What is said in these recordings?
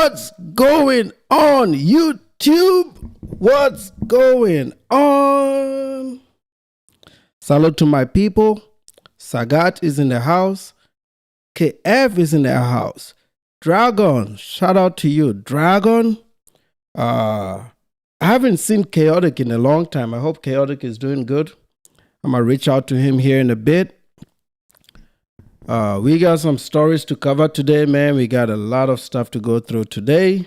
What's going on, YouTube? What's going on? Salute to my people. Sagat is in the house. KF is in the house. Dragon, shout out to you. Dragon, I haven't seen Chaotic in a long time. I hope Chaotic is doing good. I'm going to reach out to him here in a bit. We got some stories to cover today, man. We got a lot of stuff to go through today.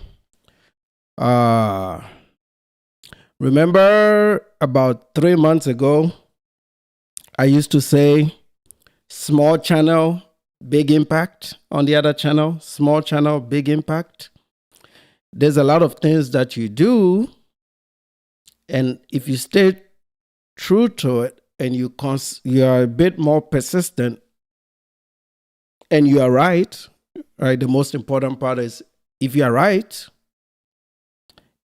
Remember about 3 months ago, I used to say small channel, big impact on the other channel, small channel, big impact. There's a lot of things that you do, and if you stay true to it and you are a bit more persistent and you are right, the most important part is if you are right,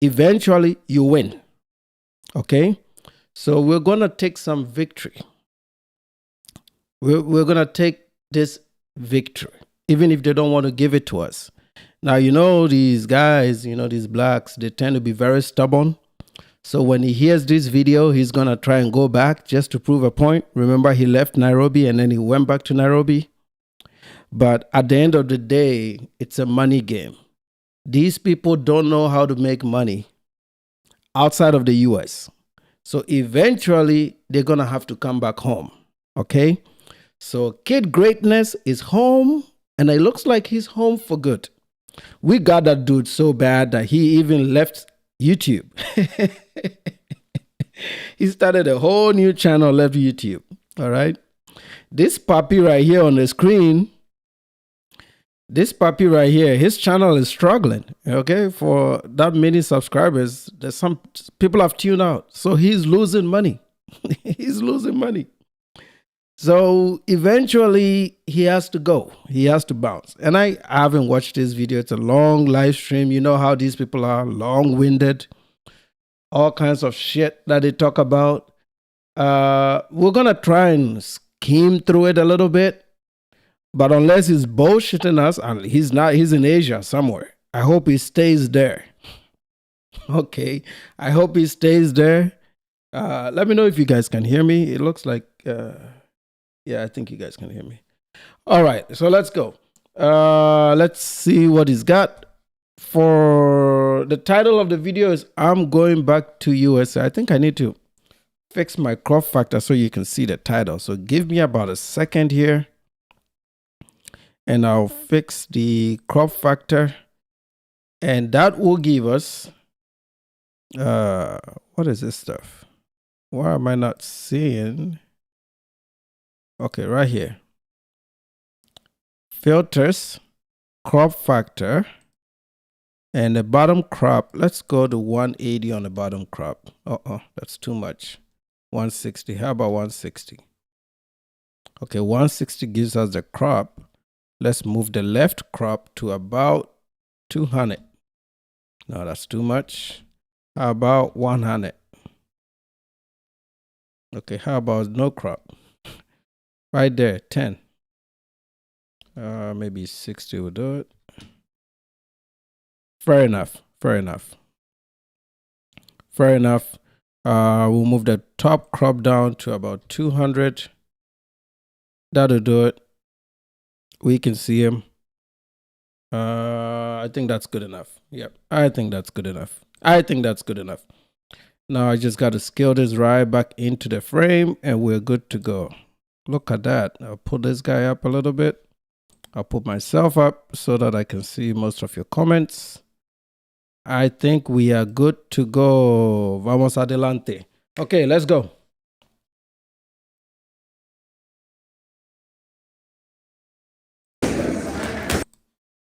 eventually you win. Okay? So we're going to take some victory. We're going to take this victory, even if they don't want to give it to us. Now, these guys, these blacks, they tend to be very stubborn. So when he hears this video, he's going to try and go back just to prove a point. Remember, he left Nairobi and then he went back to Nairobi. But at the end of the day, it's a money game. These people don't know how to make money outside of the US. So eventually, they're going to have to come back home. Okay? So Kid Greatness is home, and it looks like he's home for good. We got that dude so bad that he even left YouTube. He started a whole new channel, left YouTube. All right? This puppy right here on the screen, his channel is struggling, okay? For that many subscribers, there's some people have tuned out. So he's losing money. He's losing money. So eventually he has to go. He has to bounce. And I haven't watched this video. It's a long live stream. You know how these people are, long-winded. All kinds of shit that they talk about. We're going to try and skim through it a little bit. But unless he's bullshitting us, and he's not, he's in Asia somewhere. I hope he stays there. Okay. I hope he stays there. Let me know if you guys can hear me. It looks like, yeah, I think you guys can hear me. All right. So let's go. Let's see what he's got. For the title of the video is I'm Going Back to USA. I think I need to fix my crop factor so you can see the title. So give me about a second here. And I'll fix the crop factor. And that will give us, what is this stuff? Why am I not seeing? Okay, right here. Filters, crop factor, and the bottom crop. Let's go to 180 on the bottom crop. That's too much. 160. How about 160? Okay, 160 gives us the crop. Let's move the left crop to about 200. No, that's too much. How about 100? Okay, how about no crop? Right there, 10. Maybe 60 will do it. Fair enough. Fair enough. Fair enough. We'll move the top crop down to about 200. That'll do it. We can see him. I think that's good enough. Yep. I think that's good enough. Now I just got to scale this right back into the frame and we're good to go. Look at that. I'll put this guy up a little bit. I'll put myself up so that I can see most of your comments. I think we are good to go. Vamos adelante. Okay, let's go.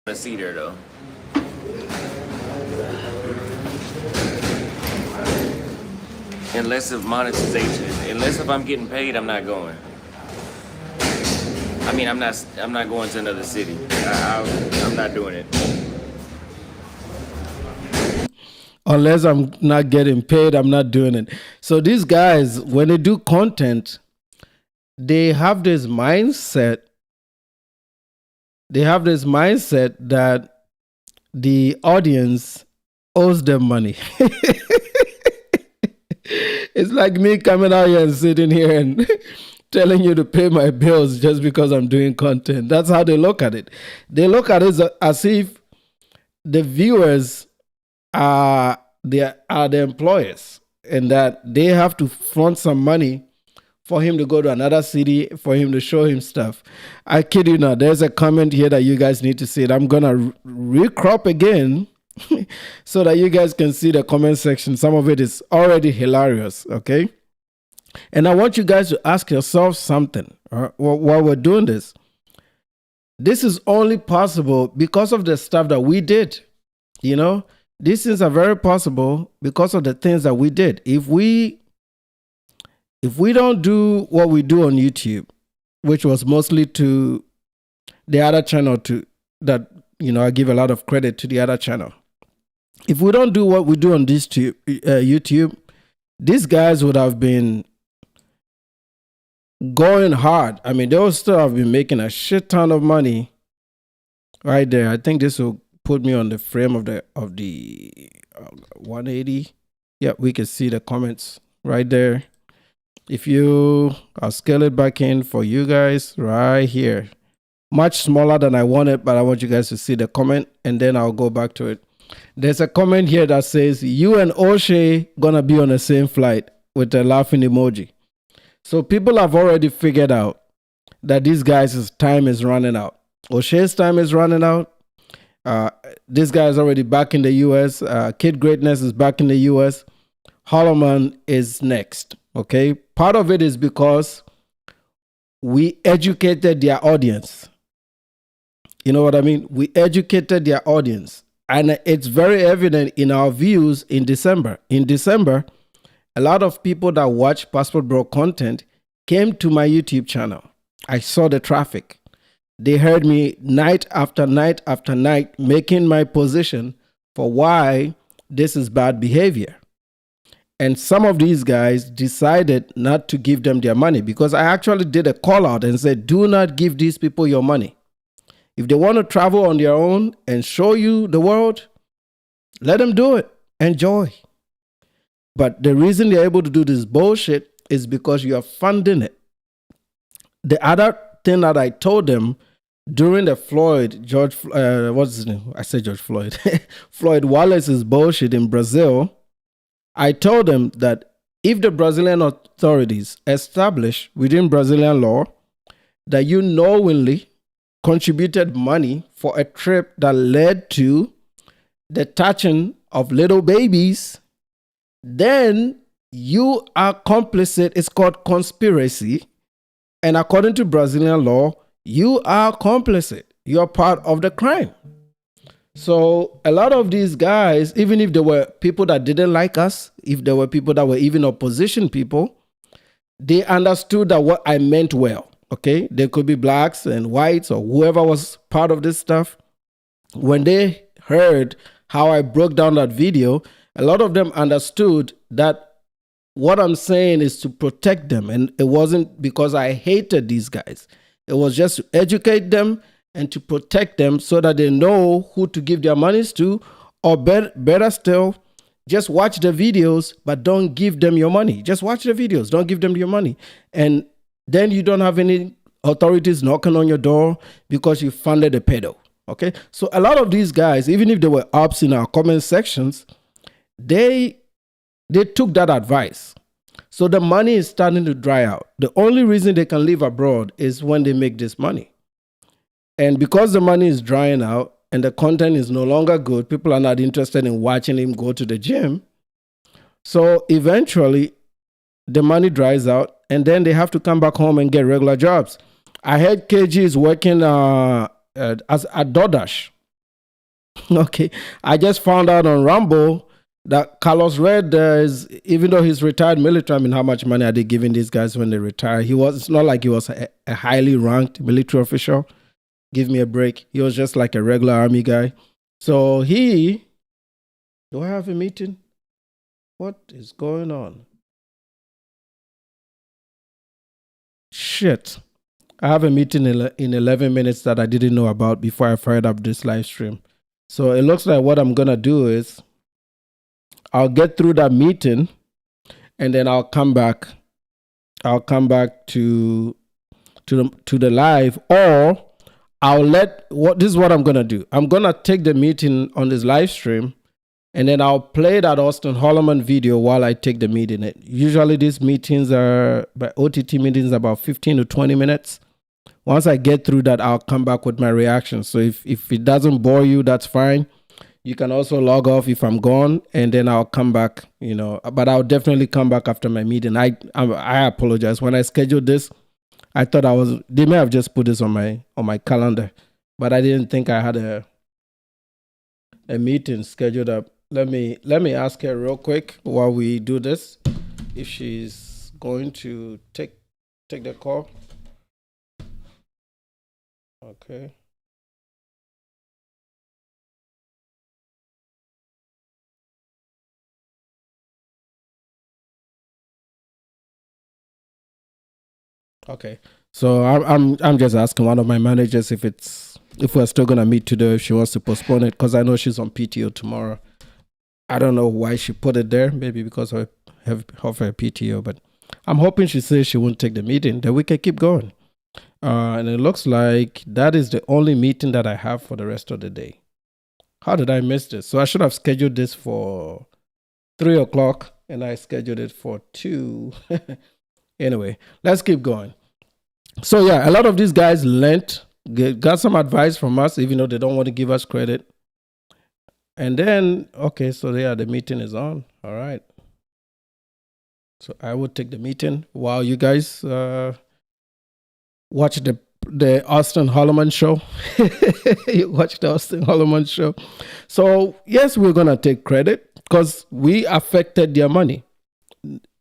To see there though. Unless of monetization, unless if I'm getting paid, I'm not going. I mean, I'm not going to another city. I'm not doing it. Unless I'm not getting paid, I'm not doing it. So these guys, when they do content, they have this mindset. That the audience owes them money. It's like me coming out here and sitting here and telling you to pay my bills just because I'm doing content. That's how they look at it. They look at it as if the viewers are the employers, and that they have to front some money for him to go to another city, for him to show him stuff. I kid you not. There's a comment here that you guys need to see it. I'm gonna recrop again so that you guys can see the comment section. Some of it is already hilarious, okay? And I want you guys to ask yourself something while we're doing this. This is only possible because of the stuff that we did. You know, these things are very possible because of the things that we did. If we don't do what we do on YouTube, which was mostly to the other channel, I give a lot of credit to the other channel. If we don't do what we do on this YouTube, these guys would have been going hard. I mean, they would still have been making a shit ton of money right there. I think this will put me on the frame of the 180. Yeah, we can see the comments right there. I'll scale it back in for you guys right here. Much smaller than I wanted, but I want you guys to see the comment, and then I'll go back to it. There's a comment here that says, you and OSHAY gonna be on the same flight, with a laughing emoji. So people have already figured out that these guys' time is running out. OSHAY's time is running out. This guy is already back in the U.S. Kid Greatness is back in the U.S. Holloman is next. Okay, part of it is because we educated their audience. You know what I mean? We educated their audience. And it's very evident in our views in December. In December, a lot of people that watch Passport Bro content came to my YouTube channel. I saw the traffic. They heard me night after night after night making my position for why this is bad behavior. And some of these guys decided not to give them their money, because I actually did a call out and said, do not give these people your money. If they want to travel on their own and show you the world, let them do it. Enjoy. But the reason they're able to do this bullshit is because you are funding it. The other thing that I told them during the Floyd Wallace's bullshit in Brazil, I told them that if the Brazilian authorities establish within Brazilian law that you knowingly contributed money for a trip that led to the touching of little babies, then you are complicit. It's called conspiracy. And according to Brazilian law, you are complicit. You are part of the crime. So a lot of these guys, even if there were people that didn't like us, if there were people that were even opposition people, they understood that what I meant well. Okay, there could be blacks and whites or whoever was part of this stuff. When they heard how I broke down that video, a lot of them understood that what I'm saying is to protect them. And it wasn't because I hated these guys. It was just to educate them and to protect them so that they know who to give their monies to, or better still, just watch the videos, but don't give them your money. Just watch the videos, don't give them your money. And then you don't have any authorities knocking on your door because you funded a pedo. Okay? So a lot of these guys, even if they were ups in our comment sections, they took that advice. So the money is starting to dry out. The only reason they can live abroad is when they make this money. And because the money is drying out and the content is no longer good, people are not interested in watching him go to the gym. So eventually, the money dries out, and then they have to come back home and get regular jobs. I heard KG is working at DoorDash. Okay, I just found out on Rumble that Carlos Red is, even though he's retired military, I mean, how much money are they giving these guys when they retire? It's not like he was a highly ranked military official. Give me a break. He was just like a regular army guy. So do I have a meeting? What is going on? Shit. I have a meeting in 11 minutes that I didn't know about before I fired up this live stream. So it looks like what I'm going to do is I'll get through that meeting and then I'll come back. I'll come back to the live, or this is what I'm going to do. I'm going to take the meeting on this live stream and then I'll play that Austin Holloman video while I take the meeting. Usually these meetings are, by OTT meetings, about 15 to 20 minutes. Once I get through that, I'll come back with my reaction. So if it doesn't bore you, that's fine. You can also log off if I'm gone, and then I'll come back, but I'll definitely come back after my meeting. I apologize. When I scheduled this, I thought they may have just put this on my calendar, but I didn't think I had a meeting scheduled up. Let me ask her real quick while we do this, if she's going to take the call. Okay. Okay. So I'm just asking one of my managers if we're still gonna meet today, if she wants to postpone it, because I know she's on PTO tomorrow. I don't know why she put it there, maybe because of her PTO, but I'm hoping she says she won't take the meeting, then we can keep going. And it looks like that is the only meeting that I have for the rest of the day. How did I miss this? So I should have scheduled this for 3 o'clock and I scheduled it for 2. Anyway, let's keep going. So yeah, a lot of these guys got some advice from us, even though they don't want to give us credit. And then, okay, so yeah, the meeting is on. All right. So I will take the meeting while you guys watch the Austin Holloman show. You watch the Austin Holloman show. So yes, we're gonna take credit because we affected their money.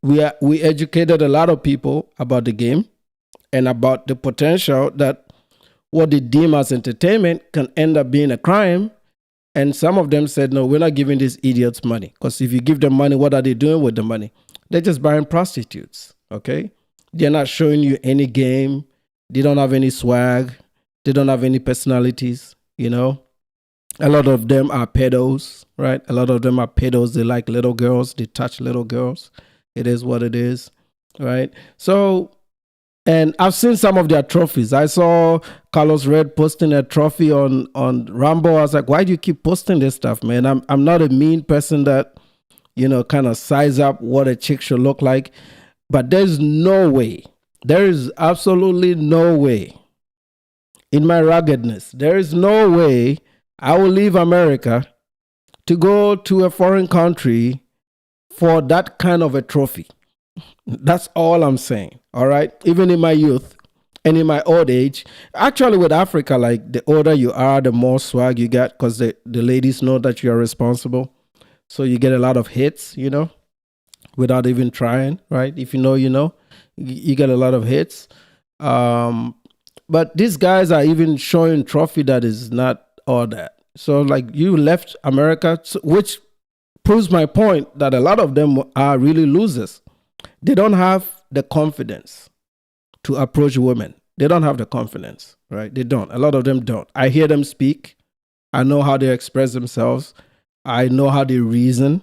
We educated a lot of people about the game and about the potential that what they deem as entertainment can end up being a crime. And some of them said, no, we're not giving these idiots money. Because if you give them money, what are they doing with the money? They're just buying prostitutes, okay? They're not showing you any game. They don't have any swag. They don't have any personalities, A lot of them are pedos, right? A lot of them are pedos. They like little girls. They touch little girls. It is what it is, right? So, and I've seen some of their trophies. I saw Carlos Red posting a trophy on Rambo. I was like, why do you keep posting this stuff, man? I'm not a mean person that, kind of size up what a chick should look like. But there's no way. There is absolutely no way. In my ruggedness, there is no way I will leave America to go to a foreign country for that kind of a trophy. That's all I'm saying. All right. Even in my youth and in my old age, actually with Africa, like the older you are, the more swag you get because the ladies know that you're responsible. So you get a lot of hits, without even trying, right? If you know, you get a lot of hits. But these guys are even showing trophy that is not all that. So like you left America, which proves my point that a lot of them are really losers. They don't have the confidence to approach women. They don't have the confidence, right? They don't. A lot of them don't. I hear them speak. I know how they express themselves. I know how they reason.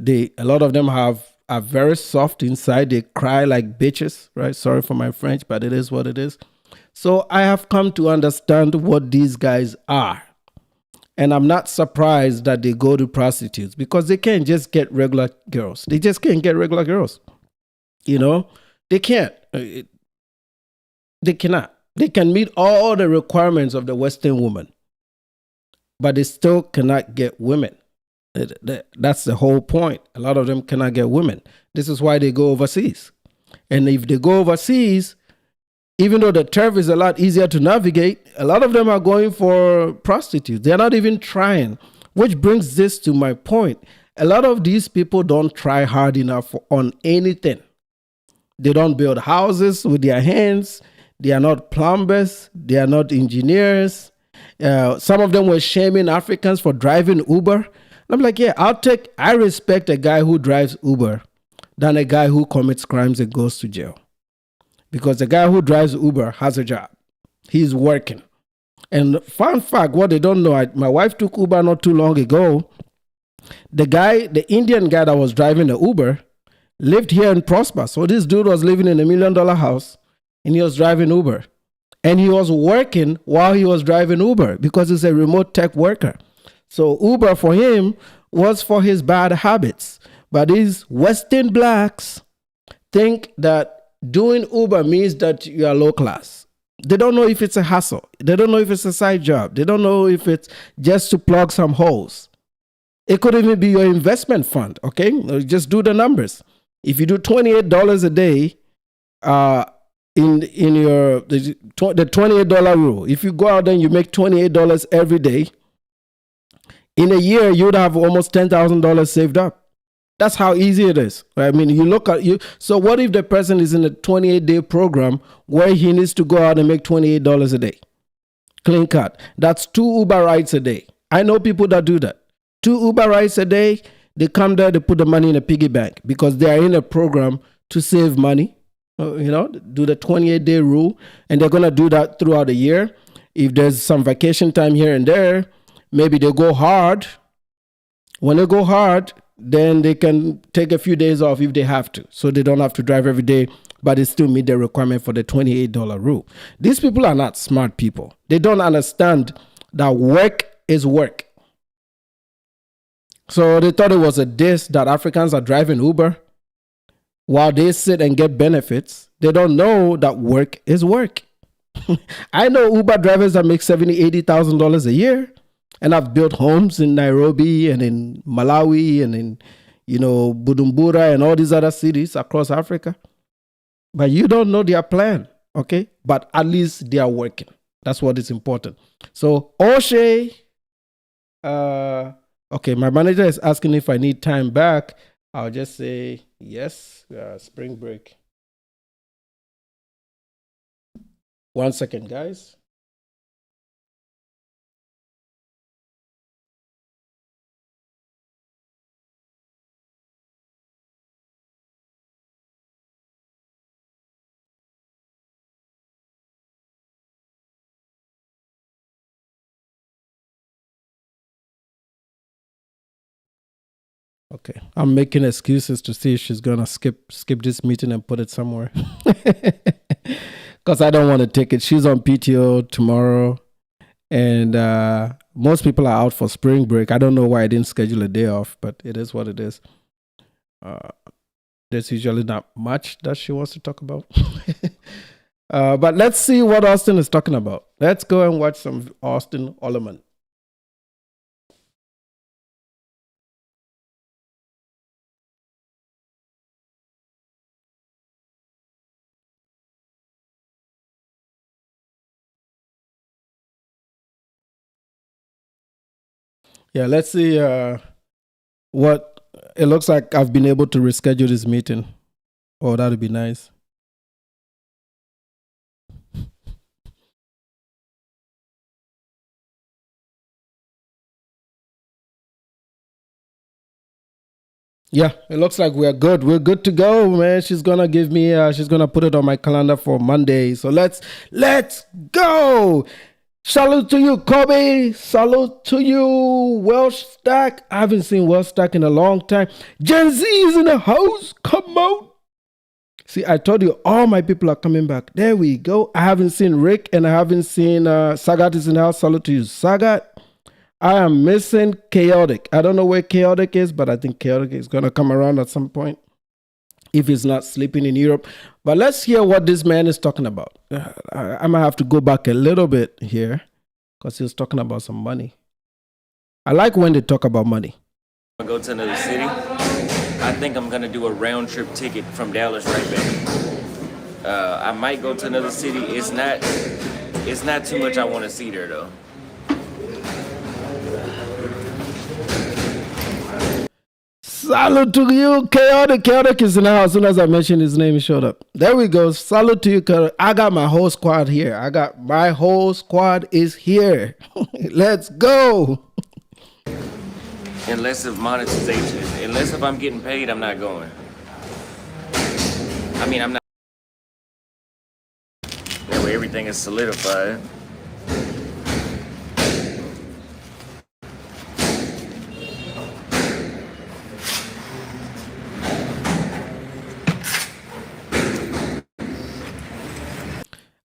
A lot of them are very soft inside. They cry like bitches, right? Sorry for my French, but it is what it is. So I have come to understand what these guys are. And I'm not surprised that they go to prostitutes because they can't just get regular girls. They just can't get regular girls. They can't. They cannot. They can meet all the requirements of the Western woman, but they still cannot get women. That's the whole point. A lot of them cannot get women. This is why they go overseas. And if they go overseas, even though the turf is a lot easier to navigate, a lot of them are going for prostitutes. They're not even trying, which brings this to my point. A lot of these people don't try hard enough on anything. They don't build houses with their hands. They are not plumbers. They are not engineers. Some of them were shaming Africans for driving Uber. And I'm like, yeah, I respect a guy who drives Uber than a guy who commits crimes and goes to jail. Because the guy who drives Uber has a job. He's working. And fun fact, what they don't know, my wife took Uber not too long ago. The Indian guy that was driving the Uber lived here in Prosper. So this dude was living in $1 million house and he was driving Uber. And he was working while he was driving Uber because he's a remote tech worker. So Uber for him was for his bad habits. But these Western blacks think that doing Uber means that you are low class. They don't know if it's a hustle. They don't know if it's a side job. They don't know if it's just to plug some holes. It could even be your investment fund, okay? Just do the numbers. If you do $28 a day in your the $28 rule, if you go out there and you make $28 every day, in a year you would have almost $10,000 saved up. That's how easy it is. I mean, you look at you. So what if the person is in a 28-day program where he needs to go out and make $28 a day? Clean cut. That's 2 Uber rides a day. I know people that do that. 2 Uber rides a day. They come there, they put the money in a piggy bank because they are in a program to save money. Do the 28-day rule, and they're going to do that throughout the year. If there's some vacation time here and there, maybe they go hard. When they go hard, then they can take a few days off if they have to. So they don't have to drive every day, but they still meet the requirement for the $28 rule. These people are not smart people. They don't understand that work is work. So they thought it was a diss that Africans are driving Uber while they sit and get benefits. They don't know that work is work. I know Uber drivers that make $70,000, $80,000 a year. And I've built homes in Nairobi and in Malawi and in, Bujumbura and all these other cities across Africa. But you don't know their plan, okay? But at least they are working. That's what is important. So OSHAY, okay, my manager is asking if I need time back. I'll just say yes, spring break. 1 second, guys. Okay, I'm making excuses to see if she's gonna skip this meeting and put it somewhere, because I don't want to take it. She's on PTO tomorrow, and most people are out for spring break. I don't know why I didn't schedule a day off, but it is what it is. There's usually not much that she wants to talk about. But let's see what Austin is talking about. Let's go and watch some Austin Ollerman. Yeah, let's see what it looks like. I've been able to reschedule this meeting. Oh, that'd be nice. Yeah, it looks like we're good. We're good to go, man. She's gonna give me. She's gonna put it on my calendar for Monday. So let's go. Salute to you, Kobe. Salute to you, Welsh Stack. I haven't seen Welsh Stack in a long time. Gen Z is in the house. Come on. See, I told you all my people are coming back. There we go. I haven't seen Rick and I haven't seen Sagat is in the house. Salute to you, Sagat. I am missing Chaotic. I don't know where Chaotic is, but I think Chaotic is going to come around at some point if he's not sleeping in Europe. But let's hear what this man is talking about. I might have to go back a little bit here because he was talking about some money. I like when they talk about money. I'm going to go to another city. I think I'm going to do a round trip ticket from Dallas right back. I might go to another city. It's not too much I want to see there, though. Salute to you, Chaotic. Chaotic is in the house. As soon as I mentioned his name, he showed up. There we go. Salute to you, Chaotic. I got my whole squad here. My whole squad is here. Let's go. Unless of monetization. Unless if I'm getting paid, I'm not going. I mean, I'm not. That way everything is solidified.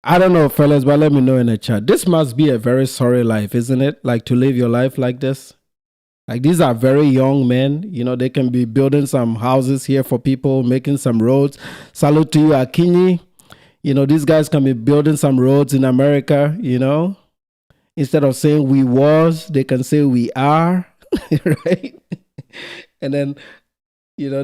I don't know, fellas, but let me know in the chat. This must be a very sorry life, isn't it? Like to live your life like this. Like these are very young men. You know, they can be building some houses here for people, making some roads. Salute to you, Akinyi. You know, these guys can be building some roads in America, you know. Instead of saying we was, they can say we are, right? And then, you know,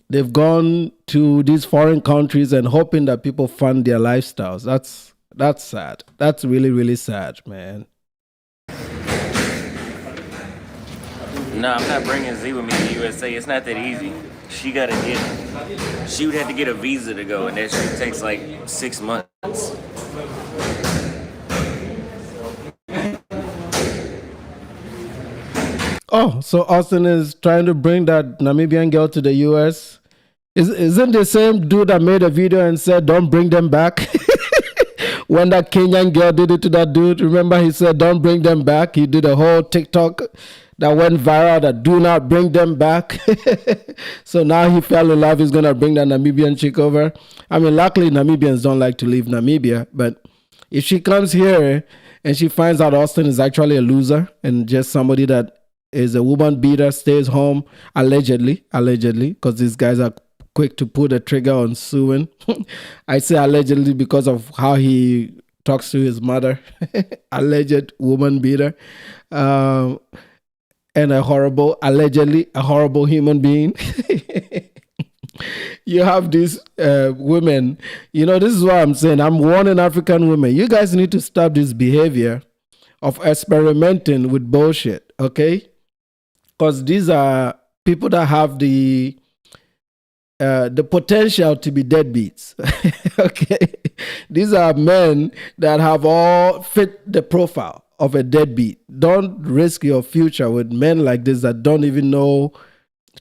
they've gone to these foreign countries and hoping that people fund their lifestyles. That's sad. That's really, really sad, man. No, I'm not bringing Z with me to the USA. It's not that easy. She would have to get a visa to go, and that shit takes like 6 months. Oh, so Austin is trying to bring that Namibian girl to the US. Isn't the same dude that made a video and said, don't bring them back? When that Kenyan girl did it to that dude, remember he said, don't bring them back? He did a whole TikTok that went viral that do not bring them back. So now he fell in love. He's going to bring that Namibian chick over. I mean, luckily Namibians don't like to leave Namibia. But if she comes here and she finds out Austin is actually a loser and just somebody that is a woman beater, stays home, allegedly, because these guys are quick to pull the trigger on suing. I say allegedly because of how he talks to his mother. Alleged woman beater. And allegedly a horrible human being. You have these women, you know, this is what I'm saying. I'm warning African women. You guys need to stop this behavior of experimenting with bullshit, okay? Because these are people that have the potential to be deadbeats. Okay, these are men that have all fit the profile of a deadbeat. Don't risk your future with men like this that don't even know.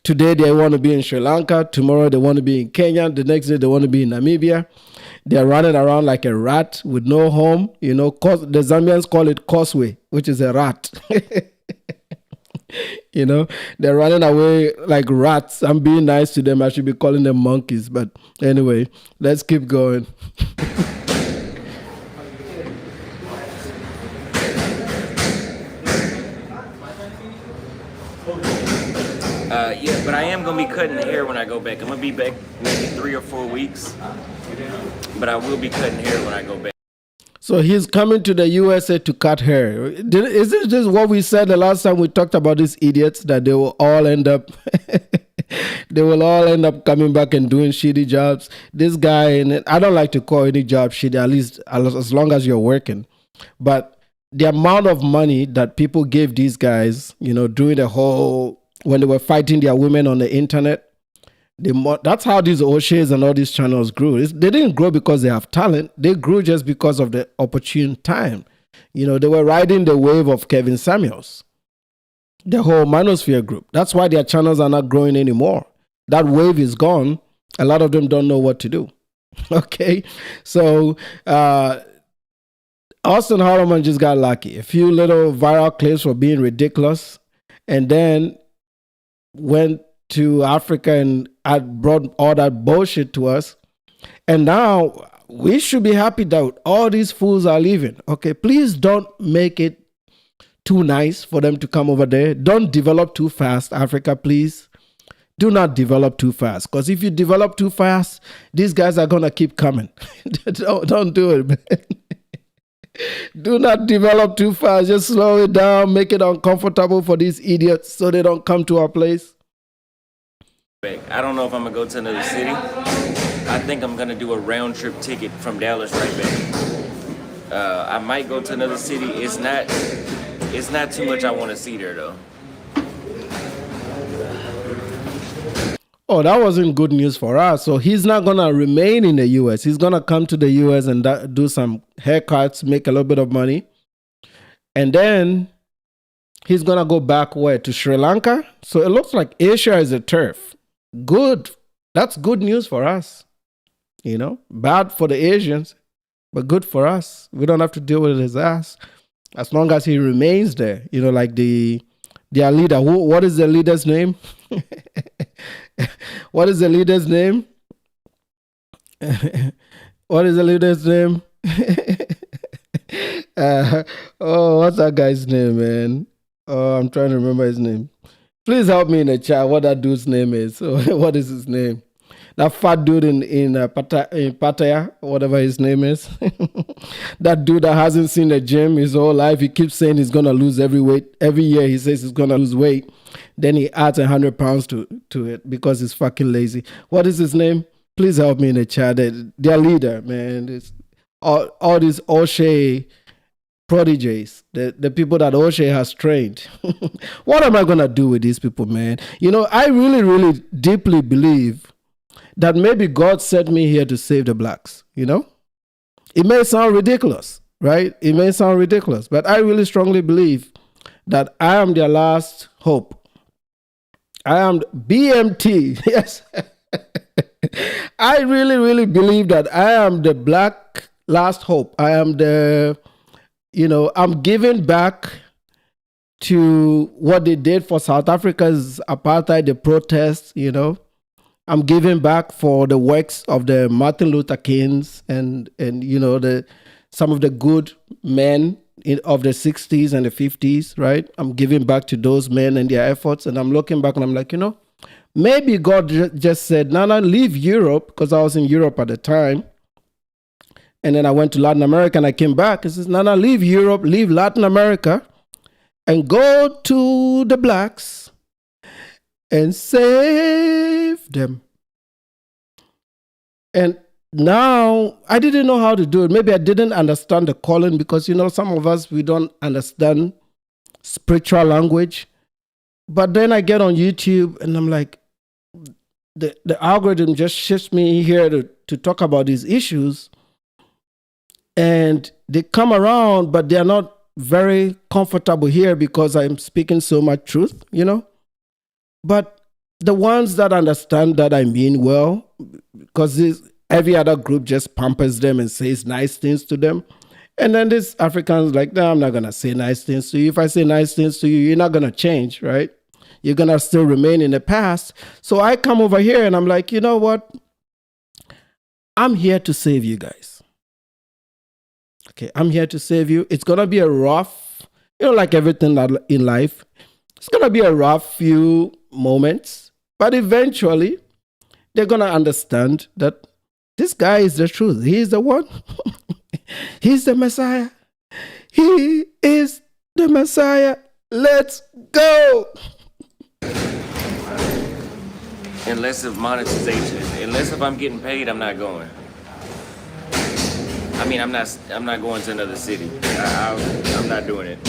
Today they want to be in Sri Lanka. Tomorrow they want to be in Kenya. The next day they want to be in Namibia. They're running around like a rat with no home. You know, the Zambians call it causeway, which is a rat. You know, they're running away like rats. I'm being nice to them. I should be calling them monkeys. But anyway, let's keep going. Yeah, but I am going to be cutting hair when I go back. I'm going to be back maybe 3 or 4 weeks. But I will be cutting hair when I go back. So he's coming to the USA to cut hair. Is it just what we said the last time we talked about these idiots that they will all end up coming back and doing shitty jobs? This guy, and I don't like to call any job shitty, at least as long as you're working. But the amount of money that people gave these guys, you know, during the whole, when they were fighting their women on the internet, that's how these OSHAYs and all these channels grew. They didn't grow because they have talent. They grew just because of the opportune time. You know, they were riding the wave of Kevin Samuels, the whole Manosphere group. That's why their channels are not growing anymore. That wave is gone. A lot of them don't know what to do. Okay? So, Austin Holloman just got lucky. A few little viral clips for being ridiculous. And then went to Africa and brought all that bullshit to us. And now we should be happy that all these fools are leaving. Okay, please don't make it too nice for them to come over there. Don't develop too fast, Africa, please. Do not develop too fast. Because if you develop too fast, these guys are going to keep coming. Don't do it, man. Do not develop too fast. Just slow it down. Make it uncomfortable for these idiots so they don't come to our place. I don't know if I'm going to go to another city. I think I'm going to do a round trip ticket from Dallas right back. I might go to another city. It's not too much I want to see there, though. Oh, that wasn't good news for us. So he's not going to remain in the U.S. He's going to come to the U.S. and do some haircuts, make a little bit of money. And then he's going to go back where? To Sri Lanka? So it looks like Asia is a turf. Good. That's good news for us. You know, bad for the Asians, but good for us. We don't have to deal with his ass as long as he remains there. You know, like their leader. What is the leader's name? What is the leader's name? What is the leader's name? What's that guy's name, man? Oh, I'm trying to remember his name. Please help me in the chat what that dude's name is. What is his name? That fat dude in Pattaya, whatever his name is. That dude that hasn't seen the gym his whole life. He keeps saying he's gonna lose every weight. Every year he says he's gonna lose weight. Then he adds 100 pounds to it because he's fucking lazy. What is his name? Please help me in the chat. Their leader, man. It's all these OSHAY prodigies, the people that OSHAY has trained. What am I gonna do with these people, man? You know, I really, really deeply believe that maybe God sent me here to save the blacks, you know? It may sound ridiculous, right? It may sound ridiculous, but I really strongly believe that I am their last hope. I am BMT, yes. I really, really believe that I am the black last hope. I am I'm giving back to what they did for South Africa's apartheid, the protests, you know. I'm giving back for the works of the Martin Luther Kings and some of the good men of the 60s and the 50s, right? I'm giving back to those men and their efforts. And I'm looking back and I'm like, maybe God just said, Nana, leave Europe, because I was in Europe at the time. And then I went to Latin America and I came back. He says, Nana, leave Europe, leave Latin America, and go to the blacks and save them. And now I didn't know how to do it. Maybe I didn't understand the calling because, some of us, we don't understand spiritual language. But then I get on YouTube and I'm like, the algorithm just shifts me here to talk about these issues. And they come around, but they're not very comfortable here because I'm speaking so much truth, But the ones that understand that I mean well, because every other group just pampers them and says nice things to them. And then these Africans like, no, I'm not going to say nice things to you. If I say nice things to you, you're not going to change, right? You're going to still remain in the past. So I come over here and I'm like, you know what? I'm here to save you guys. Okay, I'm here to save you. It's going to be a rough, like everything in life, it's going to be a rough few moments, but eventually they're going to understand that this guy is the truth. He is the one. He's the Messiah. He is the Messiah. Let's go. Unless of monetization, unless if I'm getting paid, I'm not going. I mean, I'm not going to another city. I'm not doing it.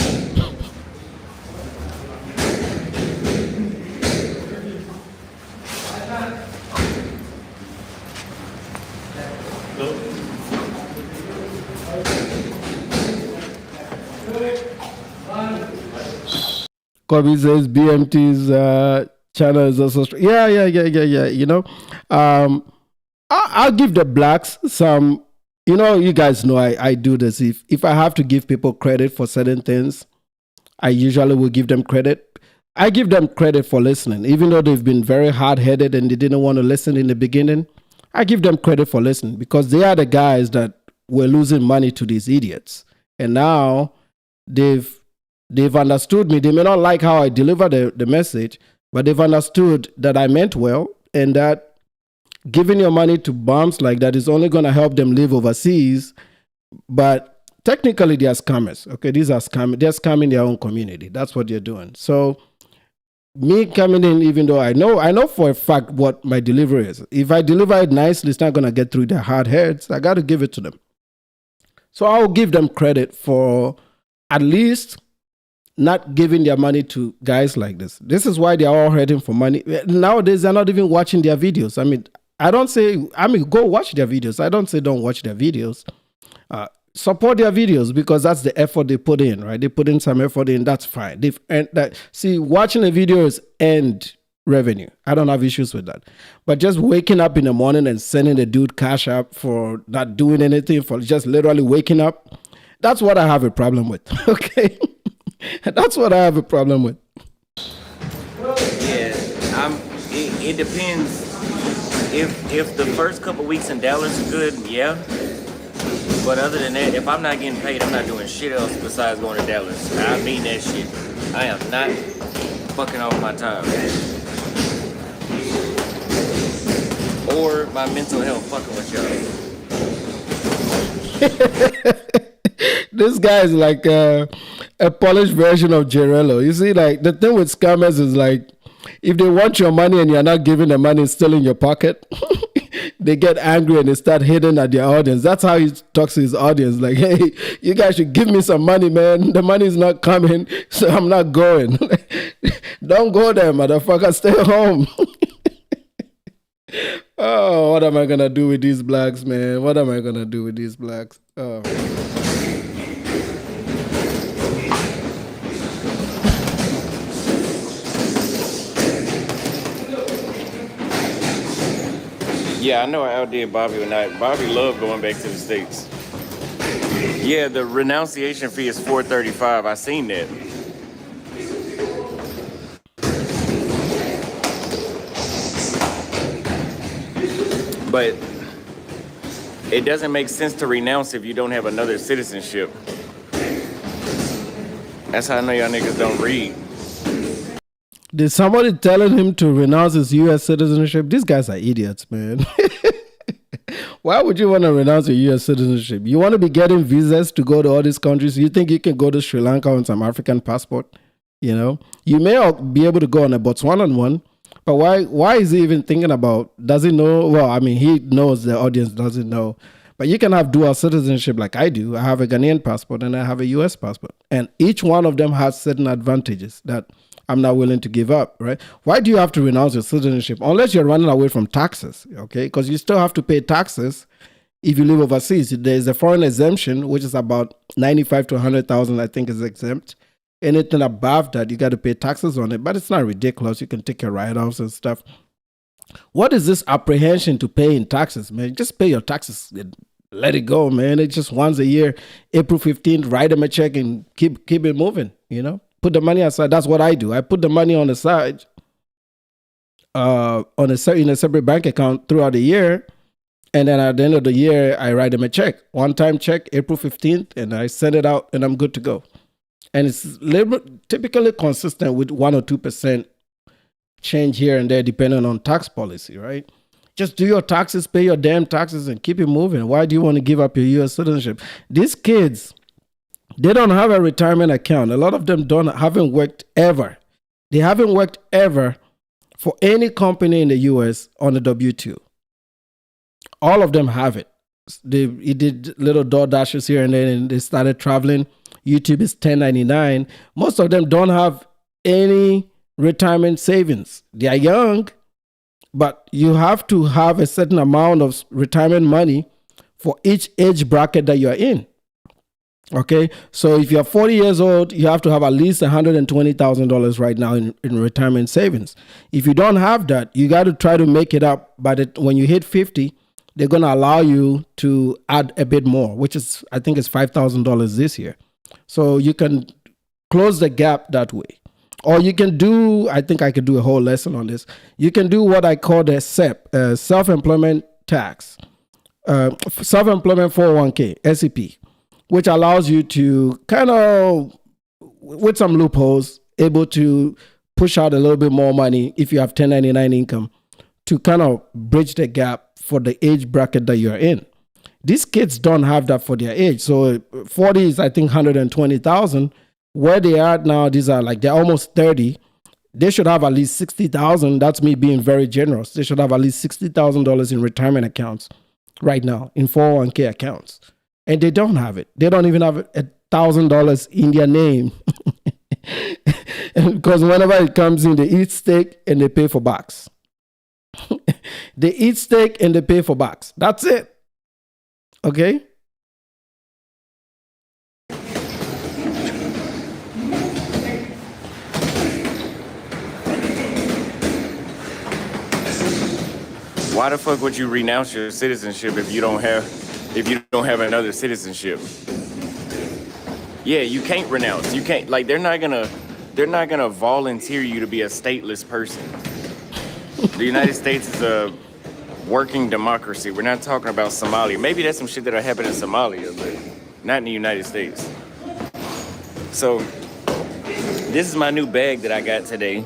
Kobe says BMT's channel is also strong. Yeah. I'll give the blacks some. You guys know I do this. If I have to give people credit for certain things, I usually will give them credit. I give them credit for listening, even though they've been very hard-headed and they didn't want to listen in the beginning. I give them credit for listening because they are the guys that were losing money to these idiots, and now they've understood me. They may not like how I deliver the message, but they've understood that I meant well and that giving your money to bums like that is only going to help them live overseas. But technically, they are scammers. Okay, these are scammers. They're scamming their own community. That's what they're doing. So me coming in, even though I know for a fact what my delivery is. If I deliver it nicely, it's not going to get through their hard heads. I got to give it to them. So I'll give them credit for at least not giving their money to guys like this. This is why they're all hurting for money. Nowadays, they're not even watching their videos. Go watch their videos. I don't say don't watch their videos. Support their videos because that's the effort they put in, right? They put in some effort in, that's fine. Watching a video is end revenue. I don't have issues with that. But just waking up in the morning and sending the dude cash up for not doing anything, for just literally waking up, that's what I have a problem with, okay? That's what I have a problem with. Yeah, it depends. If the first couple weeks in Dallas are good, yeah. But other than that, if I'm not getting paid, I'm not doing shit else besides going to Dallas. I mean that shit. I am not fucking off my time. Or my mental health fucking with y'all. This guy is like a polished version of Gerello. You see, like the thing with scammers is like, if they want your money and you're not giving them money, it's still in your pocket, they get angry and they start hitting at their audience. That's how he talks to his audience. Like, hey, you guys should give me some money, man. The money is not coming, so I'm not going. Don't go there, motherfucker. Stay home. Oh, what am I gonna do with these blacks, man? What am I gonna do with these blacks? Oh. Yeah, I know I outdid Bobby and I. Bobby loved going back to the States. Yeah, the renunciation fee is $435. I seen that. But it doesn't make sense to renounce if you don't have another citizenship. That's how I know y'all niggas don't read. Did somebody telling him to renounce his U.S. citizenship? These guys are idiots, man. Why would you want to renounce your U.S. citizenship? You want to be getting visas to go to all these countries? You think you can go to Sri Lanka on some African passport? You know, you may be able to go on a Botswana one, but why is he even thinking about, does he know? Well, I mean, he knows, the audience doesn't know. But you can have dual citizenship like I do. I have a Ghanaian passport and I have a U.S. passport. And each one of them has certain advantages that I'm not willing to give up, right? Why do you have to renounce your citizenship? Unless you're running away from taxes, okay? Because you still have to pay taxes if you live overseas. There's a foreign exemption, which is about 95 to 100,000, I think, is exempt. Anything above that, you got to pay taxes on it. But it's not ridiculous. You can take your write-offs and stuff. What is this apprehension to paying taxes, man? Just pay your taxes. Let it go, man. It's just once a year, April 15th, write them a check and keep it moving, you know? Put the money aside. That's what I do. I put the money on the side in a separate bank account throughout the year. And then at the end of the year, I write them a check. One-time check, April 15th, and I send it out and I'm good to go. And it's typically consistent with 1 or 2% change here and there depending on tax policy, right? Just do your taxes, pay your damn taxes, and keep it moving. Why do you want to give up your U.S. citizenship? These kids, they don't have a retirement account. A lot of them haven't worked ever. They haven't worked ever for any company in the U.S. on the W-2. All of them have it. They did little door dashes here and then, and they started traveling. YouTube is 1099. Most of them don't have any retirement savings. They are young, but you have to have a certain amount of retirement money for each age bracket that you're in. Okay, so if you're 40 years old, you have to have at least $120,000 right now in retirement savings. If you don't have that, you got to try to make it up. But when you hit 50, they're going to allow you to add a bit more, which is, I think, it's $5,000 this year. So you can close the gap that way. Or you can do, I think I could do a whole lesson on this. You can do what I call the SEP, self-employment tax, self-employment 401k, SEP, which allows you to kind of, with some loopholes, able to push out a little bit more money if you have 1099 income to kind of bridge the gap for the age bracket that you're in. These kids don't have that for their age. So 40 is, I think, 120,000. Where they are now, these are like, they're almost 30. They should have at least 60,000. That's me being very generous. They should have at least $60,000 in retirement accounts right now, in 401k accounts. And they don't have it. They don't even have $1,000 in their name. Because whenever it comes in, they eat steak and they pay for box. They eat steak and they pay for box. That's it. Okay? Why the fuck would you renounce your citizenship if you don't have another citizenship? Yeah, you can't renounce. You can't, like, they're not gonna volunteer you to be a stateless person. The United States is working democracy. We're not talking about Somalia. Maybe that's some shit that'll happen in Somalia, but not in the United States. So this is my new bag that I got today.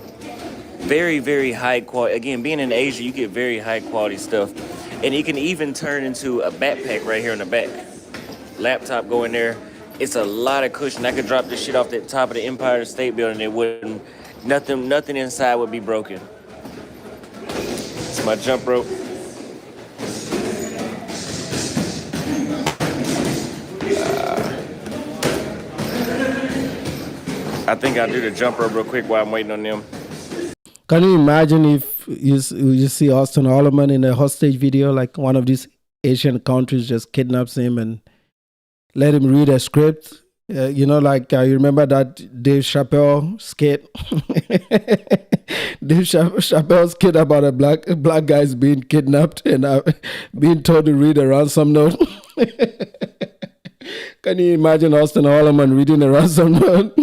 Very, very high quality. Again, being in Asia, you get very high quality stuff. And it can even turn into a backpack right here in the back. Laptop go in there. It's a lot of cushion. I could drop this shit off the top of the Empire State Building. It wouldn't, nothing inside would be broken. It's my jump rope. I think I'll do the jump rope real quick while I'm waiting on them. Can you imagine if you see Austin Holloman in a hostage video, like one of these Asian countries just kidnaps him and let him read a script? You remember that Dave Chappelle skit? Dave Chappelle skit about a black guy's being kidnapped and being told to read a ransom note. Can you imagine Austin Holloman reading a ransom note?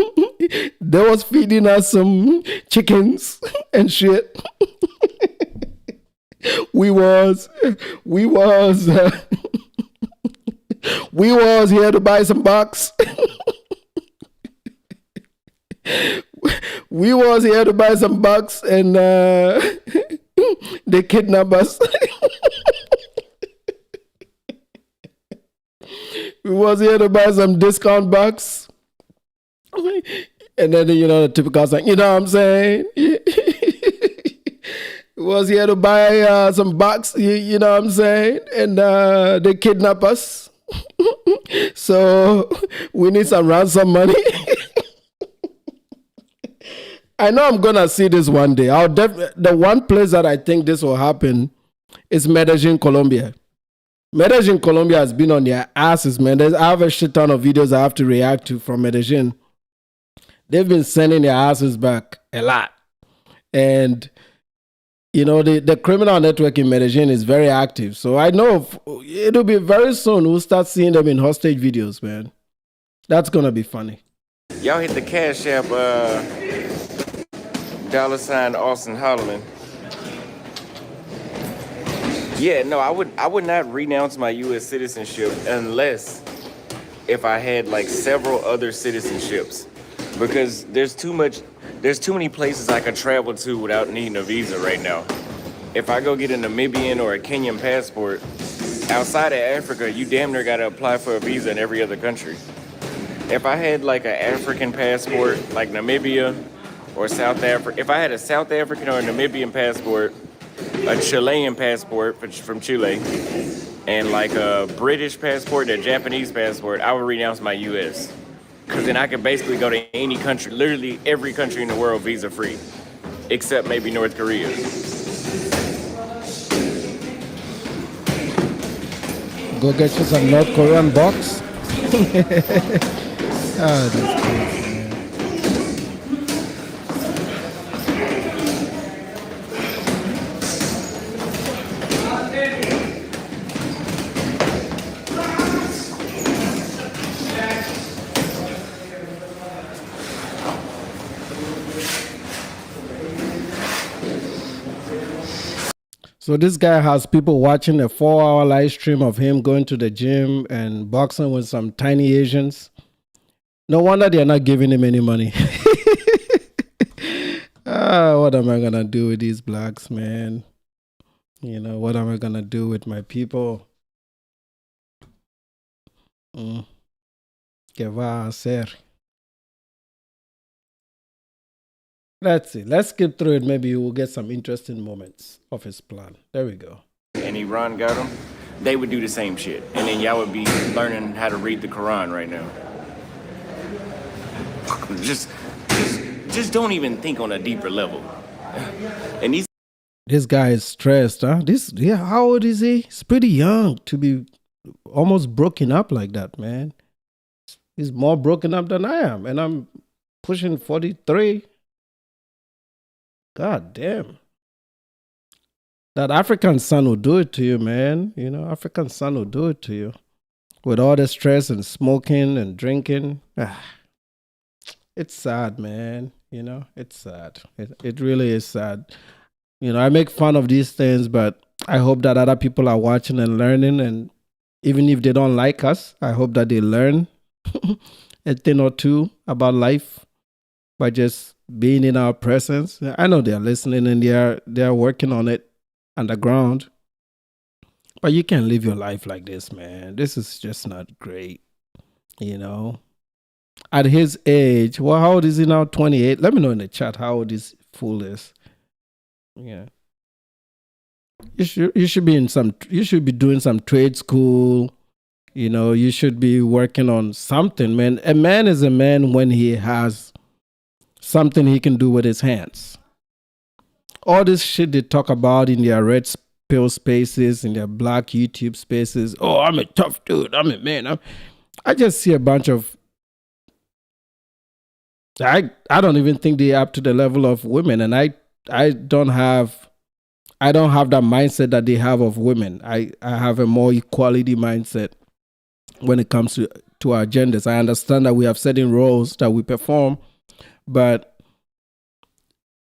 They was feeding us some chickens and shit. We was here to buy some bucks. We was here to buy some bucks and they kidnapped us. We was here to buy some discount bucks. And then, the typical thing, you know what I'm saying? Was here to buy some bucks, you know what I'm saying? And they kidnap us. So we need some ransom money. I know I'm going to see this one day. The one place that I think this will happen is Medellín, Colombia. Medellín, Colombia has been on their asses, man. I have a shit ton of videos I have to react to from Medellín. They've been sending their asses back a lot. And, the criminal network in Medellín is very active. So I know it'll be very soon we'll start seeing them in hostage videos, man. That's going to be funny. Y'all hit the Cash App, $ Austin Holloman. Yeah, no, I would not renounce my U.S. citizenship unless if I had like several other citizenships. Because there's too many places I could travel to without needing a visa right now. If I go get a Namibian or a Kenyan passport, outside of Africa, you damn near gotta apply for a visa in every other country. If I had like an African passport, like Namibia or South Africa, if I had a South African or a Namibian passport, a Chilean passport from Chile, and like a British passport and a Japanese passport, I would renounce my U.S. Because then I could basically go to any country, literally every country in the world visa-free, except maybe North Korea. Go get you some North Korean box. That's crazy. So this guy has people watching a 4-hour live stream of him going to the gym and boxing with some tiny Asians. No wonder they're not giving him any money. What am I going to do with these blacks, man? What am I going to do with my people? ¿Qué va a hacer? Let's see. Let's skip through it. Maybe we'll get some interesting moments of his plan. There we go. And Iran got them, they would do the same shit. And then y'all would be learning how to read the Quran right now. Just don't even think on a deeper level. And this guy is stressed, huh? How old is he? He's pretty young to be almost broken up like that, man. He's more broken up than I am. And I'm pushing 43. God damn. That African sun will do it to you, man. African sun will do it to you. With all the stress and smoking and drinking. It's sad, man. It's sad. It really is sad. I make fun of these things, but I hope that other people are watching and learning, and even if they don't like us, I hope that they learn a thing or two about life by just being in our presence. I know they are listening and they are working on it underground. But you can't live your life like this, man. This is just not great, you know. At his age, well, how old is he now? 28. Let me know in the chat how old this fool is. Yeah. You should be doing some trade school. You know, you should be working on something, man. A man is a man when he has something he can do with his hands. All this shit they talk about in their red pill spaces, in their black YouTube spaces. Oh, I'm a tough dude. I'm a man. I just see a bunch of. I don't even think they're up to the level of women, and I don't have that mindset that they have of women. I have a more equality mindset when it comes to our genders. I understand that we have certain roles that we perform, but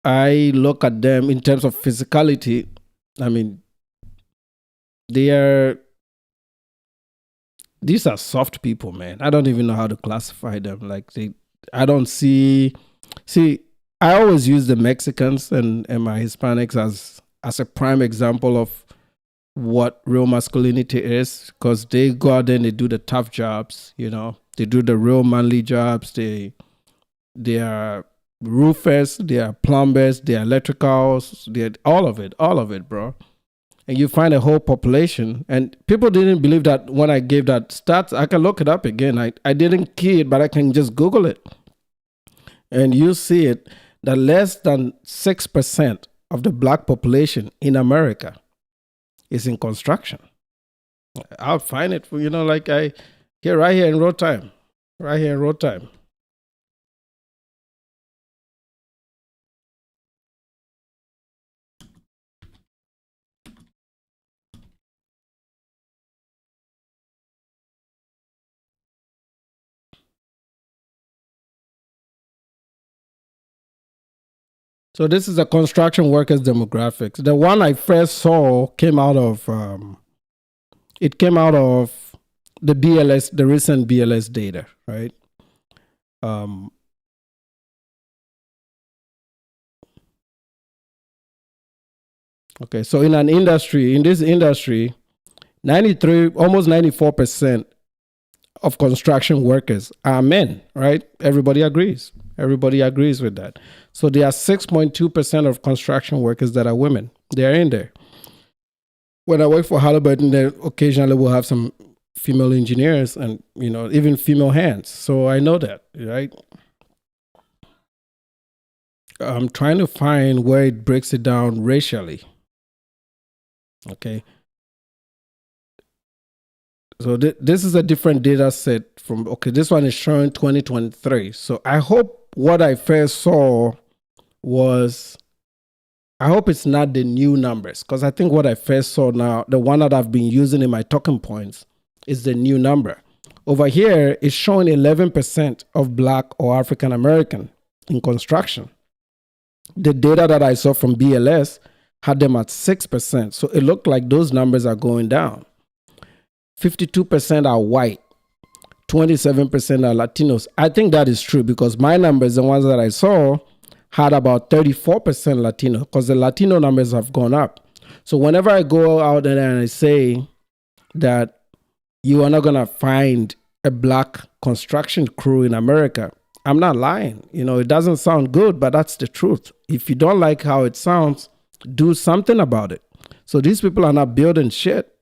I look at them in terms of physicality. I mean, these are soft people, man. I don't even know how to classify them. Like I don't see, I always use the Mexicans and my Hispanics as a prime example of what real masculinity is, because they go out there and they do the tough jobs, you know. They do the real manly jobs. They are roofers, they are plumbers, they are electricals, they're all of it, bro. And you find a whole population, and people didn't believe that when I gave that stats. I can look it up again. I didn't key it, but I can just Google it. And you see it, that less than 6% of the black population in America is in construction. I'll find it for, like right here in real time. Right here in real time. So this is a construction workers demographics. The one I first saw came out of the BLS, the recent BLS data, right? Okay, so in this industry, 93, almost 94% of construction workers are men, right? Everybody agrees with that. So there are 6.2% of construction workers that are women. They're in there. When I work for Halliburton, they occasionally will have some female engineers and, even female hands. So I know that, right? I'm trying to find where it breaks it down racially. Okay. So this is a different data set from, this one is showing 2023. So I hope what I first saw was, I hope it's not the new numbers, because I think what I first saw now, the one that I've been using in my talking points, is the new number. Over here, it's showing 11% of Black or African American in construction. The data that I saw from BLS had them at 6%. So it looked like those numbers are going down. 52% are white. 27% are Latinos. I think that is true, because my numbers, the ones that I saw, had about 34% Latino, because the Latino numbers have gone up. So whenever I go out there and I say that you are not going to find a Black construction crew in America, I'm not lying. It doesn't sound good, but that's the truth. If you don't like how it sounds, do something about it. So these people are not building shit.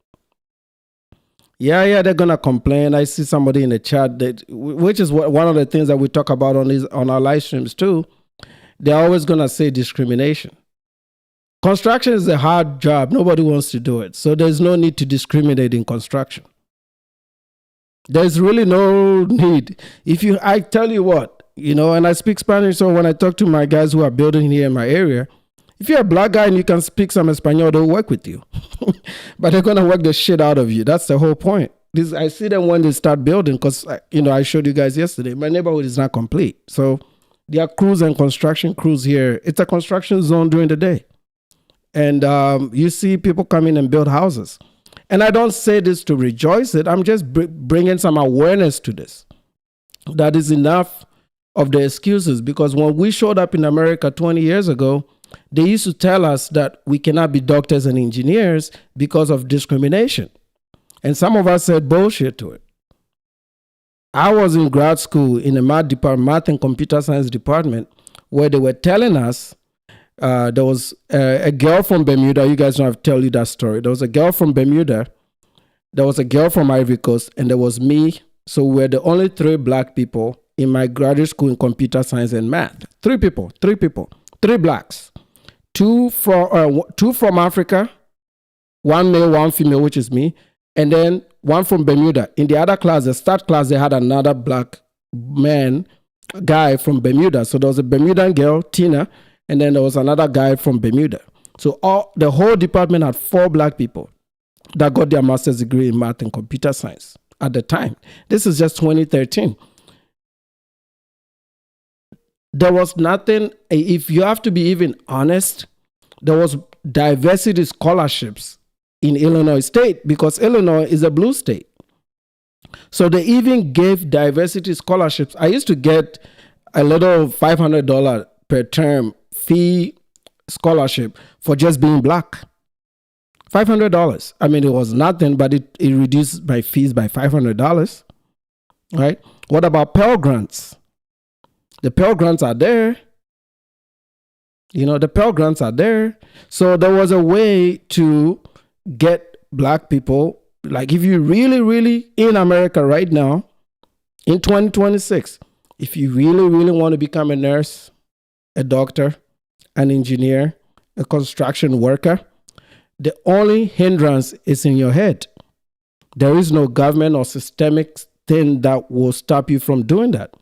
Yeah, they're gonna complain. I see somebody in the chat which is one of the things that we talk about on our live streams too. They're always gonna say discrimination. Construction is a hard job. Nobody wants to do it. So there's no need to discriminate in construction. There's really no need. I tell you what, and I speak Spanish, so when I talk to my guys who are building here in my area, if you're a Black guy and you can speak some Espanol, they'll work with you. But they're going to work the shit out of you. That's the whole point. I see them when they start building, because, I showed you guys yesterday, my neighborhood is not complete. So there are crews and construction crews here. It's a construction zone during the day. And you see people come in and build houses. And I don't say this to rejoice it. I'm just bringing some awareness to this. That is enough of the excuses, because when we showed up in America 20 years ago, they used to tell us that we cannot be doctors and engineers because of discrimination. And some of us said bullshit to it. I was in grad school in the math and computer science department, where they were telling us there was a girl from Bermuda. You guys don't have to tell you that story. There was a girl from Bermuda. There was a girl from Ivory Coast, and there was me. So we're the only 3 black people in my graduate school in computer science and math. 3 people, 3 blacks. 2 from Africa, 1 male, 1 female, which is me, and then 1 from Bermuda. In the other class, the start class, they had another black guy from Bermuda. So there was a Bermudan girl, Tina, and then there was another guy from Bermuda. So the whole department had 4 black people that got their master's degree in math and computer science at the time. This is just 2013. There was nothing, if you have to be even honest, there was diversity scholarships in Illinois State, because Illinois is a blue state. So they even gave diversity scholarships. I used to get a little $500 per term fee scholarship for just being black. $500. I mean, it was nothing, but it reduced my fees by $500. Right? What about Pell Grants? The Pell Grants are there. The Pell Grants are there. So there was a way to get black people, like if you really, really in America right now, in 2026, if you really, really want to become a nurse, a doctor, an engineer, a construction worker, the only hindrance is in your head. There is no government or systemic thing that will stop you from doing that.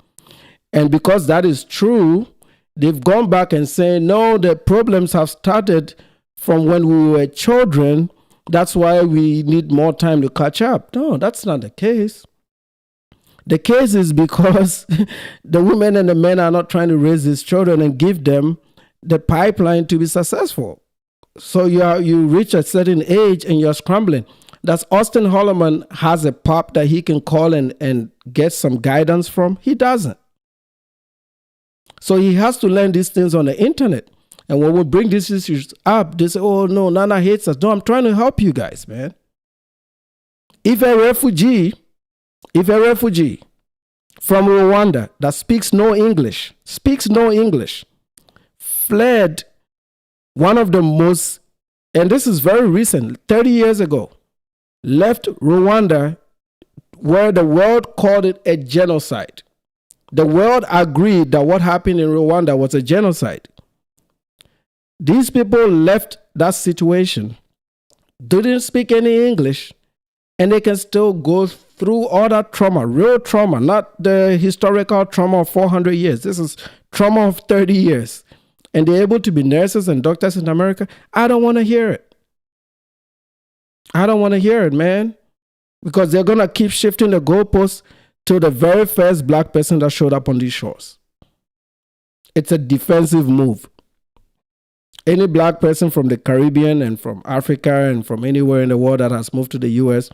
And because that is true, they've gone back and say, no, the problems have started from when we were children. That's why we need more time to catch up. No, that's not the case. The case is because the women and the men are not trying to raise these children and give them the pipeline to be successful. So you reach a certain age and you're scrambling. Does Austin Holloman has a pop that he can call and get some guidance from? He doesn't. So he has to learn these things on the internet. And when we bring these issues up, they say, oh, no, Nana hates us. No, I'm trying to help you guys, man. If a refugee from Rwanda that speaks no English, fled one of the most, and this is very recent, 30 years ago, left Rwanda, where the world called it a genocide. The world agreed that what happened in Rwanda was a genocide. These people left that situation, didn't speak any English, and they can still go through all that trauma, real trauma, not the historical trauma of 400 years. This is trauma of 30 years. And they're able to be nurses and doctors in America. I don't want to hear it. I don't want to hear it, man. Because they're going to keep shifting the goalposts to the very first black person that showed up on these shores. It's a defensive move. Any black person from the Caribbean and from Africa and from anywhere in the world that has moved to the U.S.,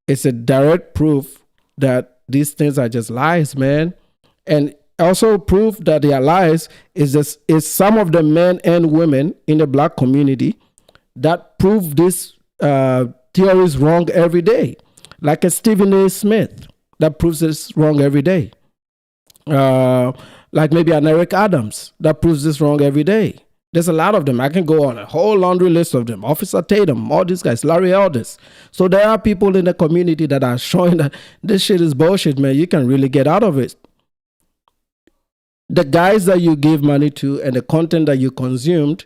it's a direct proof that these things are just lies, man. And also proof that they are lies is some of the men and women in the black community that prove this theories wrong every day. Like a Stephen A. Smith that proves this wrong every day. Like maybe an Eric Adams that proves this wrong every day. There's a lot of them. I can go on a whole laundry list of them. Officer Tatum, all these guys, Larry Elders. So there are people in the community that are showing that this shit is bullshit, man. You can really get out of it. The guys that you give money to and the content that you consumed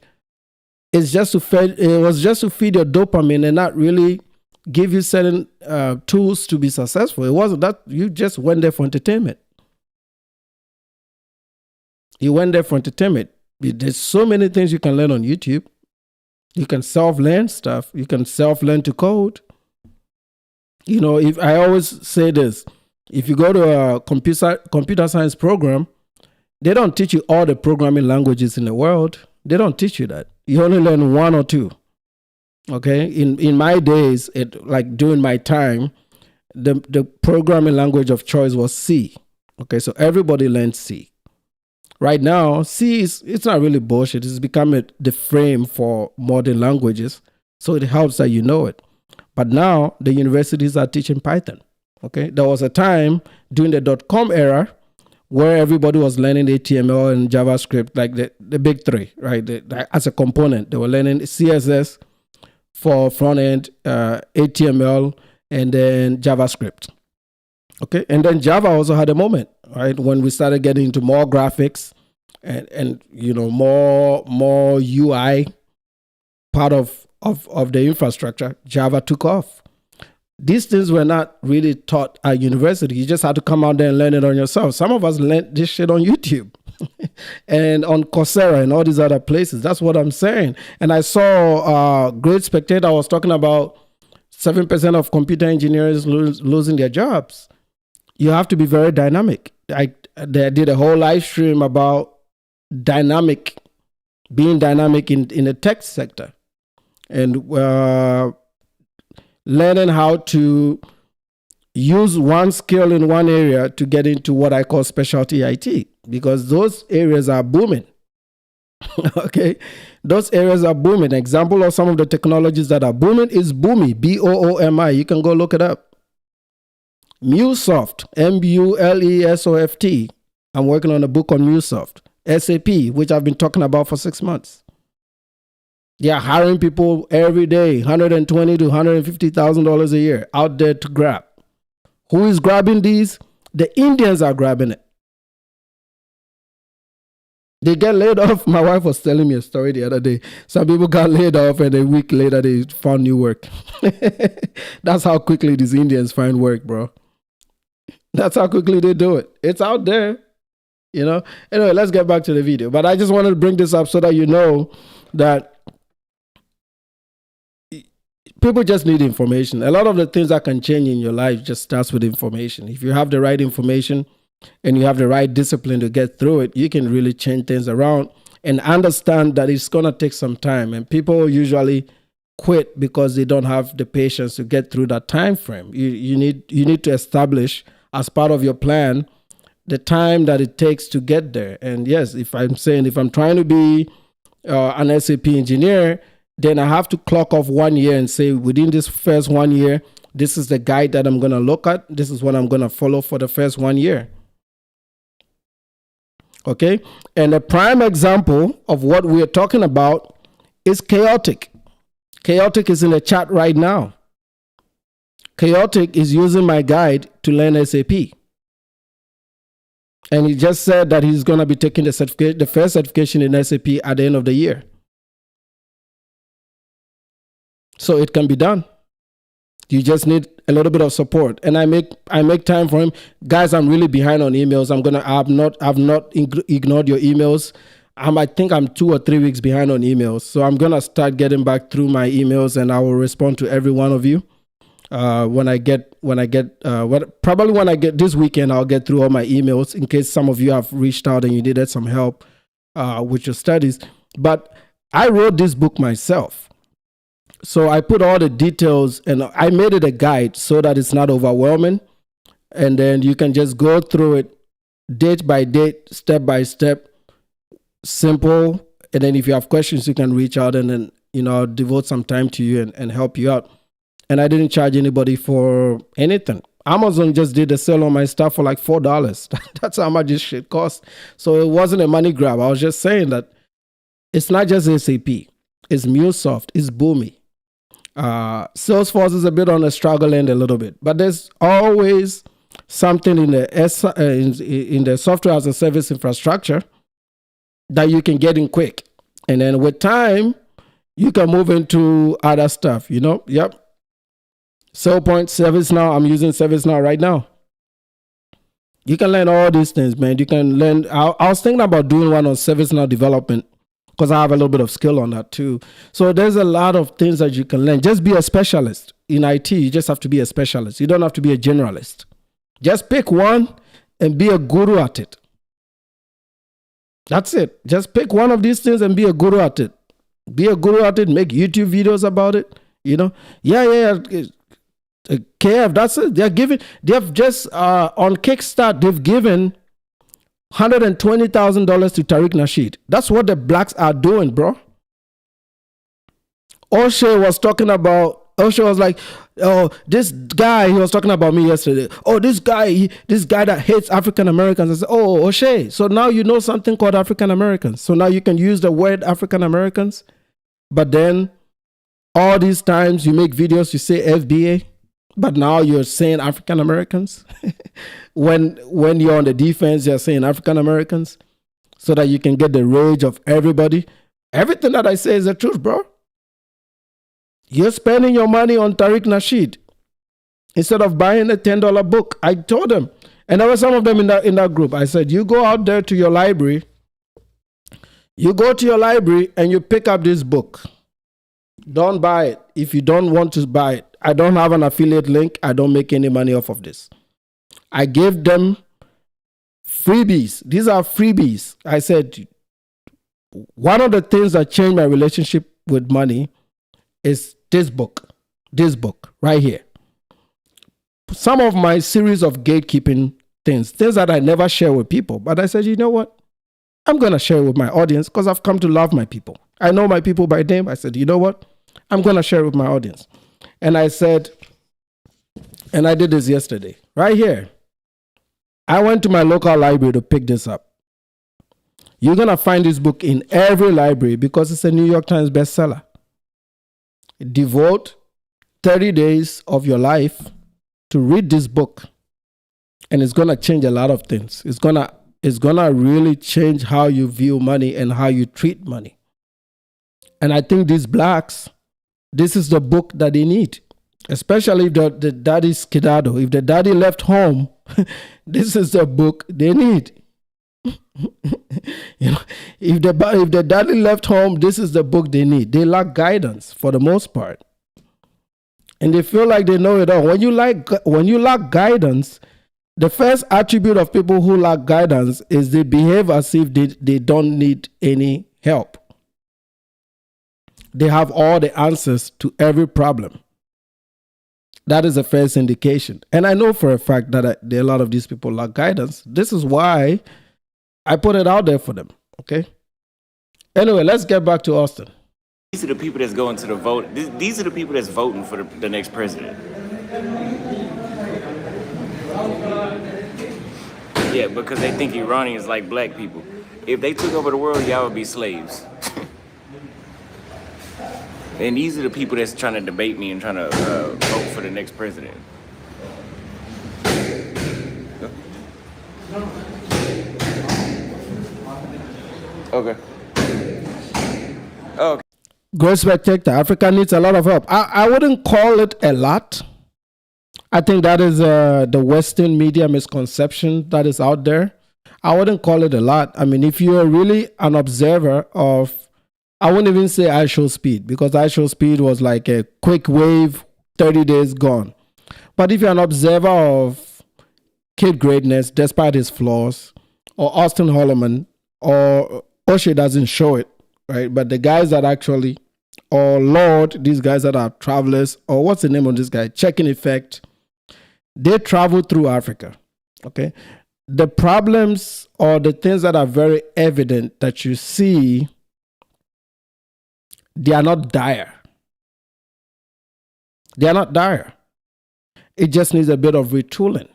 is just to feed your dopamine and not really give you certain tools to be successful. It wasn't that. You just went there for entertainment. You went there for entertainment. There's so many things you can learn on YouTube. You can self-learn stuff. You can self-learn to code. If I always say this, if you go to a computer science program, they don't teach you all the programming languages in the world. They don't teach you that. You only learn one or two. Okay. In my days, like during my time, the programming language of choice was C. Okay, so everybody learned C. Right now, C it's not really bullshit. It's becoming the frame for modern languages. So it helps that you know it. But now the universities are teaching Python. Okay, there was a time during the .com era where everybody was learning HTML and JavaScript, like the big three, right? As a component, they were learning CSS for front end, HTML, and then JavaScript. Okay, and then Java also had a moment, right, when we started getting into more graphics and you know more UI part of the infrastructure. Java took off. These things were not really taught at university. You just had to come out there and learn it on yourself. Some of us learned this shit on YouTube and on Coursera and all these other places. That's what I'm saying. And I saw Great Spectator was talking about 7% of computer engineers losing their jobs. You have to be very dynamic. They did a whole live stream about being dynamic in the tech sector, and learning how to use one skill in one area to get into what I call specialty IT, because those areas are booming. Okay, those areas are booming. Example of some of the technologies that are booming is Boomi, BOOMI. You can go look it up. MuleSoft, MuleSoft. I'm working on a book on MuleSoft. SAP, which I've been talking about for 6 months. They are hiring people every day, $120,000 to $150,000 a year out there to grab. Who is grabbing these? The Indians are grabbing it. They get laid off. My wife was telling me a story the other day. Some people got laid off and a week later they found new work. That's how quickly these Indians find work, bro. That's how quickly they do it. It's out there, you know. Anyway, let's get back to the video. But I just wanted to bring this up so that you know that people just need information. A lot of the things that can change in your life just starts with information. If you have the right information and you have the right discipline to get through it, you can really change things around and understand that it's going to take some time. And people usually quit because they don't have the patience to get through that time frame. You need to establish as part of your plan the time that it takes to get there. And yes, if I'm trying to be an SAP engineer, then I have to clock off 1 year and say, within this first 1 year, this is the guide that I'm going to look at. This is what I'm going to follow for the first 1 year. Okay. And a prime example of what we're talking about is Chaotic. Chaotic is in the chat right now. Chaotic is using my guide to learn SAP. And he just said that he's going to be taking the first certification in SAP at the end of the year. So it can be done. You just need a little bit of support. And I make time for him. Guys, I'm really behind on emails. I've not ignored your emails. I think I'm 2 or 3 weeks behind on emails. So I'm going to start getting back through my emails, and I will respond to every one of you. Probably when I get this weekend, I'll get through all my emails in case some of you have reached out and you needed some help with your studies. But I wrote this book myself. So I put all the details and I made it a guide so that it's not overwhelming. And then you can just go through it date by date, step by step, simple. And then if you have questions, you can reach out and then, I'll devote some time to you and help you out. And I didn't charge anybody for anything. Amazon just did a sale on my stuff for like $4. That's how much this shit costs. So it wasn't a money grab. I was just saying that it's not just SAP. It's MuleSoft. It's Boomi. Salesforce is a bit on the struggle end a little bit, but there's always something in the software as a service infrastructure that you can get in quick, and then with time you can move into other stuff. Yep. SailPoint, ServiceNow. I'm using ServiceNow right now. You can learn all these things, man. You can learn. I was thinking about doing one on ServiceNow development, because I have a little bit of skill on that too. So there's a lot of things that you can learn. Just be a specialist. In IT, you just have to be a specialist. You don't have to be a generalist. Just pick one and be a guru at it. That's it. Just pick one of these things and be a guru at it. Be a guru at it. Make YouTube videos about it. You know, yeah. KF, that's it. They have just on Kickstart, they've given $120,000 to Tariq Nasheed. That's what the blacks are doing, bro. OSHAY was talking about, OSHAY was like, oh, this guy, he was talking about me yesterday. Oh, this guy that hates African Americans. I said, oh, OSHAY. So now you know something called African Americans. So now you can use the word African Americans. But then all these times you make videos, you say FBA. But now you're saying African Americans. when you're on the defense, you're saying African Americans, so that you can get the rage of everybody. Everything that I say is the truth, bro. You're spending your money on Tariq Nasheed instead of buying a $10 book. I told them, and there were some of them in that group. I said, you go out there to your library. You go to your library and you pick up this book. Don't buy it if you don't want to buy it. I don't have an affiliate link. I don't make any money off of this. I gave them freebies. These are freebies. I said, one of the things that changed my relationship with money is this book right here. Some of my series of gatekeeping things that I never share with people. But I said, you know what? I'm going to share it with my audience because I've come to love my people. I know my people by name. I said, you know what? I'm going to share it with my audience. And I said, and I did this yesterday, right here. I went to my local library to pick this up. You're going to find this book in every library because it's a New York Times bestseller. Devote 30 days of your life to read this book. And it's going to change a lot of things. It's going to really change how you view money and how you treat money. And I think these blacks, this is the book that they need, especially if the daddy's skedaddle. If the daddy left home, this is the book they need. You know, if the daddy left home, this is the book they need. They lack guidance for the most part, and they feel like they know it all. When you lack guidance, the first attribute of people who lack guidance is they behave as if they don't need any help. They have all the answers to every problem. That is the first indication. And I know for a fact that a lot of these people lack guidance. This is why I put it out there for them. Okay? Anyway, let's get back to Austin. These are the people that's going to the vote. These are the people that's voting for the next president. Yeah, because they think Iranians like black people. If they took over the world, y'all would be slaves. And these are the people that's trying to debate me and trying to vote for the next president. Okay. Okay. Great spectator. Africa needs a lot of help. I wouldn't call it a lot. I think that is the Western media misconception that is out there. I wouldn't call it a lot. I mean, if you're really an observer of, I wouldn't even say I Show Speed, because I Show Speed was like a quick wave, 30 days gone. But if you're an observer of Kid Greatness, despite his flaws, or Austin Holloman, or OSHAY doesn't show it, right? But the guys that actually, or Lord, these guys that are travelers, or what's the name of this guy? Checking Effect, they travel through Africa, okay? The problems or the things that are very evident that you see, they are not dire. They are not dire. It just needs a bit of retooling.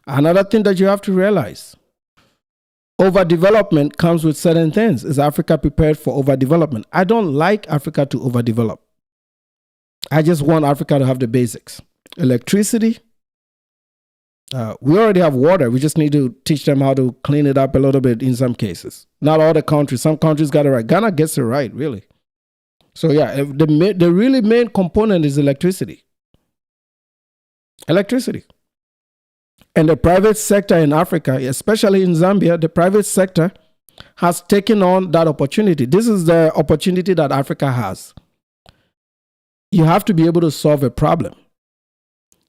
Another thing that you have to realize, overdevelopment comes with certain things. Is Africa prepared for overdevelopment? I don't like Africa to overdevelop. I just want Africa to have the basics. Electricity. We already have water. We just need to teach them how to clean it up a little bit in some cases. Not all the countries. Some countries got it right. Ghana gets it right, really. So yeah, the really main component is electricity. Electricity. And the private sector in Africa, especially in Zambia, the private sector has taken on that opportunity. This is the opportunity that Africa has. You have to be able to solve a problem.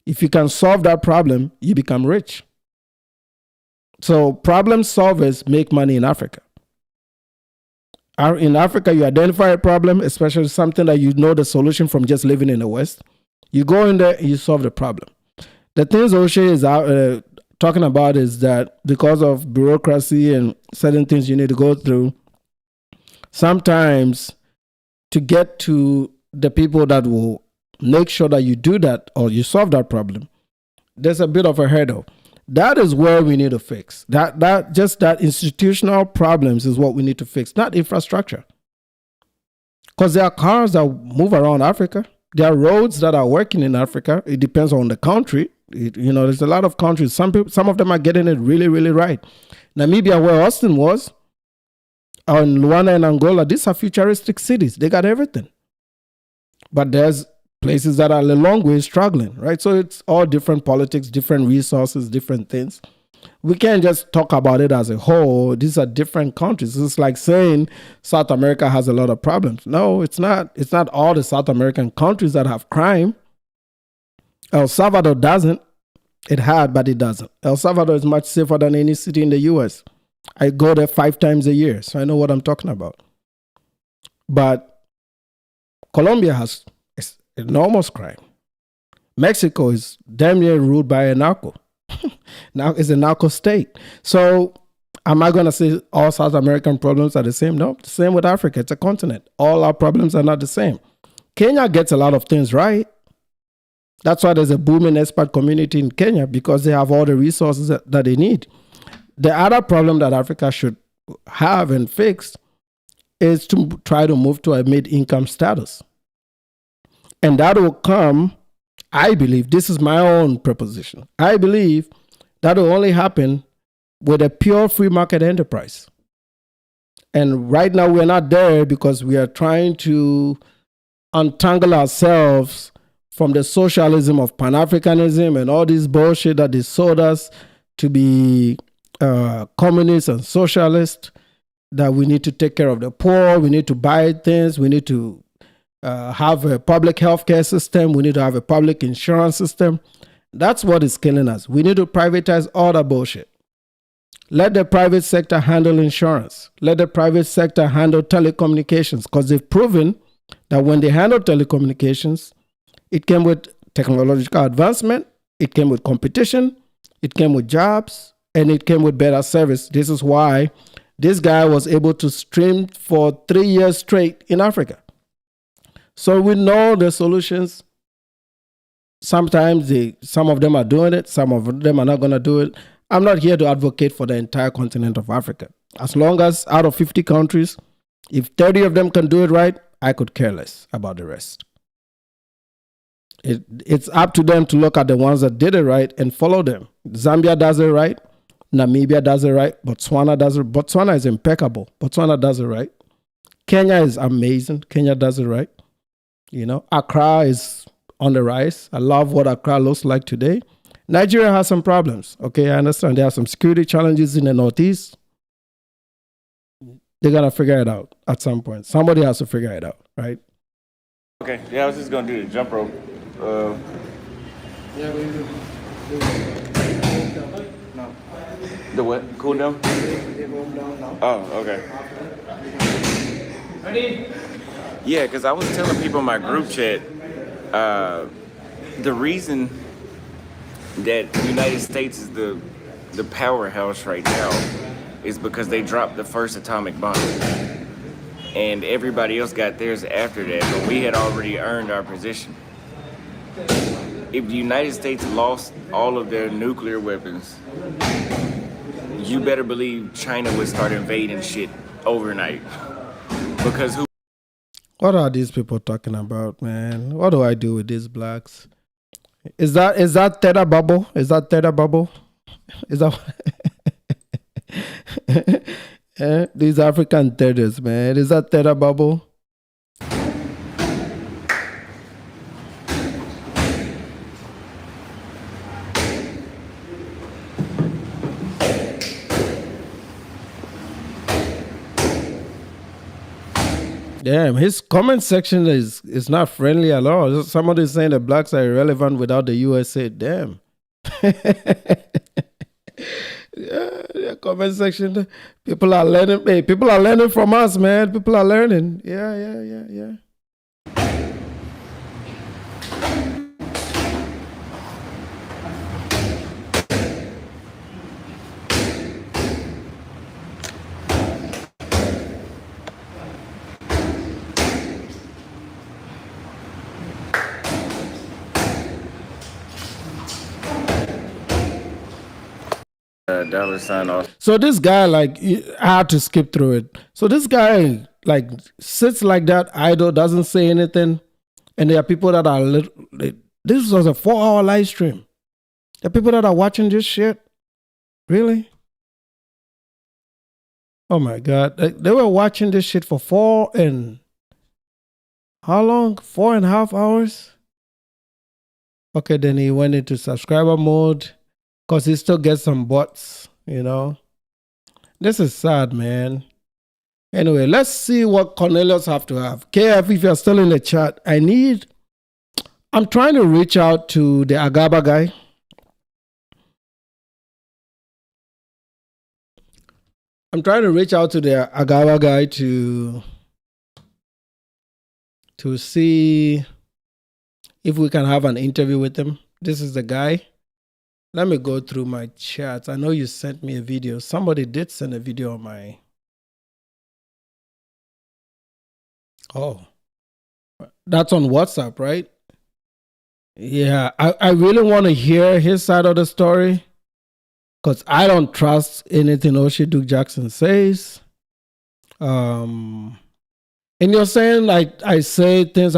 If you can solve that problem, you become rich. So problem solvers make money in Africa. In Africa, you identify a problem, especially something that you know the solution from just living in the West. You go in there and you solve the problem. The things OSHA is talking about is that because of bureaucracy and certain things you need to go through, sometimes to get to the people that will make sure that you do that or you solve that problem, there's a bit of a hurdle. That is where we need to fix. That institutional problems is what we need to fix, not infrastructure. Because there are cars that move around Africa. There are roads that are working in Africa. It depends on the country. There's a lot of countries. Some of them are getting it really, really right. Namibia, where Austin was, and Luanda and Angola, these are futuristic cities. They got everything. But there's places that are a long way struggling, right? So it's all different politics, different resources, different things. We can't just talk about it as a whole. These are different countries. It's like saying South America has a lot of problems. No, it's not. It's not all the South American countries that have crime. El Salvador doesn't. It had, but it doesn't. El Salvador is much safer than any city in the U.S. I go there 5 times a year, so I know what I'm talking about. But Colombia has enormous crime. Mexico is damn near ruled by a narco. Now it's a narco state. So am I going to say all South American problems are the same? No, the same with Africa. It's a continent. All our problems are not the same. Kenya gets a lot of things right. That's why there's a booming expat community in Kenya, because they have all the resources that they need. The other problem that Africa should have and fix is to try to move to a mid-income status. And that will come, I believe, this is my own proposition. I believe that will only happen with a pure free market enterprise. And right now we're not there because we are trying to untangle ourselves from the socialism of Pan-Africanism and all this bullshit that they sold us to be communists and socialists, that we need to take care of the poor, we need to buy things, we need to have a public healthcare system, we need to have a public insurance system. That's what is killing us. We need to privatize all that bullshit. Let the private sector handle insurance. Let the private sector handle telecommunications, because they've proven that when they handle telecommunications, it came with technological advancement, it came with competition, it came with jobs, and it came with better service. This is why this guy was able to stream for 3 years straight in Africa. So we know the solutions. Sometimes some of them are doing it, some of them are not going to do it. I'm not here to advocate for the entire continent of Africa. As long as out of 50 countries, if 30 of them can do it right, I could care less about the rest. It's up to them to look at the ones that did it right and follow them. Zambia does it right. Namibia does it right. Botswana does it. Botswana is impeccable. Botswana does it right. Kenya is amazing. Kenya does it right. Accra is on the rise. I love what Accra looks like today. Nigeria has some problems. Okay, I understand there are some security challenges in the Northeast. They're going to figure it out at some point. Somebody has to figure it out, right? Okay, yeah, I was just going to do the jump rope. No. The what? Cool down? Oh, okay. Ready? Yeah, because I was telling people in my group chat, the reason that the United States is the powerhouse right now is because they dropped the first atomic bomb. And everybody else got theirs after that, but we had already earned our position. If the United States lost all of their nuclear weapons, you better believe China would start invading shit overnight. Because what are these people talking about, man? What do I do with these blacks? Is that Theta Bubble? Is that Theta Bubble? Is that these African thetas, man? Is that Theta Bubble? Damn, his comment section is not friendly at all. Somebody is saying the blacks are irrelevant without the USA. Damn. Yeah, The comment section. People are learning. Hey, people are learning from us, man. People are learning. Yeah. $sign off. So this guy, like, I had to skip through it. So this guy, like, sits like that, idle, doesn't say anything. And there are people that are, this was a 4-hour live stream. There are people that are watching this shit. Really? Oh my God. They were watching this shit for 4.5 hours? Okay, then he went into subscriber mode because he still gets some bots, you know. This is sad, man. Anyway, let's see what Cornelius have to have. KF, if you're still in the chat, I'm trying to reach out to the Agaba guy. I'm trying to reach out to the Agaba guy to see if we can have an interview with him. This is the guy. Let me go through my chats. I know you sent me a video. Somebody did send a video on my... Oh. That's on WhatsApp, right? Yeah, I really want to hear his side of the story because I don't trust anything OSHAY Duke Jackson says. And you're saying, like, I say things,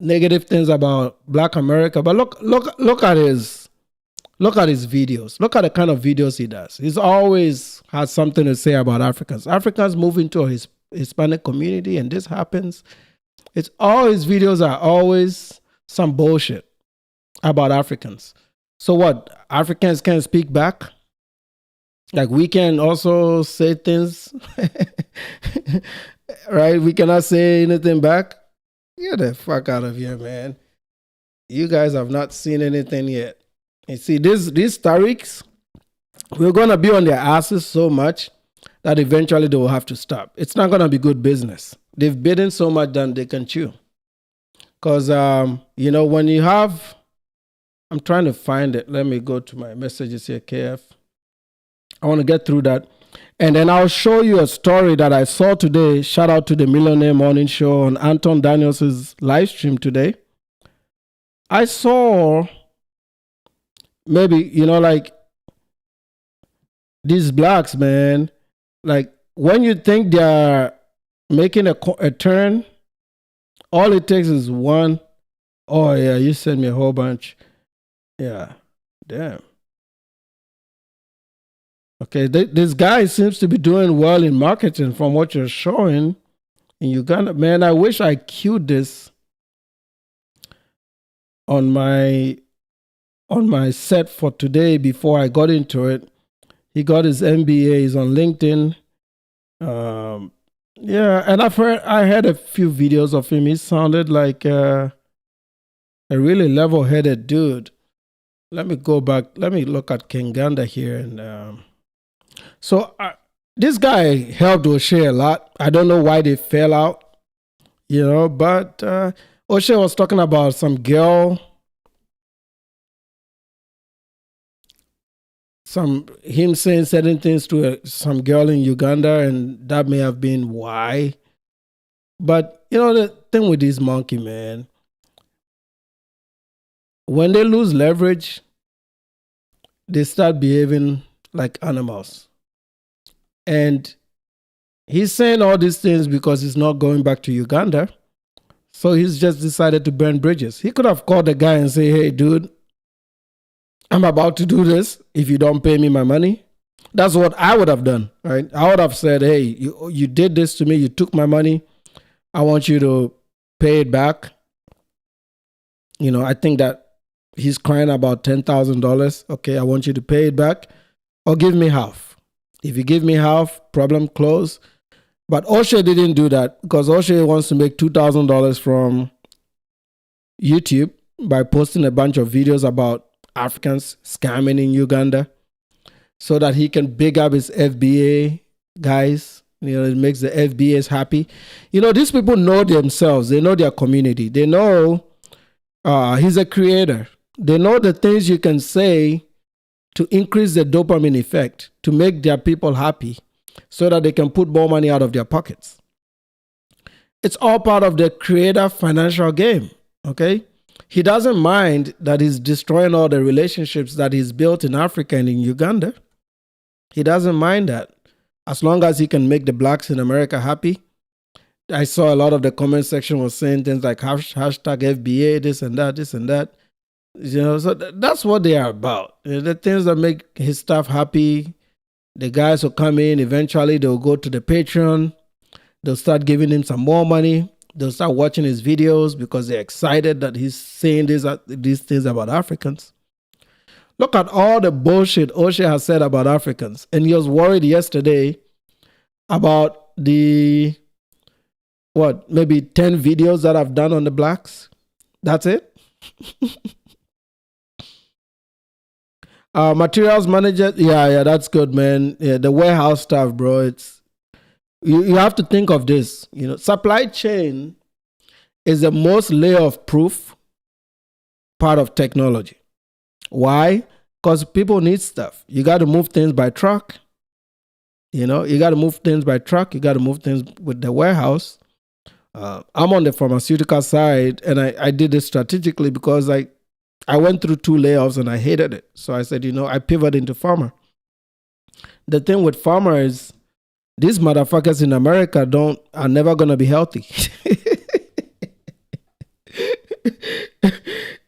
negative things about Black America, but look at his videos. Look at the kind of videos he does. He's always has something to say about Africans. Africans move into his Hispanic community and this happens. It's all his videos are always some bullshit about Africans. So what? Africans can't speak back? Like we can also say things, right? We cannot say anything back. Get the fuck out of here, man. You guys have not seen anything yet. You see, these tariqs, we're going to be on their asses so much that eventually they will have to stop. It's not going to be good business. They've bidden so much that they can chew. Because, when you have, I'm trying to find it. Let me go to my messages here, KF. I want to get through that. And then I'll show you a story that I saw today. Shout out to the Millionaire Morning Show on Anton Daniels' live stream today. I saw maybe, like these blacks, man, like when you think they're making a turn, all it takes is one. Oh, yeah, you sent me a whole bunch. Yeah, damn. Okay, this guy seems to be doing well in marketing from what you're showing in Uganda. Man, I wish I queued this on my set for today before I got into it. He got his MBA. He's on LinkedIn. Yeah, and I had a few videos of him. He sounded like a really level-headed dude. Let me go back. Let me look at Kinganda here and. So this guy helped OSHAY a lot. I don't know why they fell out, but OSHAY was talking about some girl, him saying certain things to some girl in Uganda, and that may have been why. But, the thing with this monkey, man, when they lose leverage, they start behaving like animals. And he's saying all these things because he's not going back to Uganda. So he's just decided to burn bridges. He could have called the guy and say, hey, dude, I'm about to do this if you don't pay me my money. That's what I would have done, right? I would have said, hey, you did this to me. You took my money. I want you to pay it back. I think that he's crying about $10,000. Okay, I want you to pay it back or give me half. If you give me half, problem closed. But OSHAY didn't do that because OSHAY wants to make $2,000 from YouTube. by posting a bunch of videos about Africans scamming in Uganda so that he can big up his FBA guys. It makes the FBAs happy. These people know themselves. They know their community. They know he's a creator. They know the things you can say to increase the dopamine effect, to make their people happy so that they can put more money out of their pockets. It's all part of the creator financial game, okay? He doesn't mind that he's destroying all the relationships that he's built in Africa and in Uganda. He doesn't mind that, as long as he can make the blacks in America happy. I saw a lot of the comment section was saying things like hashtag FBA, this and that, this and that. So that's what they are about. The things that make his staff happy. The guys will come in, eventually they'll go to the Patreon. They'll start giving him some more money. They'll start watching his videos because they're excited that he's saying these things about Africans. Look at all the bullshit OSHAY has said about Africans. And he was worried yesterday about the, maybe 10 videos that I've done on the blacks. That's it. Materials manager. Yeah, that's good, man. Yeah, the warehouse stuff, bro. It's, you have to think of this. Supply chain is the most layer of proof part of technology. Why? Because people need stuff. You got to move things by truck. You got to move things by truck. You got to move things with the warehouse. I'm on the pharmaceutical side, and I did it strategically because I went through 2 layoffs and I hated it. So I said, I pivoted into pharma. The thing with pharma is these motherfuckers in America are never going to be healthy.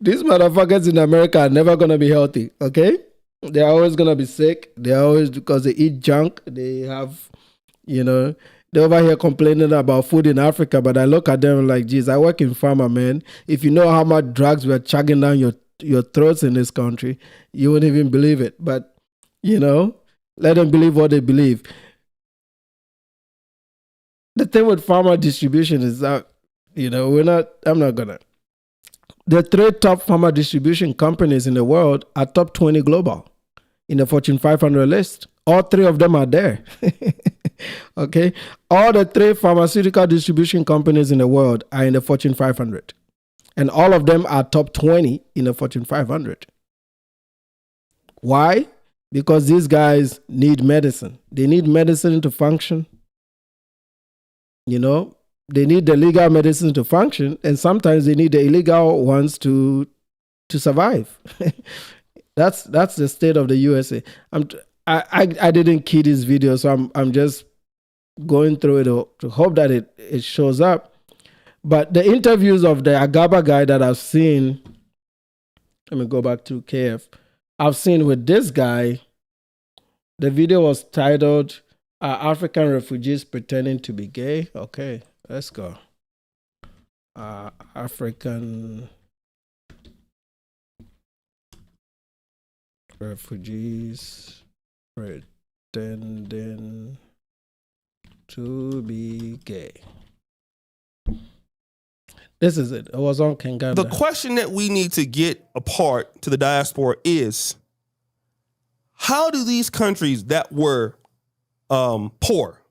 These motherfuckers in America are never going to be healthy, okay? They're always going to be sick. They're always, because they eat junk. They have, they're over here complaining about food in Africa, but I look at them like, geez, I work in pharma, man. If you know how much drugs we're chugging down your throats in this country, you wouldn't even believe it. But, let them believe what they believe. The thing with pharma distribution is that, I'm not going to. The 3 top pharma distribution companies in the world are top 20 global in the Fortune 500 list. All 3 of them are there. Okay? All the 3 pharmaceutical distribution companies in the world are in the Fortune 500. And all of them are top 20 in the Fortune 500. Why? Because these guys need medicine. They need medicine to function. They need the legal medicine to function, and sometimes they need the illegal ones to survive. That's the state of the USA. I didn't key this video, so I'm just going through it to hope that it shows up. But the interviews of the Agaba guy that I've seen, let me go back to KF. I've seen with this guy, the video was titled African Refugees Pretending to be Gay. Okay, let's go. African refugees pretending to be gay. This is it. It was on Kangana. The question that we need to get apart to the diaspora is, how do these countries that were poor,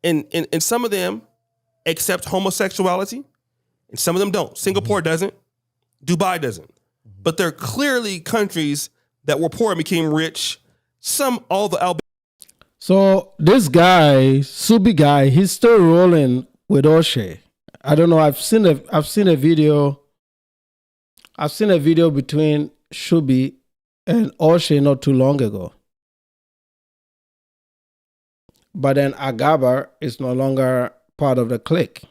and some of them accept homosexuality, and some of them don't. Singapore doesn't. Dubai doesn't. But they're clearly countries that were poor and became rich. So this guy, Subi guy, he's still rolling with OSHAY. I don't know. I've seen a video. I've seen a video between Shubi and OSHAY not too long ago. But then Agaba is no longer part of the clique.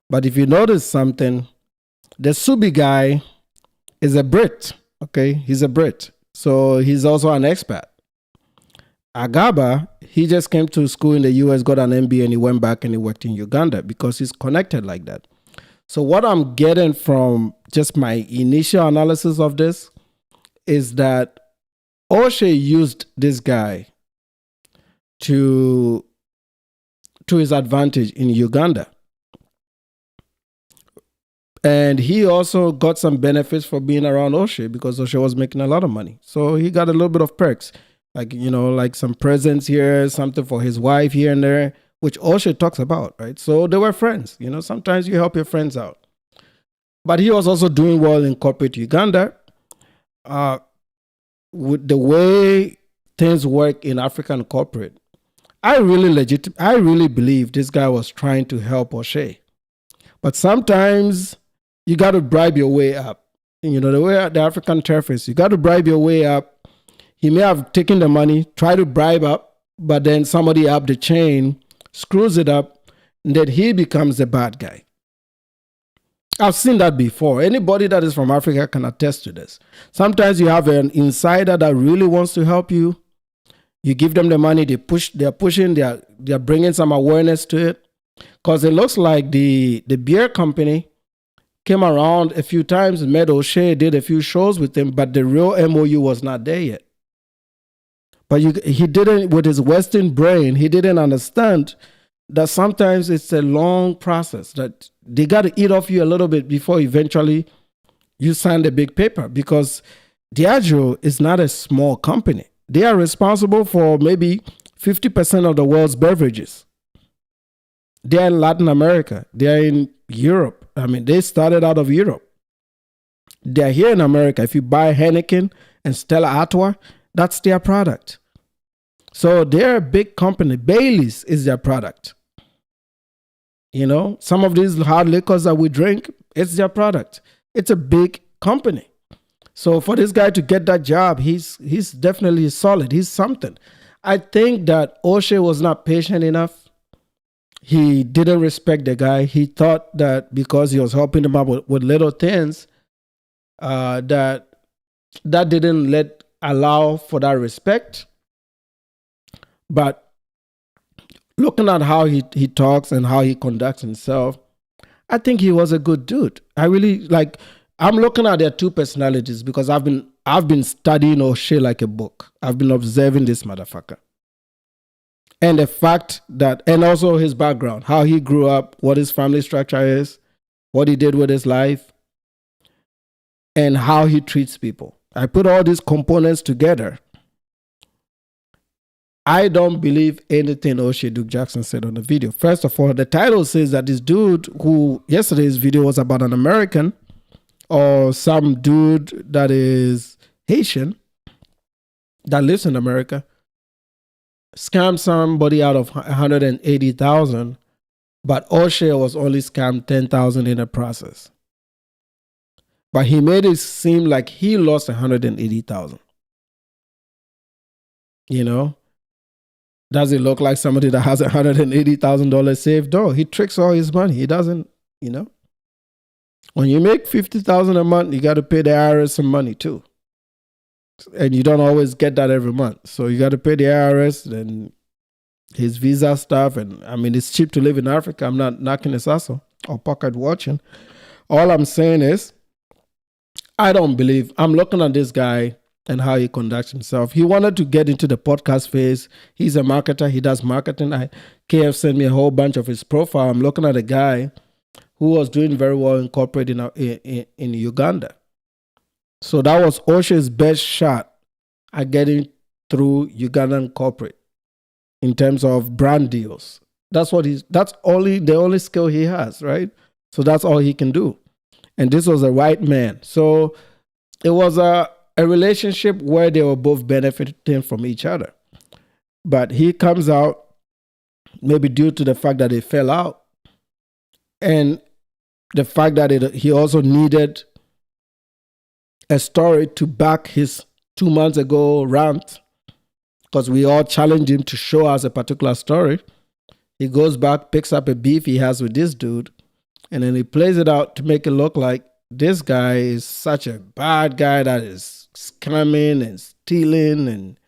But if you notice something, the Subi guy is a Brit. Okay, he's a Brit. So he's also an expat. Agaba, he just came to school in the US, got an MBA, and he went back and he worked in Uganda because he's connected like that. So what I'm getting from just my initial analysis of this is that OSHAY used this guy to his advantage in Uganda. And he also got some benefits for being around OSHAY because OSHAY was making a lot of money. So he got a little bit of perks, like, like some presents here, something for his wife here and there, which OSHAY talks about, right? So they were friends. Sometimes you help your friends out. But he was also doing well in corporate Uganda. With the way things work in African corporate, I really believe this guy was trying to help OSHAY. But sometimes you got to bribe your way up. The way the African turf is, you got to bribe your way up. He may have taken the money, try to bribe up, but then somebody up the chain screws it up, and then he becomes the bad guy. I've seen that before. Anybody that is from Africa can attest to this. Sometimes you have an insider that really wants to help you. You give them the money, they're pushing, they're bringing some awareness to it. Because it looks like the beer company came around a few times, met OSHAY, did a few shows with him, but the real MOU was not there yet. But he didn't, with his Western brain, he didn't understand that sometimes it's a long process, that they got to eat off you a little bit before eventually you sign the big paper, because Diageo is not a small company. They are responsible for maybe 50% of the world's beverages. They're in Latin America. They're in Europe. They started out of Europe. They're here in America. If you buy Heineken and Stella Artois, that's their product. So they're a big company. Bailey's is their product. Some of these hard liquors that we drink, it's their product. It's a big company. So for this guy to get that job, he's definitely solid. He's something. I think that OSHAY was not patient enough. He didn't respect the guy. He thought that because he was helping him out with little things, that didn't allow for that respect. But looking at how he talks and how he conducts himself, I think he was a good dude. I'm looking at their two personalities because I've been studying OSHAY like a book. I've been observing this motherfucker. And the fact that, and also his background, how he grew up, what his family structure is, what he did with his life, and how he treats people. I put all these components together. I don't believe anything O'Shea Duke Jackson said on the video. First of all, the title says that this dude who yesterday's video was about an American or some dude that is Haitian that lives in America scammed somebody out of 180,000, but O'Shea was only scammed 10,000 in the process. But he made it seem like he lost 180,000. Does it look like somebody that has $180,000 saved? No, he tricks all his money. He doesn't, When you make $50,000 a month, you got to pay the IRS some money too. And you don't always get that every month. So you got to pay the IRS and his visa stuff. And it's cheap to live in Africa. I'm not knocking his hustle or pocket watching. All I'm saying is, I'm looking at this guy and how he conducts himself. He wanted to get into the podcast phase. He's a marketer. He does marketing. KF sent me a whole bunch of his profile. I'm looking at a guy who was doing very well in corporate in Uganda. So that was OSHA's best shot at getting through Ugandan corporate in terms of brand deals. That's the only skill he has, right? So that's all he can do. And this was a white man. So it was a relationship where they were both benefiting from each other. But he comes out, maybe due to the fact that they fell out, and the fact that he also needed a story to back his 2 months ago rant, because we all challenged him to show us a particular story. He goes back, picks up a beef he has with this dude, and then he plays it out to make it look like this guy is such a bad guy that is scamming and stealing and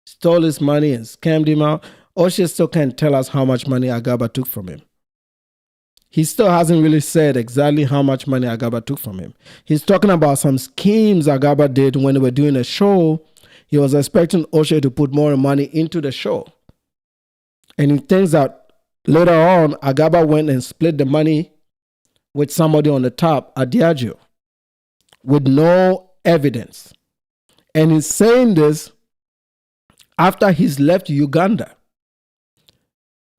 stole his money and scammed him out. O'Shea still can't tell us how much money Agaba took from him. He still hasn't really said exactly how much money Agaba took from him. He's talking about some schemes Agaba did when they were doing a show. He was expecting O'Shea to put more money into the show. And he thinks that later on, Agaba went and split the money with somebody on the top at Diageo with no evidence. And he's saying this after he's left Uganda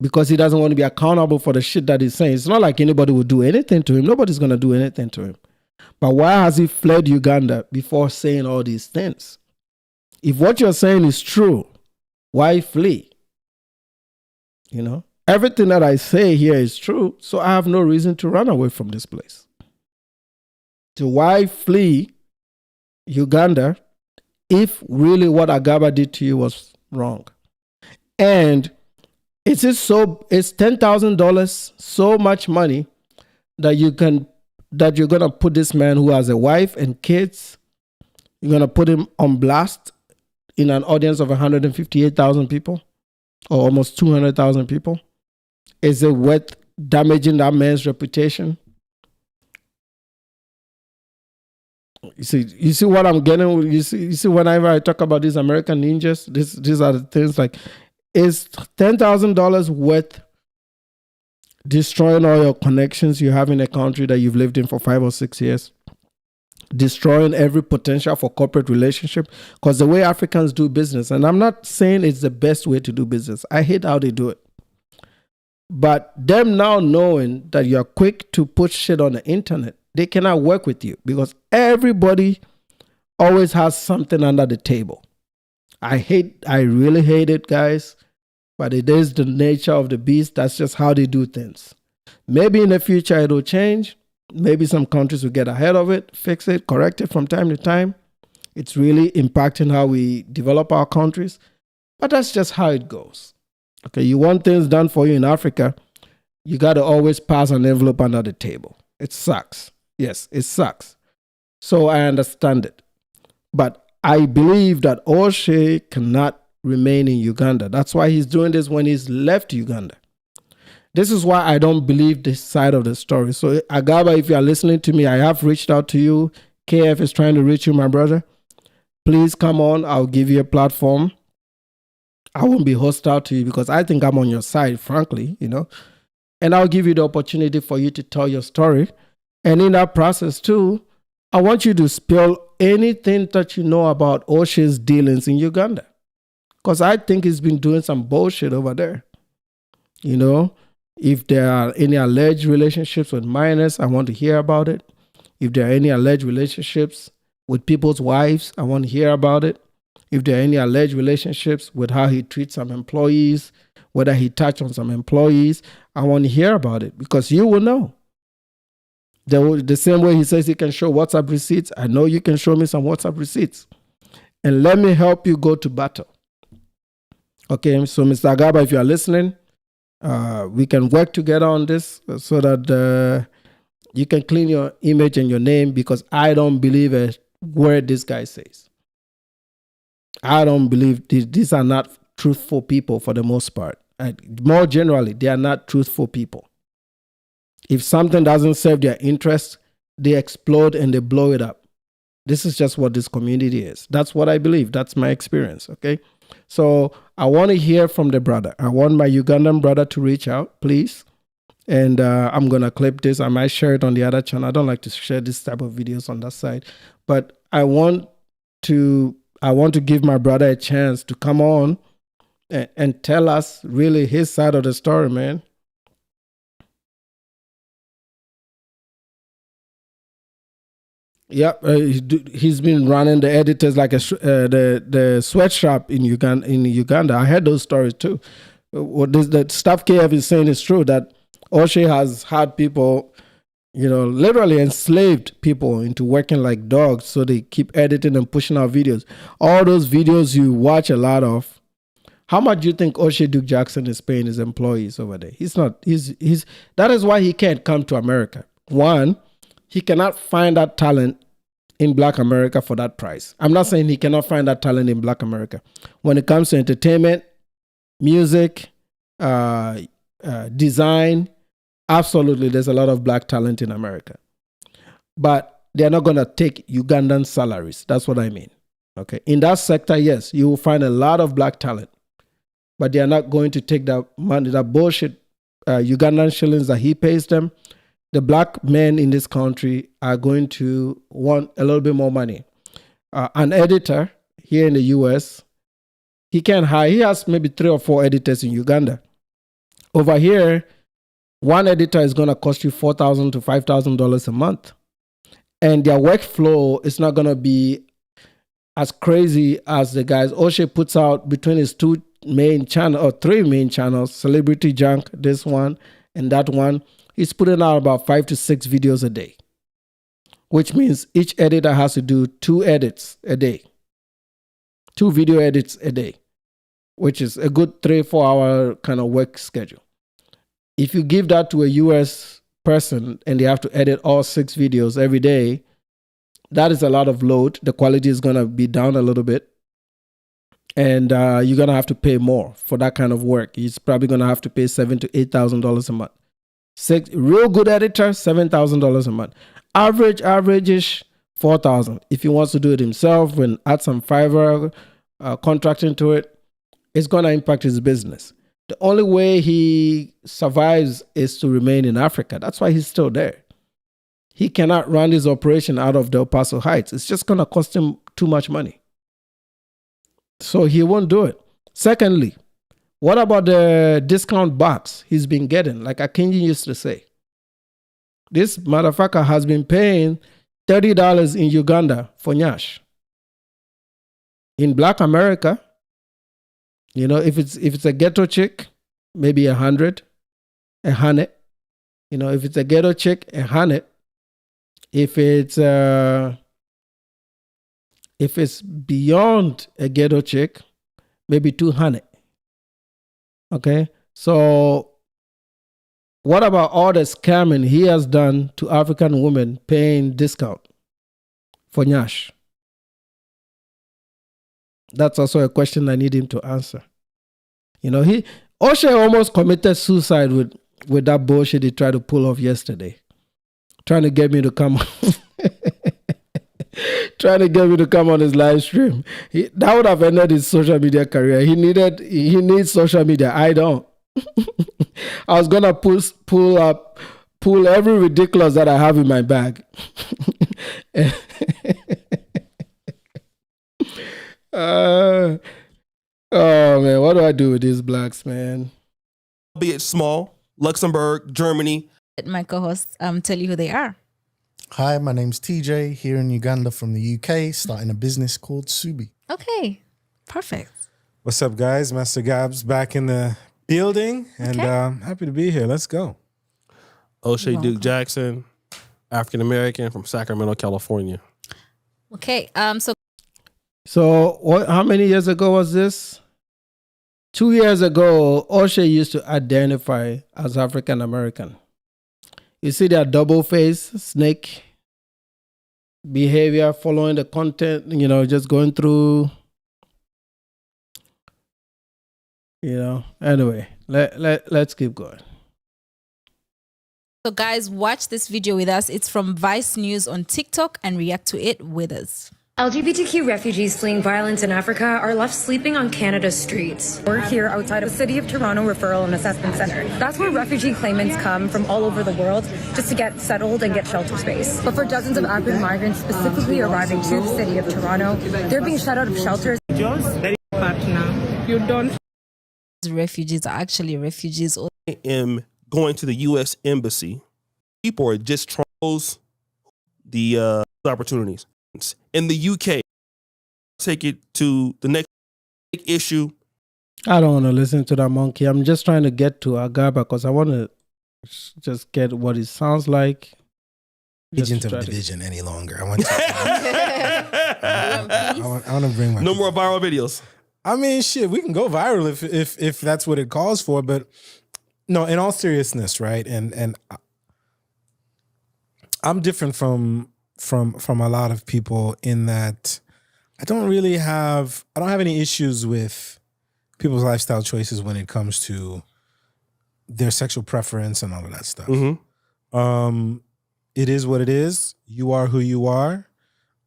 because he doesn't want to be accountable for the shit that he's saying. It's not like anybody would do anything to him. Nobody's going to do anything to him. But why has he fled Uganda before saying all these things? If what you're saying is true, why flee? You know, everything that I say here is true, so I have no reason to run away from this place. So why flee Uganda if really what Agaba did to you was wrong? And it's $10,000 so much money that you're gonna put this man who has a wife and kids, you're gonna put him on blast in an audience of 158,000 people or almost 200,000 people? Is it worth damaging that man's reputation? You see what I'm getting? You see whenever I talk about these American ninjas, these are the things like, is $10,000 worth destroying all your connections you have in a country that you've lived in for 5 or 6 years? Destroying every potential for corporate relationship? Because the way Africans do business, and I'm not saying it's the best way to do business. I hate how they do it. But them now knowing that you're quick to put shit on the internet, they cannot work with you because everybody always has something under the table. I really hate it, guys, but it is the nature of the beast. That's just how they do things. Maybe in the future it'll change. Maybe some countries will get ahead of it, fix it, correct it from time to time. It's really impacting how we develop our countries, but that's just how it goes. Okay, you want things done for you in Africa, you got to always pass an envelope under the table. It sucks. Yes, it sucks. So I understand it. But I believe that OSHAY cannot remain in Uganda. That's why he's doing this when he's left Uganda. This is why I don't believe this side of the story. So Agaba, if you are listening to me, I have reached out to you. KF is trying to reach you, my brother. Please come on. I'll give you a platform. I won't be hostile to you because I think I'm on your side, frankly, you know. And I'll give you the opportunity for you to tell your story. And in that process too, I want you to spill anything that you know about OSHA's dealings in Uganda. Because I think he's been doing some bullshit over there. You know, if there are any alleged relationships with minors, I want to hear about it. If there are any alleged relationships with people's wives, I want to hear about it. If there are any alleged relationships with how he treats some employees, whether he touched on some employees, I want to hear about it because you will know. The same way he says he can show WhatsApp receipts, I know you can show me some WhatsApp receipts. And let me help you go to battle. Okay, so Mr. Agaba, if you are listening, we can work together on this so that you can clean your image and your name because I don't believe a word this guy says. I don't believe these are not truthful people for the most part. More generally, they are not truthful people. If something doesn't serve their interest, they explode and they blow it up. This is just what this community is. That's what I believe. That's my experience, okay? So I want to hear from the brother. I want my Ugandan brother to reach out, please. And I'm going to clip this. I might share it on the other channel. I don't like to share this type of videos on that side. But I want to give my brother a chance to come on and tell us really his side of the story, man. Yeah, he's been running the editors like the sweatshop in Uganda. I heard those stories too. What the stuff KF is saying is true, that OSHAY has had people, you know, literally enslaved people into working like dogs so they keep editing and pushing out videos. All those videos you watch a lot of, how much do you think OSHAY Duke Jackson is paying his employees over there? That is why he can't come to America. One, he cannot find that talent in Black America for that price. I'm not saying he cannot find that talent in Black America. When it comes to entertainment, music, design, absolutely, there's a lot of Black talent in America. But they're not going to take Ugandan salaries. That's what I mean. Okay. In that sector, yes, you will find a lot of Black talent. But they are not going to take that money, that bullshit Ugandan shillings that he pays them. the black men in this country are going to want a little bit more money. An editor here in the US, he has maybe 3 or 4 editors in Uganda. Over here, one editor is going to cost you $4,000 to $5,000 a month. And their workflow is not going to be as crazy as the guys. OSHAY puts out between his 2 main channels or 3 main channels, Celebrity Junk, this one and that one. He's putting out about 5 to 6 videos a day, which means each editor has to do 2 edits a day, 2 video edits a day, which is a good 3-4 hour kind of work schedule. If you give that to a US person and they have to edit all 6 videos every day, that is a lot of load. The quality is going to be down a little bit. And you're going to have to pay more for that kind of work. He's probably going to have to pay $7,000 to $8,000 a month. 6 real good editor, $7,000 a month. Average-ish, $4,000. If he wants to do it himself and add some Fiverr contracting to it, it's going to impact his business. The only way he survives is to remain in Africa. That's why he's still there. He cannot run his operation out of the El Paso Heights. It's just going to cost him too much money. So he won't do it. Secondly, what about the discount box he's been getting? Like Akinji used to say. This motherfucker has been paying $30 in Uganda for Nyash. In Black America, you know, if it's a ghetto chick, maybe 100. You know, if it's a ghetto chick, 100. If it's beyond a ghetto chick, maybe 200. Okay, so what about all the scamming he has done to African women paying discount for Nyash? That's also a question I need him to answer. You know, OSHAY almost committed suicide with that bullshit he tried to pull off yesterday. Trying to get me to come on his live stream. That would have ended his social media career. He needs social media. I don't. I was gonna pull every ridiculous that I have in my bag. Oh man, what do I do with these blacks, man? Be it small, Luxembourg, Germany. Let my co-hosts tell you who they are. Hi, my name's TJ, here in Uganda from the UK, starting a business called Subi. Okay, perfect. What's up, guys? Master Gabs back in the building, and happy to be here. Let's go. OSHAY Duke Jackson, African-American from Sacramento, California. Okay, So how many years ago was this? 2 years ago, OSHAY used to identify as African American. You see that double face, snake behavior, following the content, you know, just going through, you know. Anyway, let's keep going. so guys, watch this video with us. It's from Vice News on TikTok and react to it with us. LGBTQ refugees fleeing violence in Africa are left sleeping on Canada's streets. We're here outside of the City of Toronto Referral and Assessment Center. That's where refugee claimants come from all over the world just to get settled and get shelter space. But for dozens of African migrants specifically arriving to the City of Toronto, they're being shut out of shelters. Partner, you don't. Refugees are actually refugees. I am going to the U.S. Embassy. People are just trying to close the opportunities. In the UK, take it to the next issue. I don't want to listen to that monkey. I'm just trying to get to Agaba because I want to just get what it sounds like. Agent of division any longer. I want to bring my no more viral videos. I mean, shit, we can go viral if that's what it calls for. But no, in all seriousness, right? And I'm different from a lot of people in that I don't have any issues with people's lifestyle choices when it comes to their sexual preference and all of that stuff. Mm-hmm. It is what it is. You are who you are.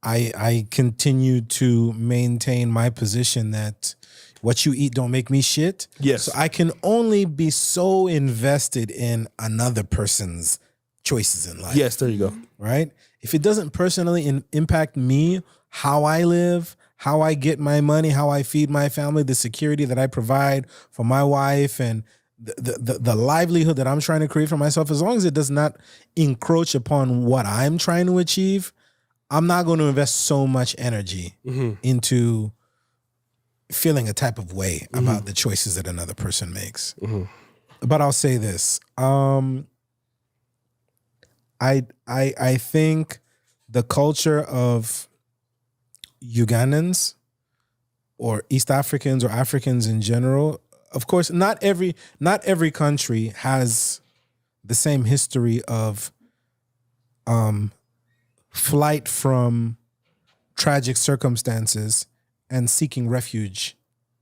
I continue to maintain my position that what you eat don't make me shit. Yes. So I can only be so invested in another person's choices in life. Yes, there you go. Right? If it doesn't personally impact me, how I live, how I get my money, how I feed my family, the security that I provide for my wife, and the livelihood that I'm trying to create for myself, as long as it does not encroach upon what I'm trying to achieve, I'm not going to invest so much energy into feeling a type of way about the choices that another person makes. But I'll say this. I think the culture of Ugandans or East Africans or Africans in general, of course, not every country has the same history of flight from tragic circumstances and seeking refuge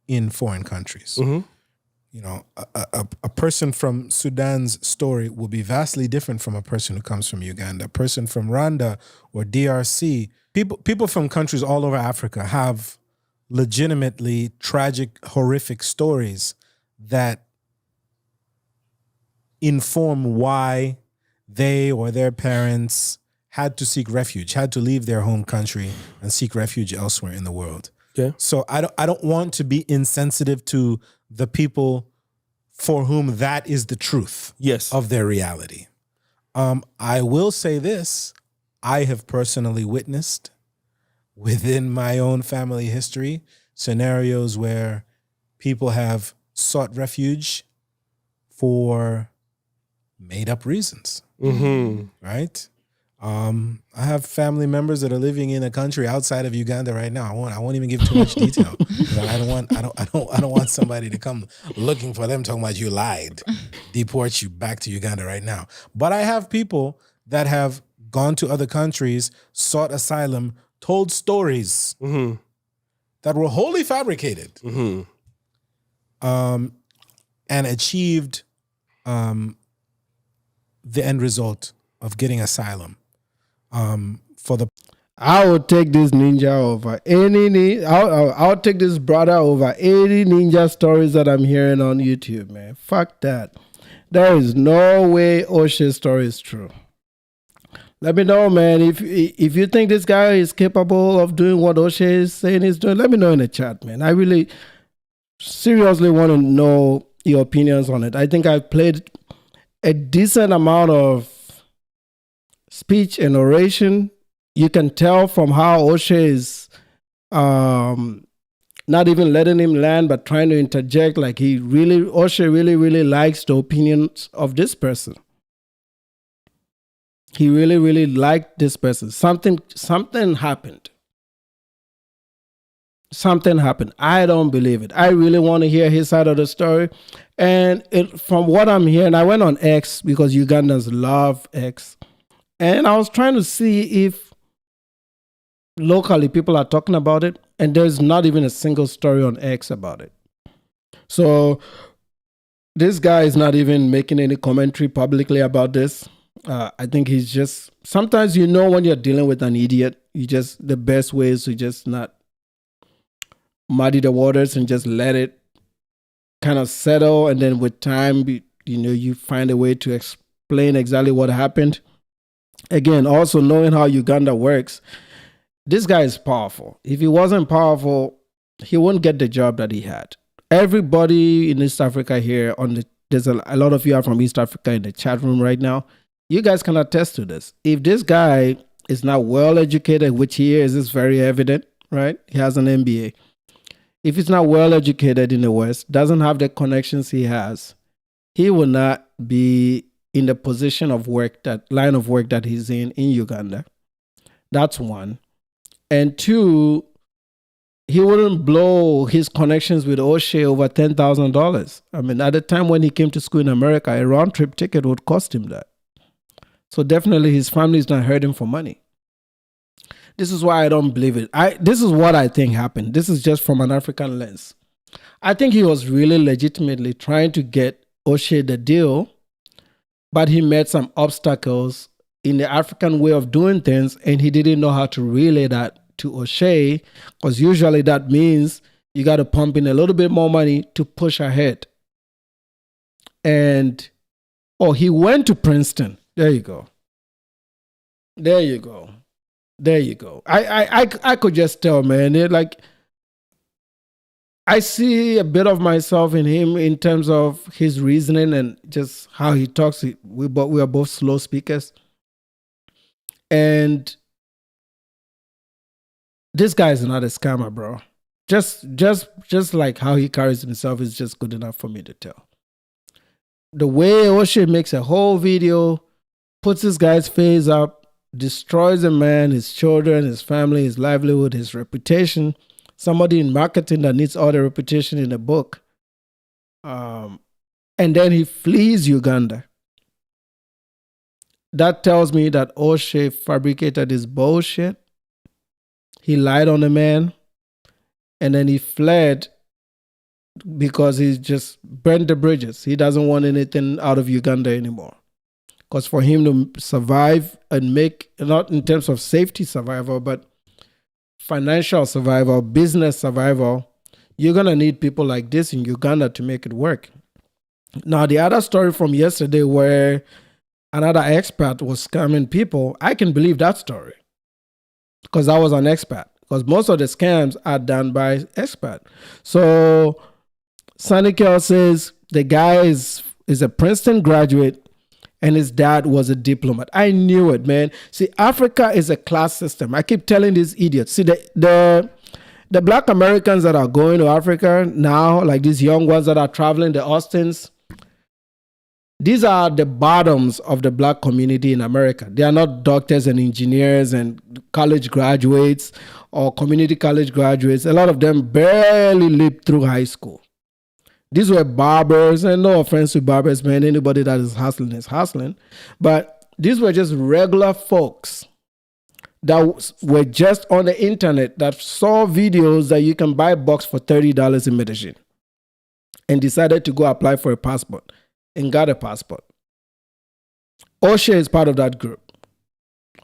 in foreign countries. You know, a person from Sudan's story will be vastly different from a person who comes from Uganda. A person from Rwanda or DRC. People from countries all over Africa have legitimately tragic, horrific stories that inform why they or their parents had to seek refuge, had to leave their home country and seek refuge elsewhere in the world. Okay. So I don't want to be insensitive to the people for whom that is the truth of their reality. I will say this. I have personally witnessed within my own family history scenarios where people have sought refuge for made up reasons, right? I have family members that are living in a country outside of Uganda right now. I won't even give too much detail. I don't want somebody to come looking for them talking about you lied, deport you back to Uganda right now. But I have people that have gone to other countries, sought asylum, told stories that were wholly fabricated, and achieved the end result of getting asylum. I would take this ninja over any. I'll take this brother over any ninja stories that I'm hearing on YouTube, man. Fuck that. There is no way OSHA's story is true. Let me know, man. If you think this guy is capable of doing what OSHA is saying he's doing, let me know in the chat, man. I really seriously want to know your opinions on it. I think I've played a decent amount of speech and oration. You can tell from how OSHA is not even letting him land, but trying to interject. Like OSHA really likes the opinions of this person. He really liked this person. Something happened. Something happened. I don't believe it. I really want to hear his side of the story. And from what I'm hearing, I went on X because Ugandans love X. And I was trying to see if locally people are talking about it. And there's not even a single story on X about it. So this guy is not even making any commentary publicly about this. I think he's just, sometimes when you're dealing with an idiot, the best way is to just not muddy the waters and just let it kind of settle. And then with time, you find a way to explain exactly what happened. Again, also knowing how Uganda works, this guy is powerful. If he wasn't powerful, he wouldn't get the job that he had. Everybody in East Africa here, there's a lot of you are from East Africa in the chat room right now. You guys can attest to this. If this guy is not well educated, which he is very evident, right? He has an MBA. If he's not well educated in the West, doesn't have the connections he has, he will not be in the position of work, that line of work that he's in Uganda. That's one. And two, he wouldn't blow his connections with OSHA over $10,000. I mean, at the time when he came to school in America, a round trip ticket would cost him that. So definitely his family is not hurting for money. This is why I don't believe it. This is what I think happened. This is just from an African lens. I think he was really legitimately trying to get OSHA the deal, but he met some obstacles in the African way of doing things, and he didn't know how to relay that to OSHA, because usually that means you got to pump in a little bit more money to push ahead. And he went to Princeton. There you go. There you go. There you go. I could just tell, man. I see a bit of myself in him in terms of his reasoning and just how he talks. We are both slow speakers, and this guy is not a scammer, bro. Just like how he carries himself is just good enough for me to tell. The way OSHAY makes a whole video, puts this guy's face up, destroys a man, his children, his family, his livelihood, his reputation. Somebody in marketing that needs all the reputation in a book. And then he flees Uganda. That tells me that OSHAY fabricated this bullshit. He lied on a man. And then he fled because he just burned the bridges. He doesn't want anything out of Uganda anymore. Because for him to survive and make, not in terms of safety survival, but financial survival, business survival, you're going to need people like this in Uganda to make it work. Now, the other story from yesterday where another expat was scamming people, I can believe that story because I was an expat. Because most of the scams are done by expat. So, Sunny Kel says the guy is a Princeton graduate and his dad was a diplomat. I knew it, man. See, Africa is a class system. I keep telling these idiots. See, the black Americans that are going to Africa now, like these young ones that are traveling, the Austins, these are the bottoms of the black community in America. They are not doctors and engineers and college graduates or community college graduates. A lot of them barely lived through high school. These were barbers, and no offense to barbers, man. Anybody that is hustling. But these were just regular folks that were just on the internet that saw videos that you can buy a box for $30 in Medellín and decided to go apply for a passport and got a passport. OSHAY is part of that group.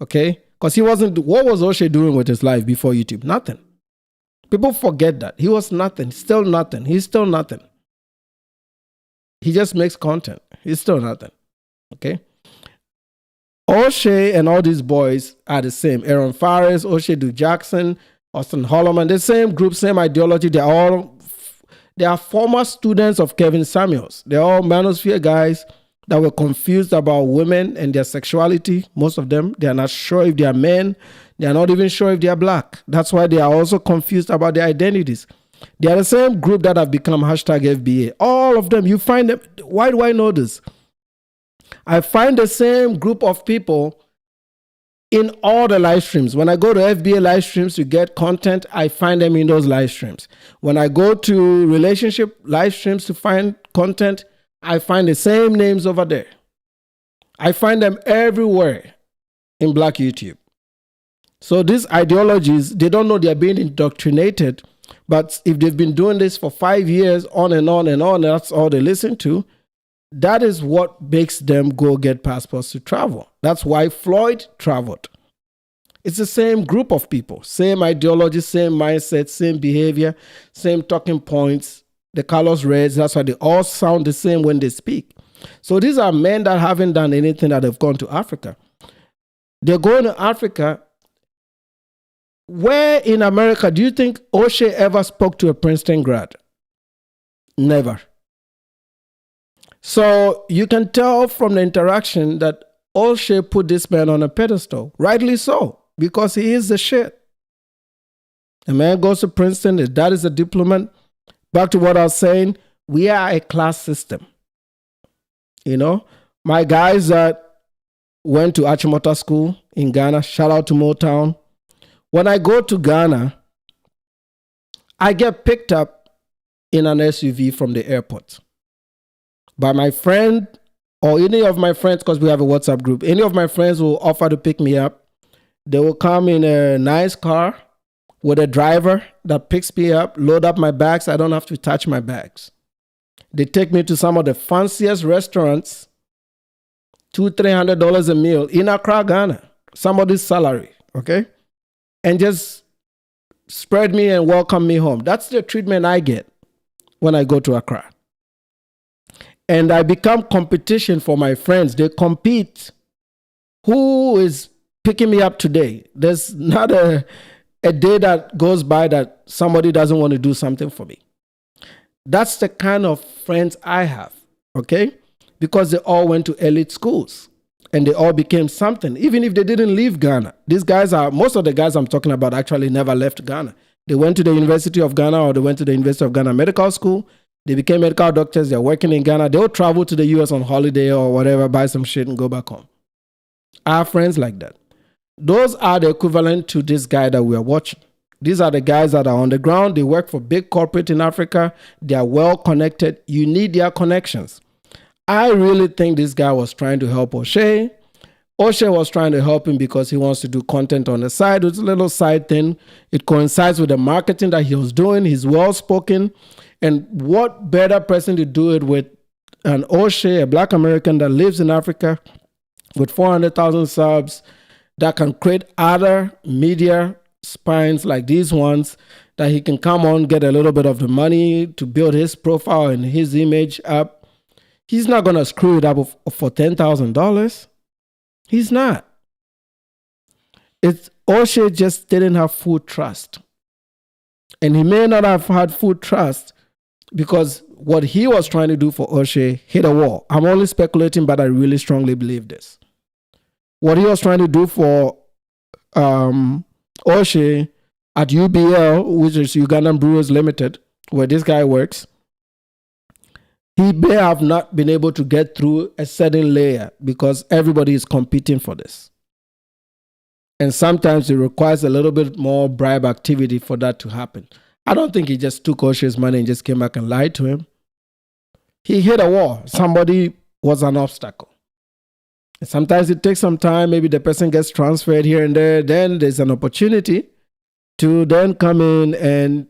Okay? Because what was OSHAY doing with his life before YouTube? Nothing. People forget that. He was nothing. Still nothing. He's still nothing. He just makes content. He's still nothing. Okay? OSHAY and all these boys are the same. Aaron Fares, OSHAY Du Jackson, Austin Holloman, the same group, same ideology. They are former students of Kevin Samuels. They're all manosphere guys that were confused about women and their sexuality. Most of them, they are not sure if they are men. They are not even sure if they are black. That's why they are also confused about their identities. They are the same group that have become #FBA. All of them, you find them. Why do I know this? I find the same group of people in all the live streams. When I go to FBA live streams to get content, I find them in those live streams. When I go to relationship live streams to find content, I find the same names over there. I find them everywhere in Black YouTube. So these ideologies, they don't know they're being indoctrinated. But if they've been doing this for 5 years, on and on and on, that's all they listen to, that is what makes them go get passports to travel. That's why Floyd traveled. It's the same group of people, same ideology, same mindset, same behavior, same talking points. The Carlos Reds, that's why they all sound the same when they speak. So these are men that haven't done anything that have gone to Africa. They're going to Africa. Where in America do you think OSHAY ever spoke to a Princeton grad? Never. So you can tell from the interaction that OSHAY put this man on a pedestal. Rightly so, because he is the shit. A man goes to Princeton, his dad is a diplomat. Back to what I was saying, we are a class system. You know, my guys that went to Achimota School in Ghana, shout out to Motown. When I go to Ghana, I get picked up in an SUV from the airport by my friend or any of my friends, because we have a WhatsApp group. Any of my friends will offer to pick me up. They will come in a nice car with a driver that picks me up, load up my bags. I don't have to touch my bags. They take me to some of the fanciest restaurants, $200-300 a meal in Accra, Ghana. Somebody's salary, okay? And just spread me and welcome me home. That's the treatment I get when I go to Accra. And I become competition for my friends. They compete. Who is picking me up today. There's not a day that goes by that somebody doesn't want to do something for me. That's the kind of friends I have, okay? Because they all went to elite schools and they all became something, even if they didn't leave Ghana. Most of the guys I'm talking about actually never left Ghana. They went to the University of Ghana or they went to the University of Ghana Medical School. They became medical doctors. They're working in Ghana. They'll travel to the US on holiday or whatever, buy some shit and go back home. I have friends like that. Those are the equivalent to this guy that we are watching. These are the guys that are on the ground. They work for big corporate in Africa. They are well connected. You need their connections. I really think this guy was trying to help OSHAY. OSHAY was trying to help him because he wants to do content on the side. It's a little side thing. It coincides with the marketing that he was doing. He's well-spoken. And what better person to do it with an OSHAY, a Black American that lives in Africa with 400,000 subs that can create other media spines like these ones that he can come on, get a little bit of the money to build his profile and his image up. He's not going to screw it up for $10,000. He's not. OSHAY just didn't have full trust. And he may not have had full trust because what he was trying to do for OSHAY hit a wall. I'm only speculating, but I really strongly believe this. What he was trying to do for OSHAY at UBL, which is Ugandan Brewers Limited, where this guy works, he may have not been able to get through a certain layer because everybody is competing for this. And sometimes it requires a little bit more bribe activity for that to happen. I don't think he just took OSHAY's money and just came back and lied to him. He hit a wall. Somebody was an obstacle. And sometimes it takes some time. Maybe the person gets transferred here and there. Then there's an opportunity to then come in and,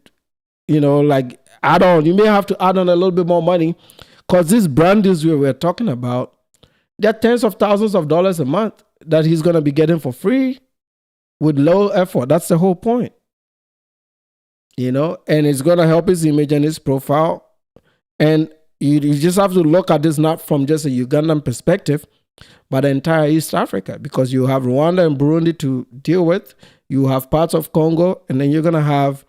like add on. You may have to add on a little bit more money because these brand deals we're talking about, they're tens of thousands of dollars a month that he's going to be getting for free with low effort. That's the whole point. And it's going to help his image and his profile. And you just have to look at this not from just a Ugandan perspective, but the entire East Africa, because you have Rwanda and Burundi to deal with. You have parts of Congo, and then you're going to have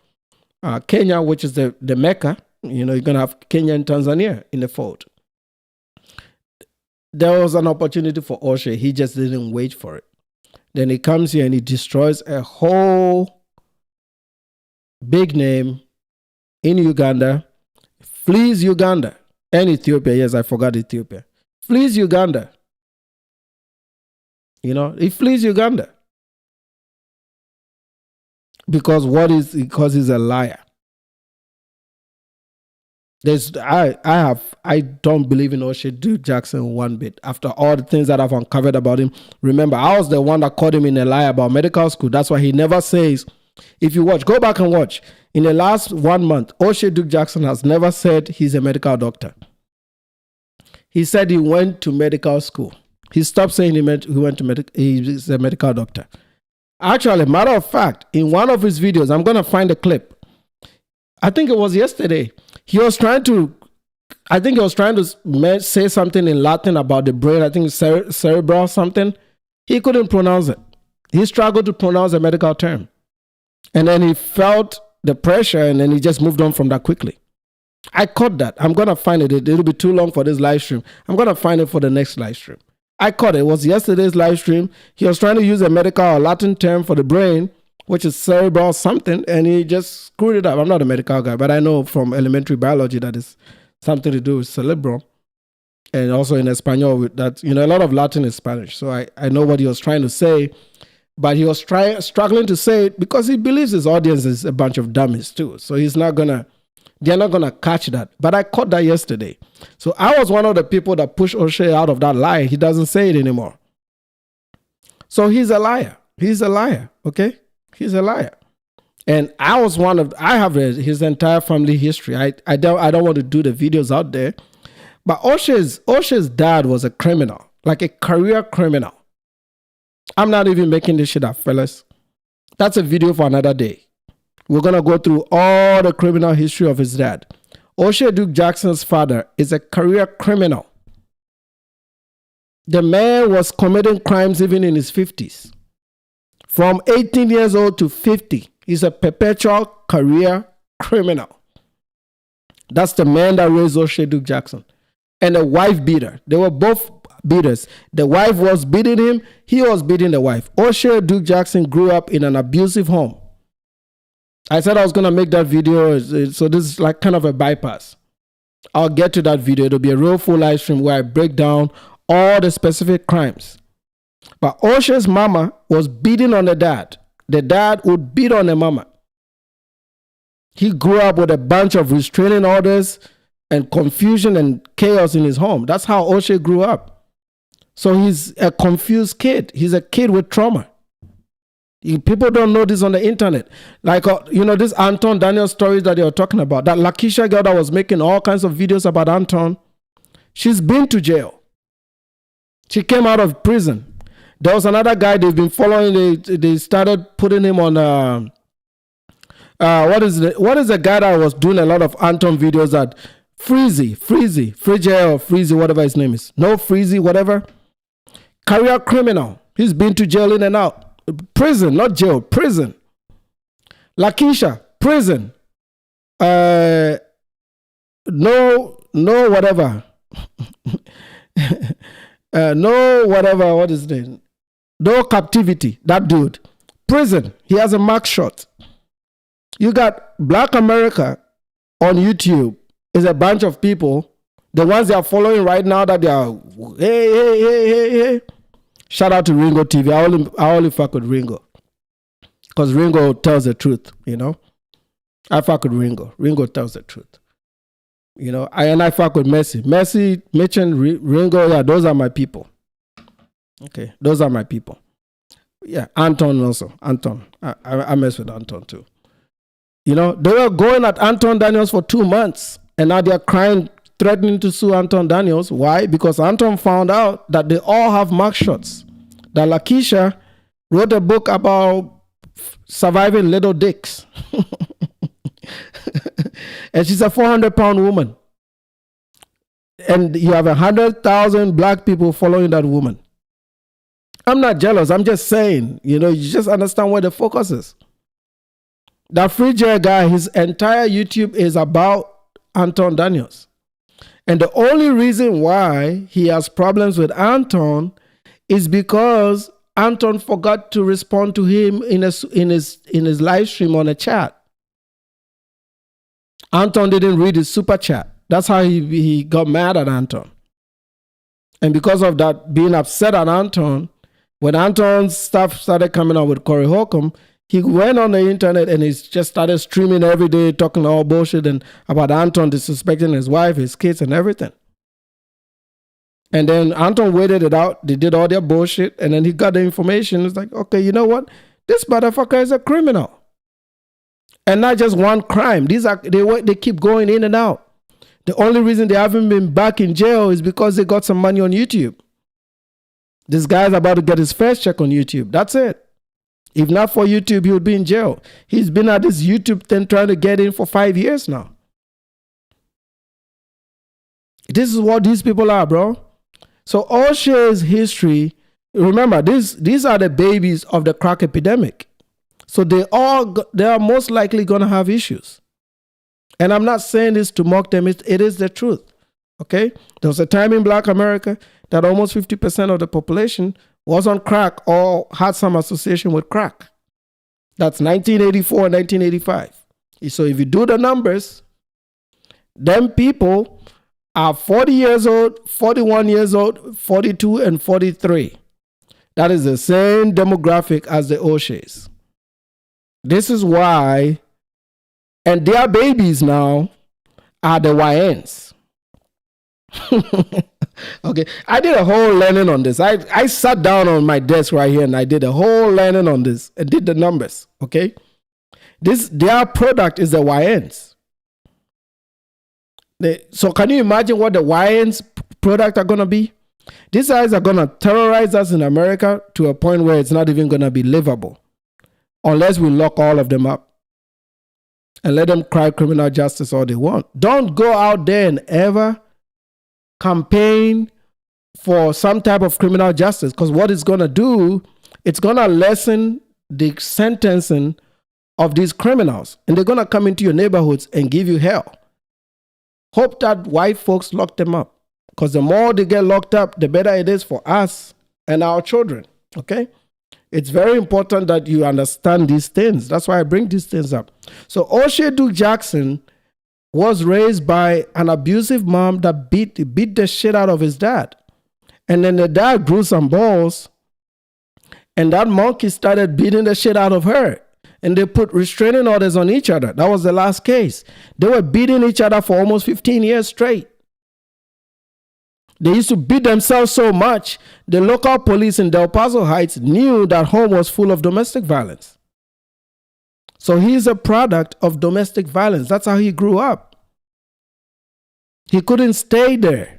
Kenya, which is the Mecca. You're going to have Kenya and Tanzania in the fold. There was an opportunity for OSHAY. He just didn't wait for it. Then he comes here and he destroys a whole big name in Uganda, flees Uganda and Ethiopia. Yes, I forgot Ethiopia. Flees Uganda. He flees Uganda. Because he's a liar. I don't believe in OSHAY Jackson one bit. After all the things that I've uncovered about him. Remember, I was the one that called him in a lie about medical school. That's why he never says, if you watch, go back and watch. In the last 1 month, OSHAY Jackson has never said he's a medical doctor. He said he went to medical school. He stopped saying he's a medical doctor. Actually, matter of fact, in one of his videos, I'm going to find a clip. I think it was yesterday. He was trying to say something in Latin about the brain. I think cerebral something. He couldn't pronounce it. He struggled to pronounce a medical term. And then he felt the pressure and then he just moved on from that quickly. I caught that. I'm going to find it. It'll be too long for this live stream. I'm going to find it for the next live stream. I caught it. It was yesterday's live stream. He was trying to use a medical or Latin term for the brain, which is cerebral something, and he just screwed it up. I'm not a medical guy, but I know from elementary biology that is something to do with cerebral. And also in Espanol, that a lot of Latin is Spanish. So I know what he was trying to say, but he was struggling to say it because he believes his audience is a bunch of dummies too. So they're not going to catch that. But I caught that yesterday. So I was one of the people that pushed OSHAY out of that lie. He doesn't say it anymore. So he's a liar. He's a liar, okay? He's a liar. And I have his entire family history. I don't want to do the videos out there. But OSHAY's dad was a criminal, like a career criminal. I'm not even making this shit up, fellas. That's a video for another day. We're going to go through all the criminal history of his dad. OSHAY Jackson's father is a career criminal. The man was committing crimes even in his 50s. from 18 years old to 50. He's a perpetual career criminal. That's the man that raised O'Shea Duke Jackson. And a wife beater. They were both beaters. The wife was beating him. He was beating the wife. O'Shea Duke Jackson grew up in an abusive home. I said I was going to make that video. So this is like kind of a bypass. I'll get to that video. It'll be a real full live stream where I break down all the specific crimes. But O'Shea's mama was beating on the dad. The dad would beat on the mama. He grew up with a bunch of restraining orders and confusion and chaos in his home. That's how O'Shea grew up. So he's a confused kid. He's a kid with trauma. People don't know this on the internet. Like, this Anton Daniel stories that you're talking about. That Lakeisha girl that was making all kinds of videos about Anton. She's been to jail. She came out of prison. There was another guy they've been following. They started putting him on... what is the guy that was doing a lot of Anton videos that... Frigel, or Freezy, whatever his name is. No, Freezy, whatever. Career criminal. He's been to jail in and out. Prison, not jail, prison. Lakeisha, prison. No, whatever. No, whatever, what is his name? No captivity, that dude. Prison, he has a mark shot. You got Black America on YouTube. Is a bunch of people, the ones they are following right now that they are, hey. Shout out to Ringo TV. I only fuck with Ringo. Because Ringo tells the truth, I fuck with Ringo. Ringo tells the truth. I fuck with Messi. Messi, Mitch, and Ringo, yeah, those are my people. Okay, those are my people. Yeah, Anton also. Anton. I mess with Anton too. They were going at Anton Daniels for 2 months. And now they're crying, threatening to sue Anton Daniels. Why? Because Anton found out that they all have mug shots. That Lakeisha wrote a book about surviving little dicks. And she's a 400-pound woman. And you have 100,000 black people following that woman. I'm not jealous. I'm just saying, you just understand where the focus is. That Frigel guy, his entire YouTube is about Anton Daniels. And the only reason why he has problems with Anton is because Anton forgot to respond to him in his live stream on a chat. Anton didn't read his super chat. That's how he got mad at Anton. And because of that, being upset at Anton, when Anton's stuff started coming out with Corey Holcomb, he went on the internet and he just started streaming every day, talking all bullshit and about Anton disrespecting his wife, his kids, and everything. And then Anton waited it out. They did all their bullshit, and then he got the information. It's like, okay, you know what? This motherfucker is a criminal, and not just one crime. They keep going in and out. The only reason they haven't been back in jail is because they got some money on YouTube. This guy's about to get his first check on YouTube. That's it. If not for YouTube, he would be in jail. He's been at this YouTube thing trying to get in for 5 years now. This is what these people are, bro. So O'Shea's history, remember, these are the babies of the crack epidemic. So they are most likely going to have issues. And I'm not saying this to mock them. It is the truth. Okay? There was a time in Black America that almost 50% of the population was on crack or had some association with crack. That's 1984 and 1985. So if you do the numbers, them people are 40 years old, 41 years old, 42, and 43. That is the same demographic as the O'Sheas. This is why, and their babies now are the YNs. Okay, I did a whole learning on this. I sat down on my desk right here and I did a whole learning on this and did the numbers. Okay, their product is the YNs. So can you imagine what the YNs product are going to be? These guys are going to terrorize us in America to a point where it's not even going to be livable unless we lock all of them up and let them cry criminal justice all they want. Don't go out there and ever campaign for some type of criminal justice, because what it's going to do, it's going to lessen the sentencing of these criminals, and they're going to come into your neighborhoods and give you hell. Hope that white folks lock them up, because the more they get locked up, the better it is for us and our children. Okay? It's very important that you understand these things. That's why I bring these things up. So OSHAY Duke Jackson was raised by an abusive mom that beat the shit out of his dad. And then the dad grew some balls, and that monkey started beating the shit out of her. And they put restraining orders on each other. That was the last case. They were beating each other for almost 15 years straight. They used to beat themselves so much, the local police in Del Paso Heights knew that home was full of domestic violence. So he's a product of domestic violence. That's how he grew up. He couldn't stay there.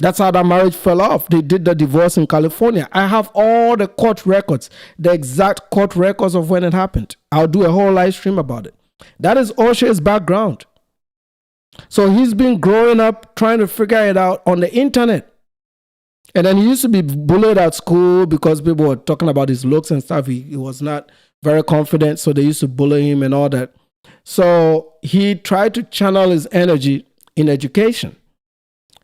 That's how that marriage fell off. They did the divorce in California. I have all the court records, the exact court records of when it happened. I'll do a whole live stream about it. That is OSHA's background. So he's been growing up trying to figure it out on the internet. And then he used to be bullied at school because people were talking about his looks and stuff. He was not very confident, so they used to bully him and all that. So he tried to channel his energy in education.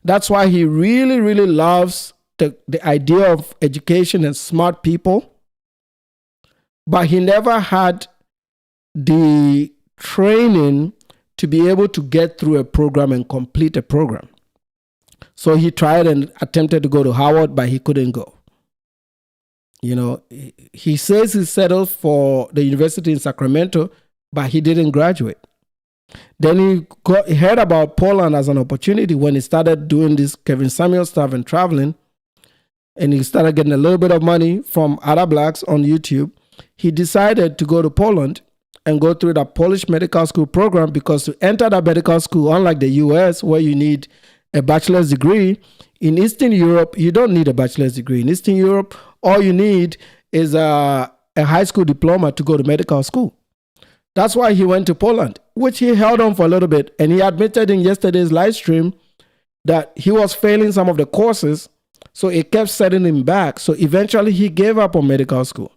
That's why he really, really loves the idea of education and smart people. But he never had the training to be able to get through a program and complete a program. So he tried and attempted to go to Howard, but he couldn't go. You know, he says he settled for the university in Sacramento, but he didn't graduate. Then he heard about Poland as an opportunity when he started doing this Kevin Samuel stuff and traveling. And he started getting a little bit of money from other blacks on YouTube. He decided to go to Poland and go through the Polish medical school program, because to enter the medical school, unlike the US, where you need a bachelor's degree, in Eastern Europe, you don't need a bachelor's degree. In Eastern Europe, all you need is a high school diploma to go to medical school. That's why he went to Poland, which he held on for a little bit. And he admitted in yesterday's live stream that he was failing some of the courses, so it kept setting him back. So eventually he gave up on medical school.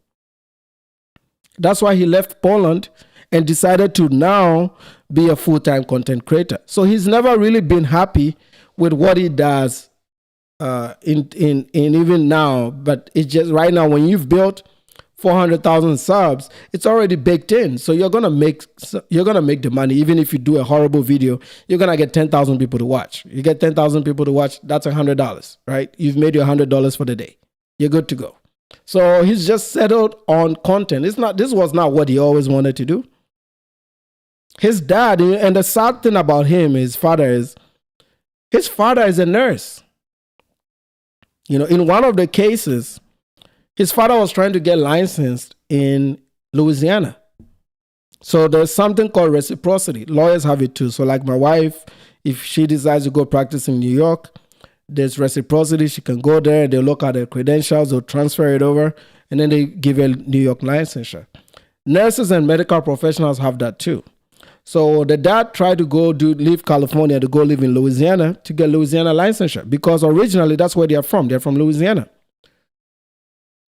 That's why he left Poland and decided to now be a full-time content creator. So he's never really been happy with what he does in even now. But it's just right now, when you've built 400,000 subs, it's already baked in. So you're gonna make the money. Even if you do a horrible video, you're gonna get 10,000 people to watch. You get 10,000 people to watch, that's $100, right? You've made your $100 for the day. You're good to go. So he's just settled on content. This was not what he always wanted to do. His dad, and the sad thing about him, his father is a nurse. You know, in one of the cases, his father was trying to get licensed in Louisiana. So there's something called reciprocity. Lawyers have it too. So like my wife, if she decides to go practice in New York, there's reciprocity. She can go there, they'll look at her credentials, they'll transfer it over, and then they give her New York licensure. Nurses and medical professionals have that too. So the dad tried to leave California to go live in Louisiana to get Louisiana licensure, because originally that's where they are from. They're from Louisiana.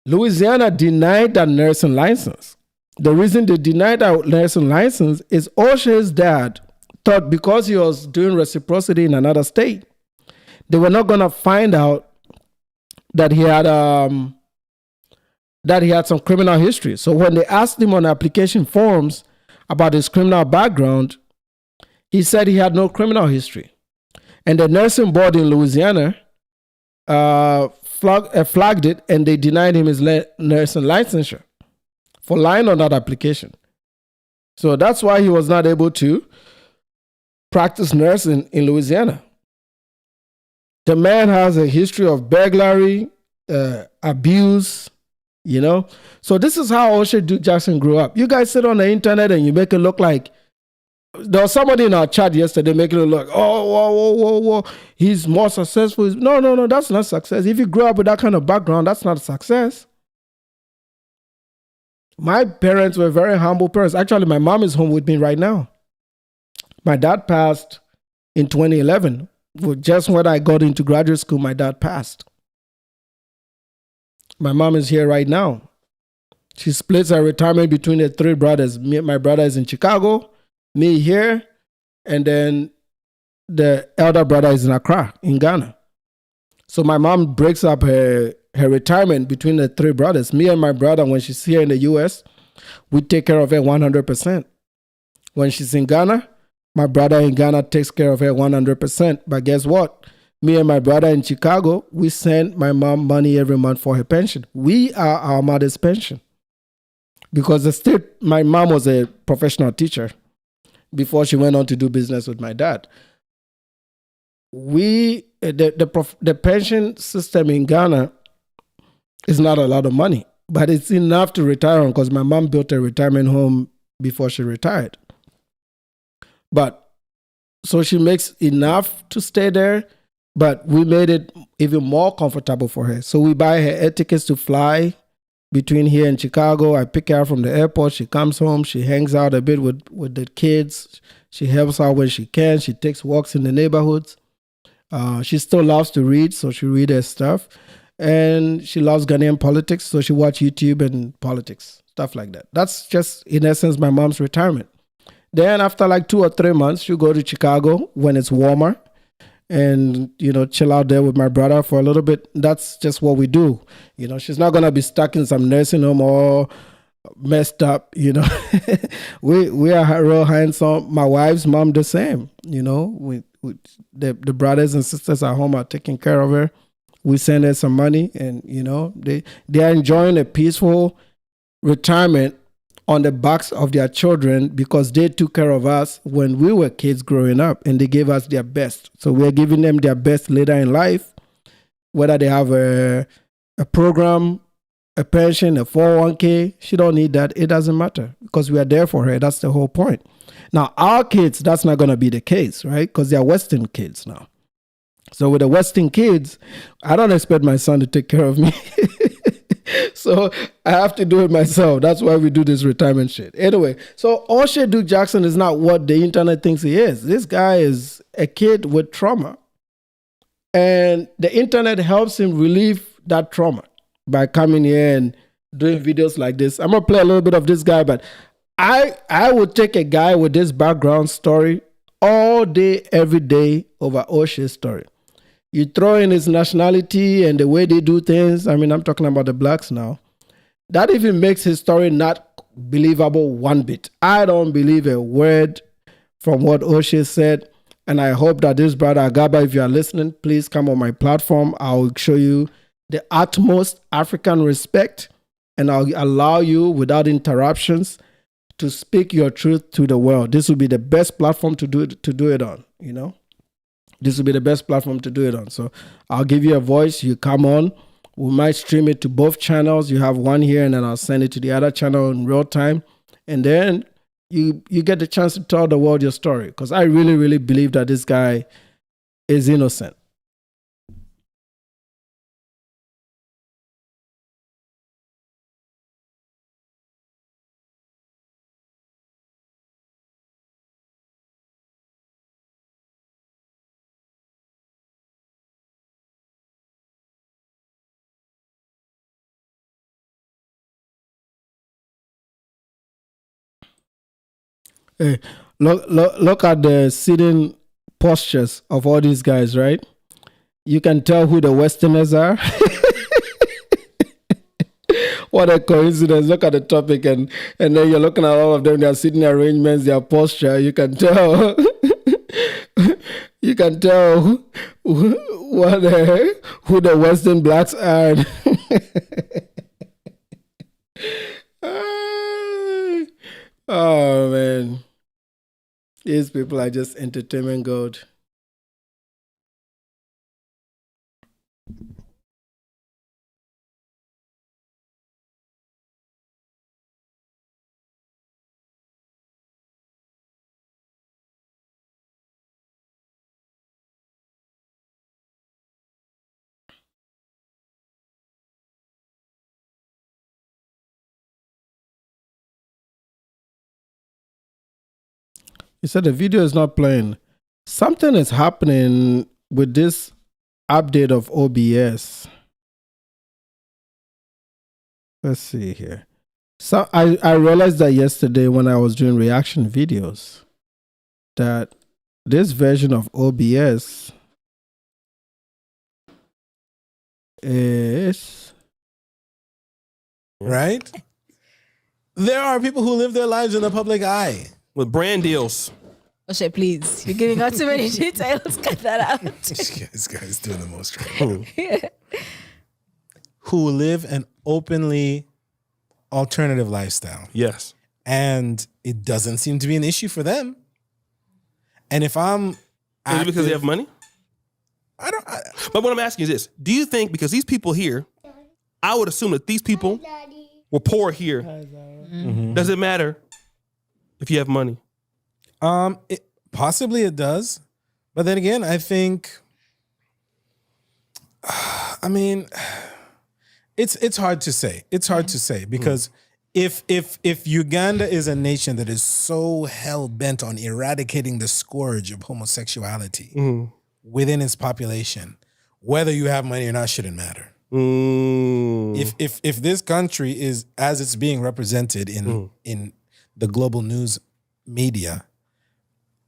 Louisiana denied that nursing license. The reason they denied that nursing license is OSHA's dad thought because he was doing reciprocity in another state, they were not going to find out that he had some criminal history. So when they asked him on application forms about his criminal background, he said he had no criminal history. And the nursing board in Louisiana flagged it, and they denied him his nursing licensure for lying on that application. So that's why he was not able to practice nursing in Louisiana. The man has a history of burglary, abuse, you know. So this is how OSHAY Duke Jackson grew up. You guys sit on the internet and you make it look like, there was somebody in our chat yesterday making it look, whoa, he's more successful. No, that's not success. If you grew up with that kind of background, that's not a success. My parents were very humble parents. Actually, my mom is home with me right now. My dad passed in 2011. Just when I got into graduate school, my dad passed. My mom is here right now. She splits her retirement between the three brothers. My brother is in Chicago, me here, and then the elder brother is in Accra, in Ghana. So my mom breaks up her retirement between the three brothers. Me and my brother, when she's here in the U.S., we take care of her 100%. When she's in Ghana, my brother in Ghana takes care of her 100%. But guess what? Me and my brother in Chicago, we send my mom money every month for her pension. We are our mother's pension. Because my mom was a professional teacher before she went on to do business with my dad. The pension system in Ghana is not a lot of money, but it's enough to retire on because my mom built a retirement home before she retired. But so she makes enough to stay there, but we made it even more comfortable for her. So we buy her air tickets to fly between here and Chicago. I pick her up from the airport. She comes home. She hangs out a bit with the kids. She helps out when she can. She takes walks in the neighborhoods. She still loves to read, so she reads her stuff. And she loves Ghanaian politics, so she watches YouTube and politics, stuff like that. That's just, in essence, my mom's retirement. Then after like 2 or 3 months, she'll go to Chicago when it's warmer and, chill out there with my brother for a little bit. That's just what we do. She's not going to be stuck in some nursing home or messed up, We are real handsome. My wife's mom the same, the brothers and sisters at home are taking care of her. We send her some money and, they are enjoying a peaceful retirement on the backs of their children because they took care of us when we were kids growing up and they gave us their best. So we're giving them their best later in life, whether they have a program, a pension, a 401k. She don't need that. It doesn't matter because we are there for her. That's the whole point. Now, our kids, that's not going to be the case, right? Because they are Western kids now. So with the Western kids, I don't expect my son to take care of me. So I have to do it myself. That's why we do this retirement shit. Anyway, so OSHAY Duke Jackson is not what the internet thinks he is. This guy is a kid with trauma. And the internet helps him relieve that trauma by coming here and doing videos like this. I'm going to play a little bit of this guy, but I would take a guy with this background story all day, every day over OSHAY's story. You throw in his nationality and the way they do things. I mean, I'm talking about the blacks now. That even makes his story not believable one bit. I don't believe a word from what OSHAY said. And I hope that this brother Agaba, if you are listening, please come on my platform. I'll show you the utmost African respect and I'll allow you without interruptions to speak your truth to the world. This will be the best platform to do it on, This will be the best platform to do it on. So I'll give you a voice. You come on. We might stream it to both channels. You have one here and then I'll send it to the other channel in real time. And then you get the chance to tell the world your story. Because I really, really believe that this guy is innocent. Hey, look at the sitting postures of all these guys, right? You can tell who the Westerners are. What a coincidence. Look at the topic and then you're looking at all of them, their sitting arrangements, their posture. You can tell. You can tell who the Western blacks are. Oh, man. These people are just entertainment gold. He said the video is not playing. Something is happening with this update of OBS. Let's see here. So I realized that yesterday when I was doing reaction videos that this version of OBS is Right? There are people who live their lives in the public eye. With brand deals. OSHAY, please. You're giving out too many details. Cut that out. This guy's doing the most right. Who live an openly alternative lifestyle. Yes. And it doesn't seem to be an issue for them. And if I'm Is it because they have money? But what I'm asking is this. Do you think because these people here, I would assume that these people were poor here. Does it matter if you have money? Possibly it does. But then again, I think, I mean, it's hard to say. It's hard to say because if Uganda is a nation that is so hell bent on eradicating the scourge of homosexuality within its population, whether you have money or not shouldn't matter. If this country is as it's being represented in the global news media,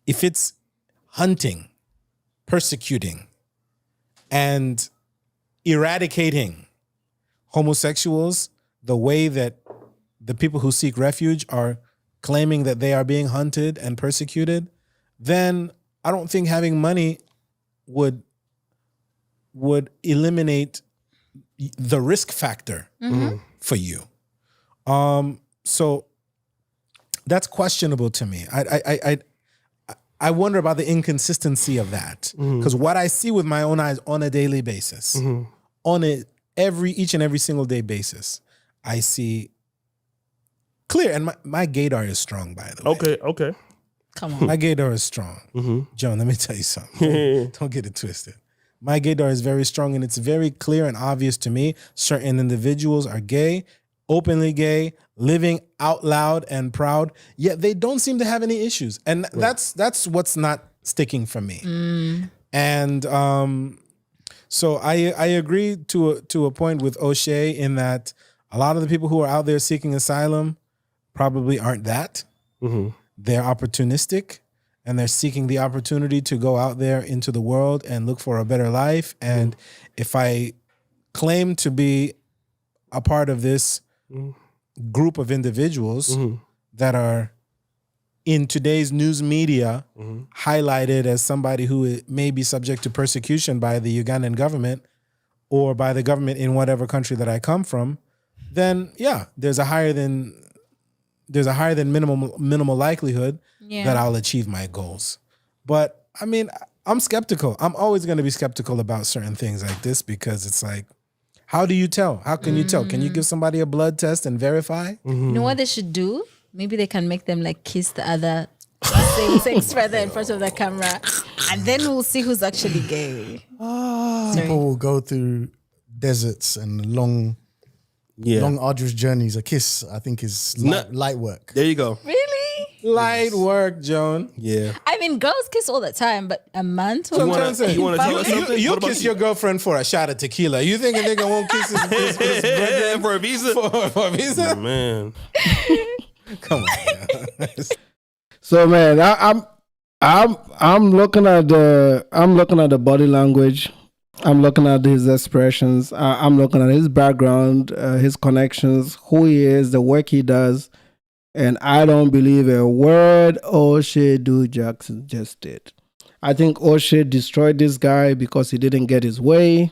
if it's hunting, persecuting, and eradicating homosexuals the way that the people who seek refuge are claiming that they are being hunted and persecuted, then I don't think having money would eliminate the risk factor for you. So that's questionable to me. I wonder about the inconsistency of that because what I see with my own eyes on a daily basis, on each and every single day basis, I see clear. And my gaydar is strong, by the way. Okay. Come on. My gaydar is strong. Joan, let me tell you something. Don't get it twisted. My gaydar is very strong, and it's very clear and obvious to me. Certain individuals are gay, openly gay, living out loud and proud, yet they don't seem to have any issues. And that's what's not sticking for me. And so I agree to a point with OSHAY in that a lot of the people who are out there seeking asylum probably aren't that. They're opportunistic, and they're seeking the opportunity to go out there into the world and look for a better life. And if I claim to be a part of this group of individuals that are in today's news media highlighted as somebody who may be subject to persecution by the Ugandan government or by the government in whatever country that I come from, then yeah, there's a higher than minimal likelihood that I'll achieve my goals. But I mean, I'm skeptical. I'm always going to be skeptical about certain things like this because it's like, how do you tell? How can you tell? Can you give somebody a blood test and verify? You know what they should do? Maybe they can make them like kiss the other same-sex brother in front of the camera, and then we'll see who's actually gay. People will go through deserts and long, arduous journeys. A kiss, I think, is light work. There you go. Really? Light work, Joan. Yeah. I mean, girls kiss all the time, but a man to You a wanna- man. you wanna tell us something? You What about kiss you? your girlfriend for a shot of tequila. You think a nigga won't kiss his brethren For a visa? for a visa? Man. Come on, man. so man. I'm looking at the body language. I'm looking at his expressions. I'm looking at his background, his connections, who he is, the work he does. And I don't believe a word OSHAY Dude Jackson just did. I think OSHAY destroyed this guy because he didn't get his way.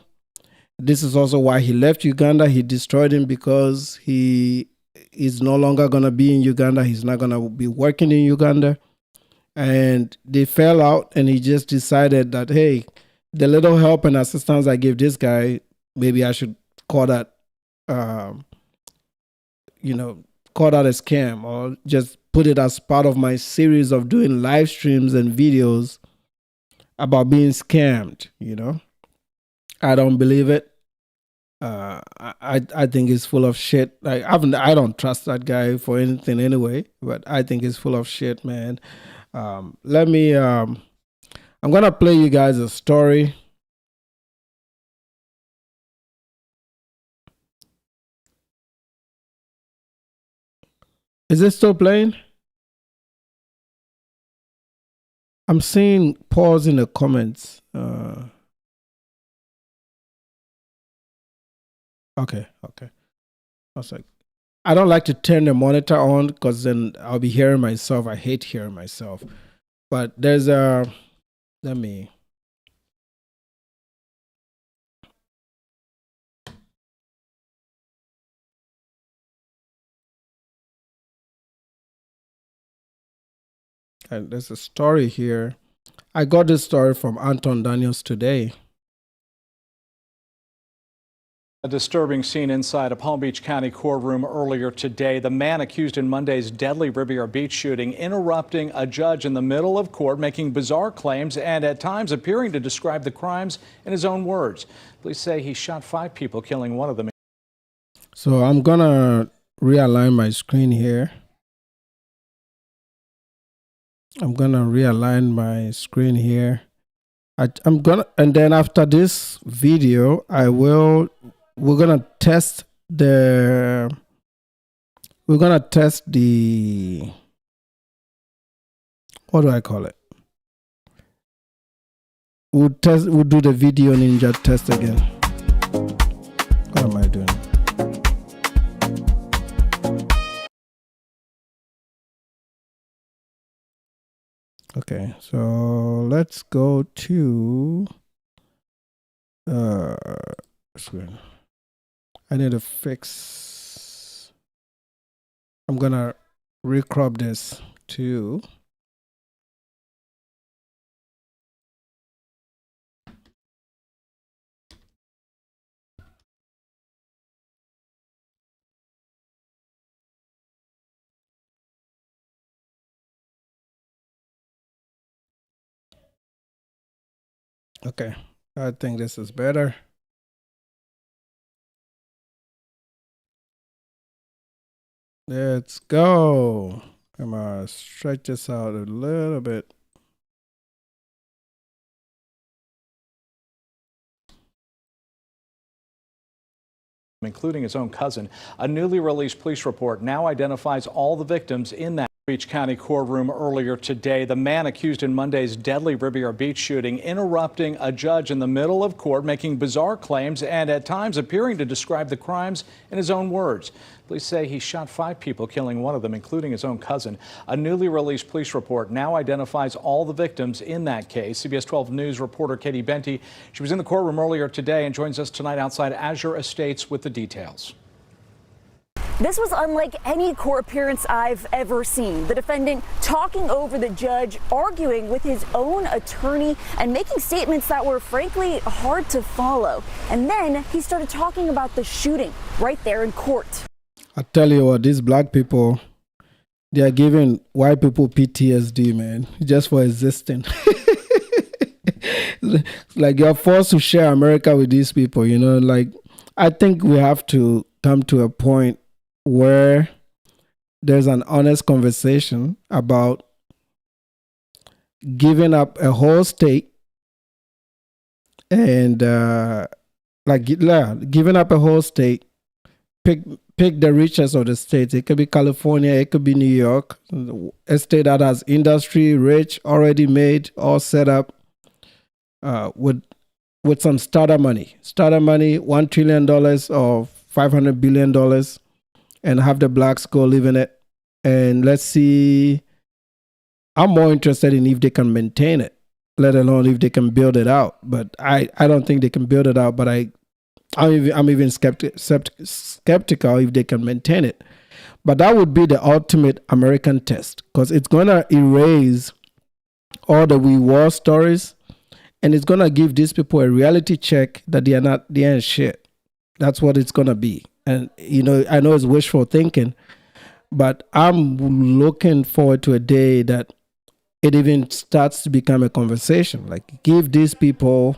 This is also why he left Uganda. He destroyed him because he is no longer going to be in Uganda. He's not going to be working in Uganda. And they fell out, and he just decided that, hey, the little help and assistance I give this guy, maybe I should call that, call that a scam, or just put it as part of my series of doing live streams and videos about being scammed. I don't believe it. I think he's full of shit. Like I don't trust that guy for anything anyway, but I think he's full of shit, man. I'm gonna play you guys a story. Is it still playing? I'm seeing pause in the comments. Okay. I was like, I don't like to turn the monitor on because then I'll be hearing myself. I hate hearing myself. But there's a, let me. And there's a story here. I got this story from Anton Daniels today. A disturbing scene inside a Palm Beach County courtroom earlier today. The man accused in Monday's deadly Riviera Beach shooting interrupting a judge in the middle of court, making bizarre claims and at times appearing to describe the crimes in his own words. Police say he shot 5 people, killing one of them. So I'm going to realign my screen here. I'm going to realign my screen here. I'm going to, and then after this video, we're going to test the, what do I call it? We'll do the video ninja test again. What am I doing? Okay, so let's go to screen. I need to fix. I'm gonna recrop this too. Okay, I think this is better. Let's go. Come on, stretch this out a little bit. Including his own cousin. A newly released police report now identifies all the victims in that Beach County courtroom earlier today. The man accused in Monday's deadly Riviera Beach shooting interrupting a judge in the middle of court, making bizarre claims and at times appearing to describe the crimes in his own words. Police say he shot 5 people, killing one of them, including his own cousin. A newly released police report now identifies all the victims in that case. CBS 12 News reporter Katie Benty, she was in the courtroom earlier today and joins us tonight outside Azure Estates with the details. This was unlike any court appearance I've ever seen. The defendant talking over the judge, arguing with his own attorney, and making statements that were frankly hard to follow. And then he started talking about the shooting right there in court. I tell you what, these black people, they are giving white people PTSD, man, just for existing. Like you're forced to share America with these people, you know, like I think we have to come to a point where there's an honest conversation about giving up a whole state and giving up a whole state, pick the richest of the states. It could be California, it could be New York, a state that has industry, rich, already made, all set up with some starter money, $1 trillion or $500 billion, and have the blacks go live in it. And let's see, I'm more interested in if they can maintain it, let alone if they can build it out. But I don't think they can build it out, but I'm even skeptical if they can maintain it. But that would be the ultimate American test, because it's going to erase all the we war stories, and it's going to give these people a reality check that they ain't shit. That's what it's going to be. And, you know, I know it's wishful thinking, but I'm looking forward to a day that it even starts to become a conversation. Like, give these people,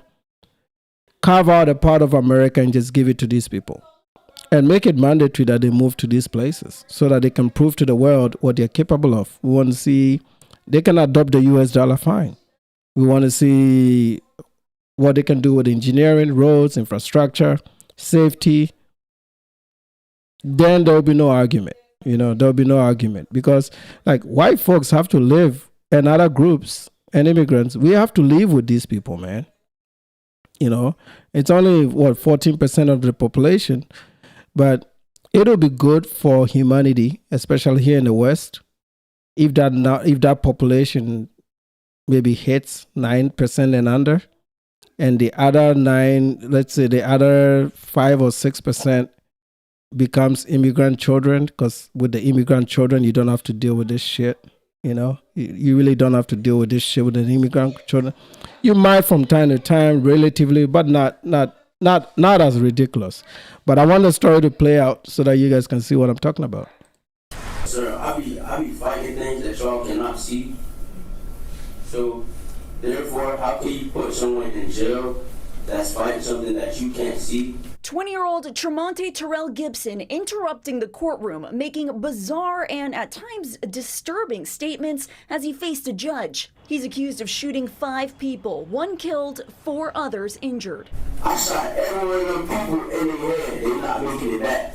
carve out a part of America and just give it to these people. And make it mandatory that they move to these places so that they can prove to the world what they're capable of. We want to see, they can adopt the US dollar fine. We want to see what they can do with engineering, roads, infrastructure, safety. Then there will be no argument. There'll be no argument because like white folks have to live, and other groups and immigrants, we have to live with these people, man. It's only 14% of the population, but it'll be good for humanity, especially here in the West, if that population maybe hits 9% and under, and the other 5 or 6% becomes immigrant children, because with the immigrant children, you don't have to deal with this shit. You really don't have to deal with this shit with the immigrant children. You might from time to time, relatively, but not as ridiculous. But I want the story to play out so that you guys can see what I'm talking about. Sir, I be fighting things that y'all cannot see. So, therefore, how can you put someone in jail that's fighting something that you can't see? 20-year-old Tremonte Terrell Gibson interrupting the courtroom, making bizarre and at times disturbing statements as he faced a judge. He's accused of shooting 5 people, 1 killed, 4 others injured. I shot every one of them people in the head. They're not making it back.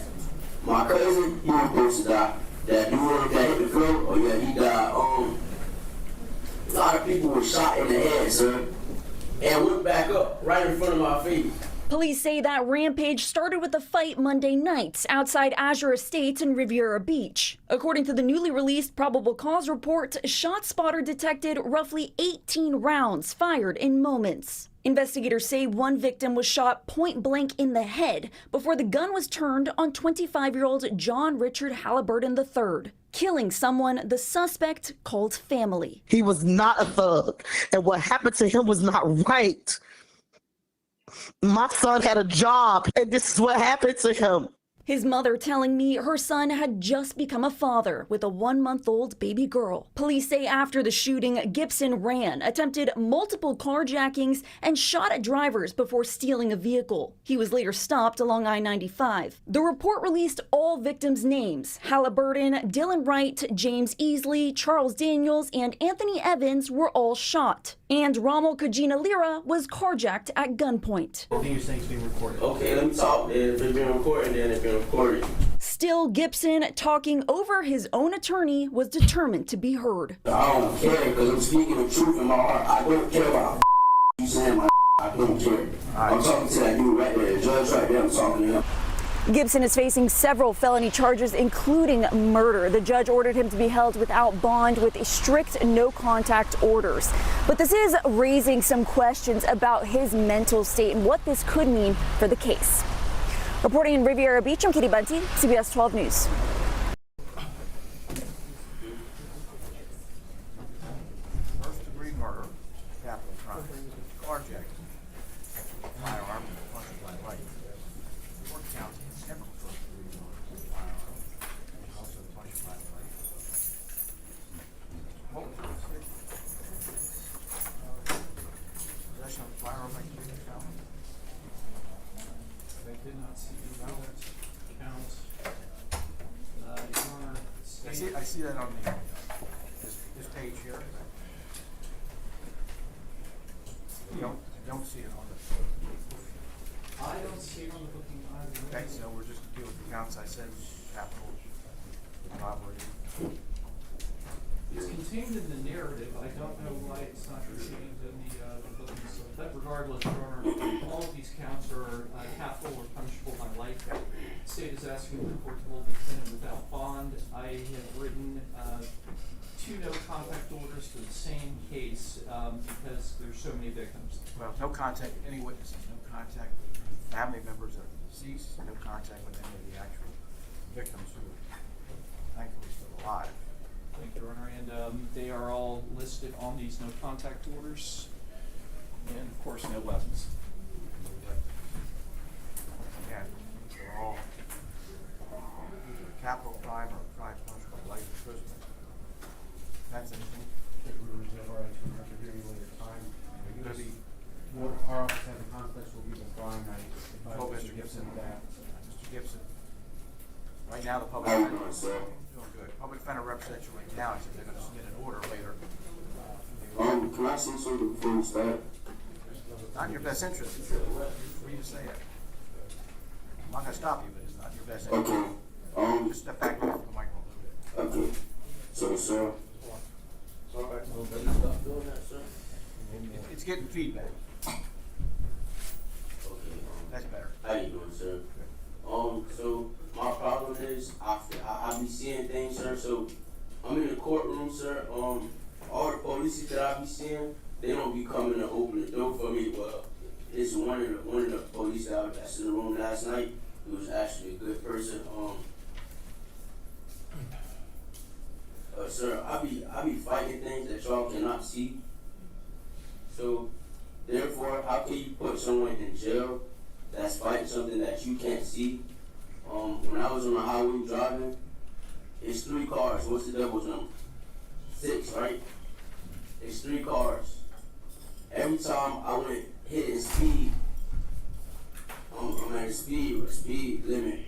My cousin, he was supposed to die. That dude that hit the floor, he died. A lot of people were shot in the head, sir, and went back up right in front of my face. Police say that rampage started with a fight Monday night outside Azure Estates in Riviera Beach. According to the newly released probable cause report, ShotSpotter detected roughly 18 rounds fired in moments. Investigators say one victim was shot point blank in the head before the gun was turned on 25-year-old John Richard Halliburton III, killing someone the suspect called family. He was not a thug, and what happened to him was not right. My son had a job, and this is what happened to him. His mother telling me her son had just become a father with a 1-month-old baby girl. Police say after the shooting, Gibson ran, attempted multiple carjackings, and shot at drivers before stealing a vehicle. He was later stopped along I-95. The report released all victims' names. Halliburton, Dylan Wright, James Easley, Charles Daniels, and Anthony Evans were all shot. And Rommel Kajina Lira was carjacked at gunpoint. I think you're saying it's being recorded. Okay, let me talk. If it's being recorded, then it's being recorded. Still, Gibson, talking over his own attorney, was determined to be heard. I don't care because I'm speaking the truth in my heart. I don't care about you saying my I don't care. I'm talking to that dude right there, the judge right there, I'm talking to him. Gibson is facing several felony charges, including murder. The judge ordered him to be held without bond with strict no-contact orders. But this is raising some questions about his mental state and what this could mean for the case. Reporting in Riviera Beach, I'm Katie Bunty, CBS 12 News. First-degree murder, capital crime, carjacking, firearm, punch by light. Four counts of several first-degree murder, firearm, and also punch by light. What was it? Possession of firearm by community felon. I did not see that count. Your Honor, I see that on this page here. You don't see it on the I don't see it on the booking either. Okay, so we're just dealing with the counts I said, capital, robbery. It's contained in the narrative. I don't know why it's not contained in the bookings. But regardless, Your Honor, all of these counts are capital or punishable by life. The state is asking the court to hold the defendant without bond. I have written 2 no-contact orders for the same case because there's so many victims. Well, no contact with any witnesses, no contact with family members of the deceased, no contact with any of the actual victims who are thankfully still alive. Thank you, Your Honor. And they are all listed on these no-contact orders. And, of course, no weapons. Again, they're all either a capital crime or a crime punishable by life imprisonment. That's anything. We reserve our right to remember hearing later time. Our office has a conflict, will be before night. Mr. Gibson, Mr. Gibson. Right now, the public defender doing good. Public defender represents you right now. So they're going to submit an order later. Can I say something before we start? Not in your best interest. It's for you to say it. I'm not going to stop you, but it's not in your best interest. Okay. Just step back away from the microphone. Okay. So, sir. It's getting feedback. Okay. That's better. How you doing, sir? So my problem is I be seeing things, sir. So I'm in the courtroom, sir. All the police that I be seeing, they don't be coming to open the door for me. Well, it's one of the police that's in the room last night. He was actually a good person. Sir, I be fighting things that y'all cannot see. So therefore, how can you put someone in jail that's fighting something that you can't see? When I was on the highway driving, it's 3 cars. What's the devil's number? 6, right? It's 3 cars. Every time I went hitting speed, I'm at a speed limit.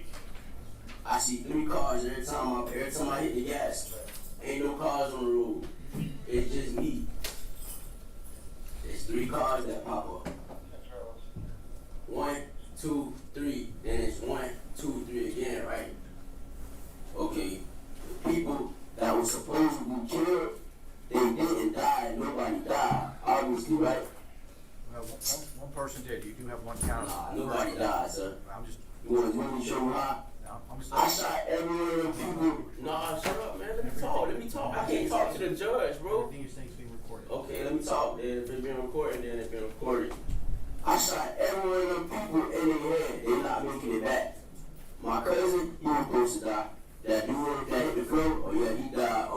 I see 3 cars every time I hit the gas. Ain't no cars on the road. It's just me. It's 3 cars that pop up. 1, 2, 3. Then it's 1, 2, 3 again, right? Okay. The people that were supposed to be killed, they didn't die and nobody died. Obviously, right? Well, one person did. You do have one count. Nobody died, sir. You want to show me how? I shot every one of them people. Nah, shut up, man. Let me talk. I can't talk to the judge, bro. Everything you're saying is being recorded. Okay, let me talk. Then if it's being recorded, then it's being recorded. I shot every one of them people in the head. They're not making it back. My cousin, he was supposed to die. That dude that hit the floor, oh yeah, he died.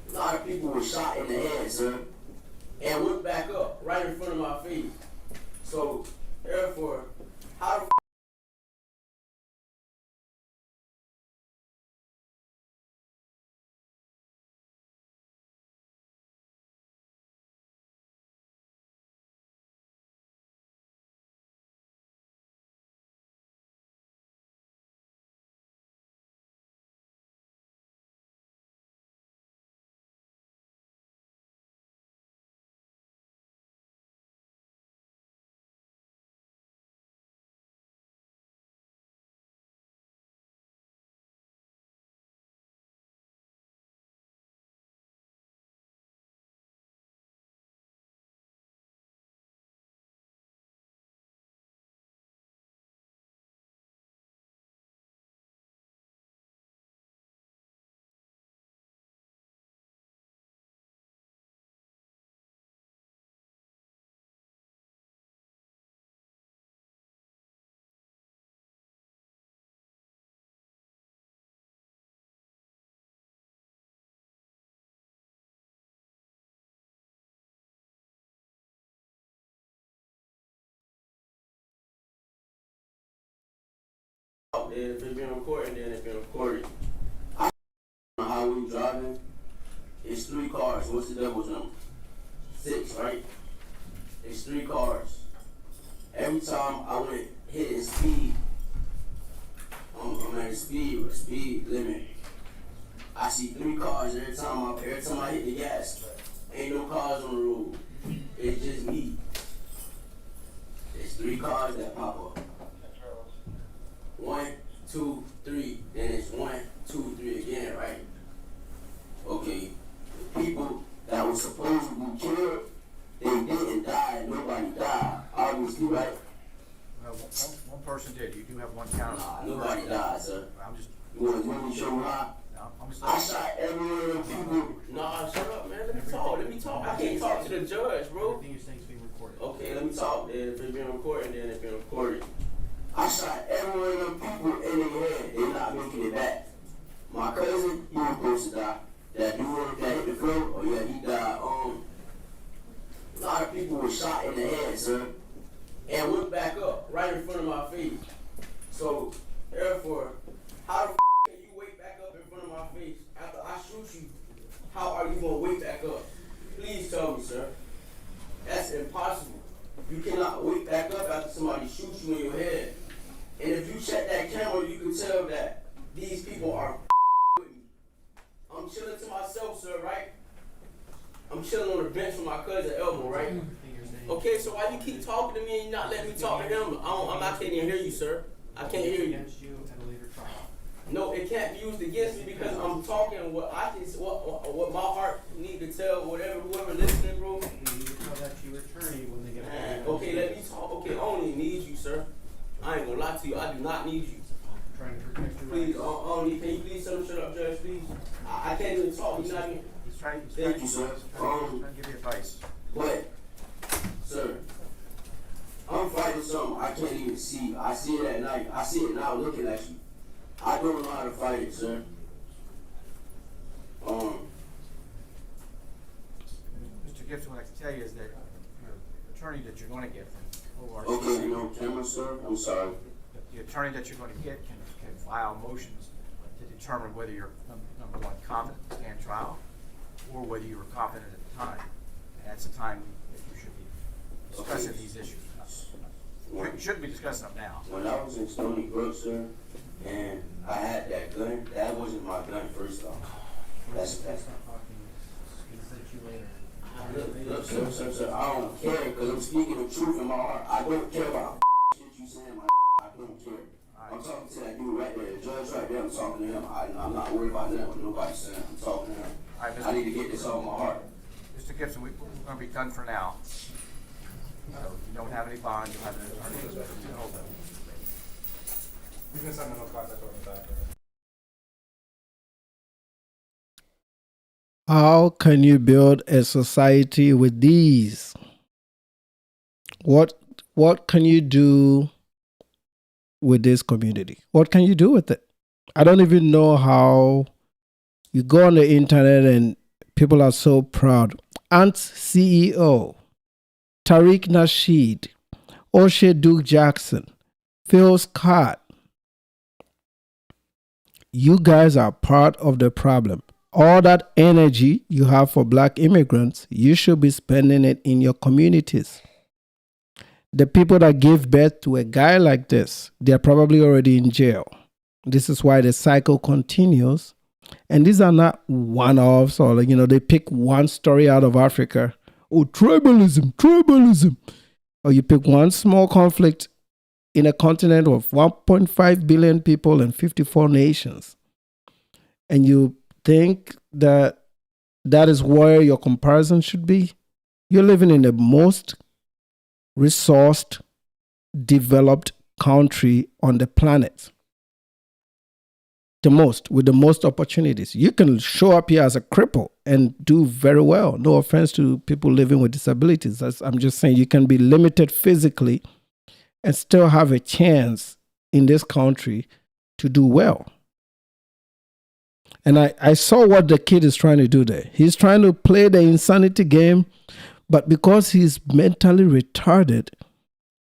A lot of people were shot in the head, sir, and went back up right in front of my face. So, therefore, how the if it's being recorded, then it's being recorded. I on the highway driving. It's 3 cars. What's the devil's number? 6, right? It's 3 cars. Every time I went hitting speed, I'm at a speed limit. I see 3 cars every time I hit the gas. Ain't no cars on the road. It's just me. It's 3 cars that pop up. 1, 2, 3. Then it's 1, 2, 3 again, right? Okay. The people that were supposed to be killed, they didn't die and nobody died. Obviously, right? Well, one person did. You do have one count. Nobody died, sir. You want me to show you how? I shot every one of them people. Nah, shut up, man. Let me talk. I can't talk to the judge, bro. Everything you're saying is being recorded. Okay, let me talk. Then if it's being recorded, then it's being recorded. I shot every one of them people in the head. They're not making it back. My cousin, he was supposed to die. That dude that hit the floor, oh yeah, he died. A lot of people were shot in the head, sir, and went back up right in front of my face. So, therefore, how the can you wake back up in front of my face after I shoot you? How are you gonna wake back up? Please tell me, sir. That's impossible. You cannot wake back up after somebody shoots you in your head. And if you check that camera, you can tell that these people are with me. I'm chilling to myself, sir, right? I'm chilling on the bench with my cousin Elmo, right? Okay, so why you keep talking to me and not letting me talk to him? I can't even hear you, sir. I can't hear you. Against you at a later trial. No, it can't be used against me because I'm talking what I can, what my heart need to tell whatever whoever listening, bro. You tell that to your attorney when they get a Man, okay, let me talk. Okay, I only need you, sir. I ain't gonna lie to you. I do not need you. I'm trying to protect your Please, rights. can you please tell him shut up, Judge, please? I can't even talk. He's not even. He's trying Thank you, sir. he's trying to give you advice. But, sir, I'm fighting something I can't even see. I see it at night. I see it now looking at you. I don't know how to fight it, sir. Mr. Gibson, what I can tell you is that your attorney that you're going to get from ORC. Okay, no camera, sir. I'm sorry. The attorney that you're going to get can file motions to determine whether you're, number one, competent to stand trial, or whether you were competent at the time. And that's the time that you should be discussing these issues. You shouldn't be discussing them now. When I was in Stony Brook, sir, and I had that gun, that wasn't my gun, first off. That's not talking. He's sent you later. Look, sir, I don't care because I'm speaking the truth in my heart. I don't care about shit you saying, my I don't care. I'm talking to that dude right there, the judge right there. I'm talking to him. I'm not worried about nothing what nobody's saying. I'm talking to him. I need to get this off my heart. Mr. Gibson, we're going to be done for now. You don't have any bonds, you have an attorney, you can hold them. You can send them those contacts over the back. How can you build a society with these? What can you do with this community? What can you do with it? I don't even know how. You go on the internet and people are so proud. Ant's CEO, Tariq Nasheed, OSHAY Duke Jackson, Phil Scott. You guys are part of the problem. All that energy you have for black immigrants, you should be spending it in your communities. The people that give birth to a guy like this, they're probably already in jail. This is why the cycle continues. And these are not one-offs or, they pick one story out of Africa. Oh, tribalism. Or you pick one small conflict in a continent of 1.5 billion people and 54 nations. And you think that is where your comparison should be? You're living in the most resourced, developed country on the planet. With the most opportunities. You can show up here as a cripple and do very well. No offense to people living with disabilities. I'm just saying you can be limited physically and still have a chance in this country to do well. And I saw what the kid is trying to do there. He's trying to play the insanity game, but because he's mentally retarded,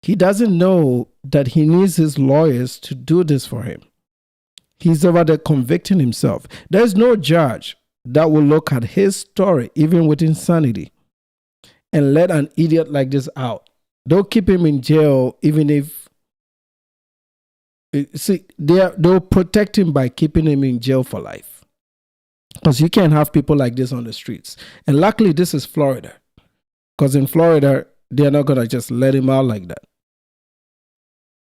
he doesn't know that he needs his lawyers to do this for him. He's over there convicting himself. There's no judge that will look at his story, even with insanity, and let an idiot like this out. They'll keep him in jail, even if... See, they'll protect him by keeping him in jail for life. Because you can't have people like this on the streets. And luckily, this is Florida. Because in Florida, they're not going to just let him out like that.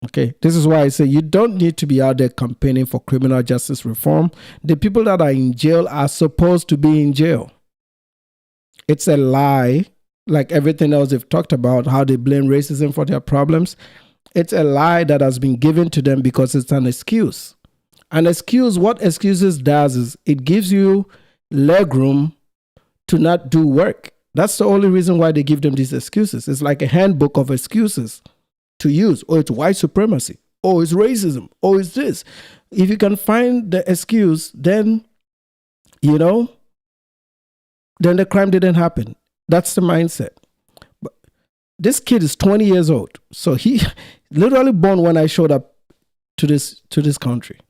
Okay, this is why I say you don't need to be out there campaigning for criminal justice reform. The people that are in jail are supposed to be in jail. It's a lie, like everything else they've talked about, how they blame racism for their problems. It's a lie that has been given to them because it's an excuse. An excuse, what excuses does is it gives you legroom to not do work. That's the only reason why they give them these excuses. It's like a handbook of excuses to use. Oh, it's white supremacy. Oh, it's racism. Oh, it's this. If you can find the excuse, then, then the crime didn't happen. That's the mindset. But this kid is 20 years old. So he literally born when I showed up to this country.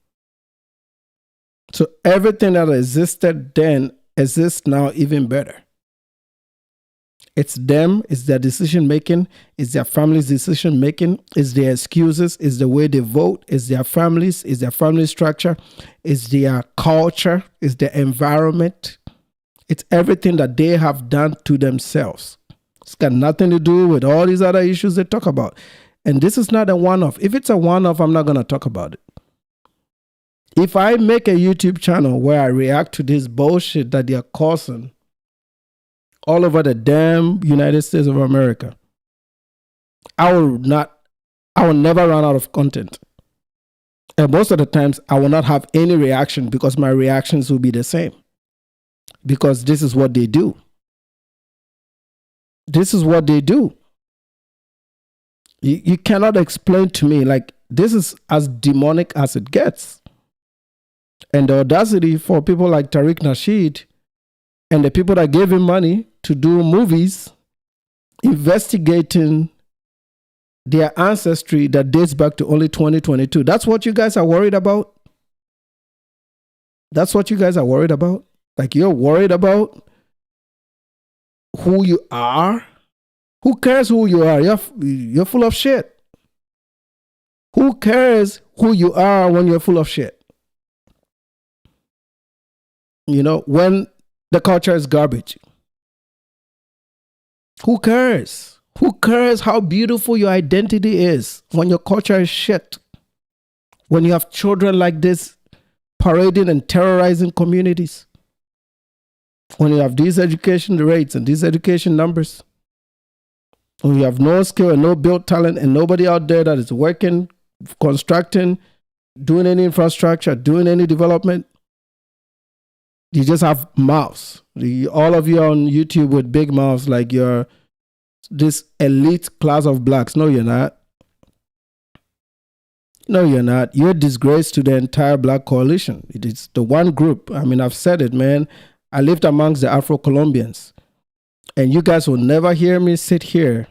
So everything that existed then exists now even better. It's them, it's their decision making, it's their family's decision making, it's their excuses, it's the way they vote, it's their families, it's their family structure, it's their culture, it's their environment. It's everything that they have done to themselves. It's got nothing to do with all these other issues they talk about. And this is not a one-off. If it's a one-off, I'm not going to talk about it. If I make a YouTube channel where I react to this bullshit that they're causing all over the damn United States of America, I will never run out of content. And most of the times, I will not have any reaction because my reactions will be the same. Because this is what they do. This is what they do. You cannot explain to me, like, this is as demonic as it gets. And the audacity for people like Tariq Nasheed and the people that gave him money to do movies investigating their ancestry that dates back to only 2022. That's what you guys are worried about? That's what you guys are worried about? Like, you're worried about who you are? Who cares who you are? You're full of shit. Who cares who you are when you're full of shit? You know, when the culture is garbage. Who cares? Who cares how beautiful your identity is when your culture is shit? When you have children like this parading and terrorizing communities? When you have these education rates and these education numbers? When you have no skill and no built talent and nobody out there that is working, constructing, doing any infrastructure, doing any development? You just have mouths. All of you on YouTube with big mouths like you're this elite class of blacks. No, you're not. No, you're not. You're a disgrace to the entire black coalition. It is the one group. I mean, I've said it, man. I lived amongst the Afro-Colombians. And you guys will never hear me sit here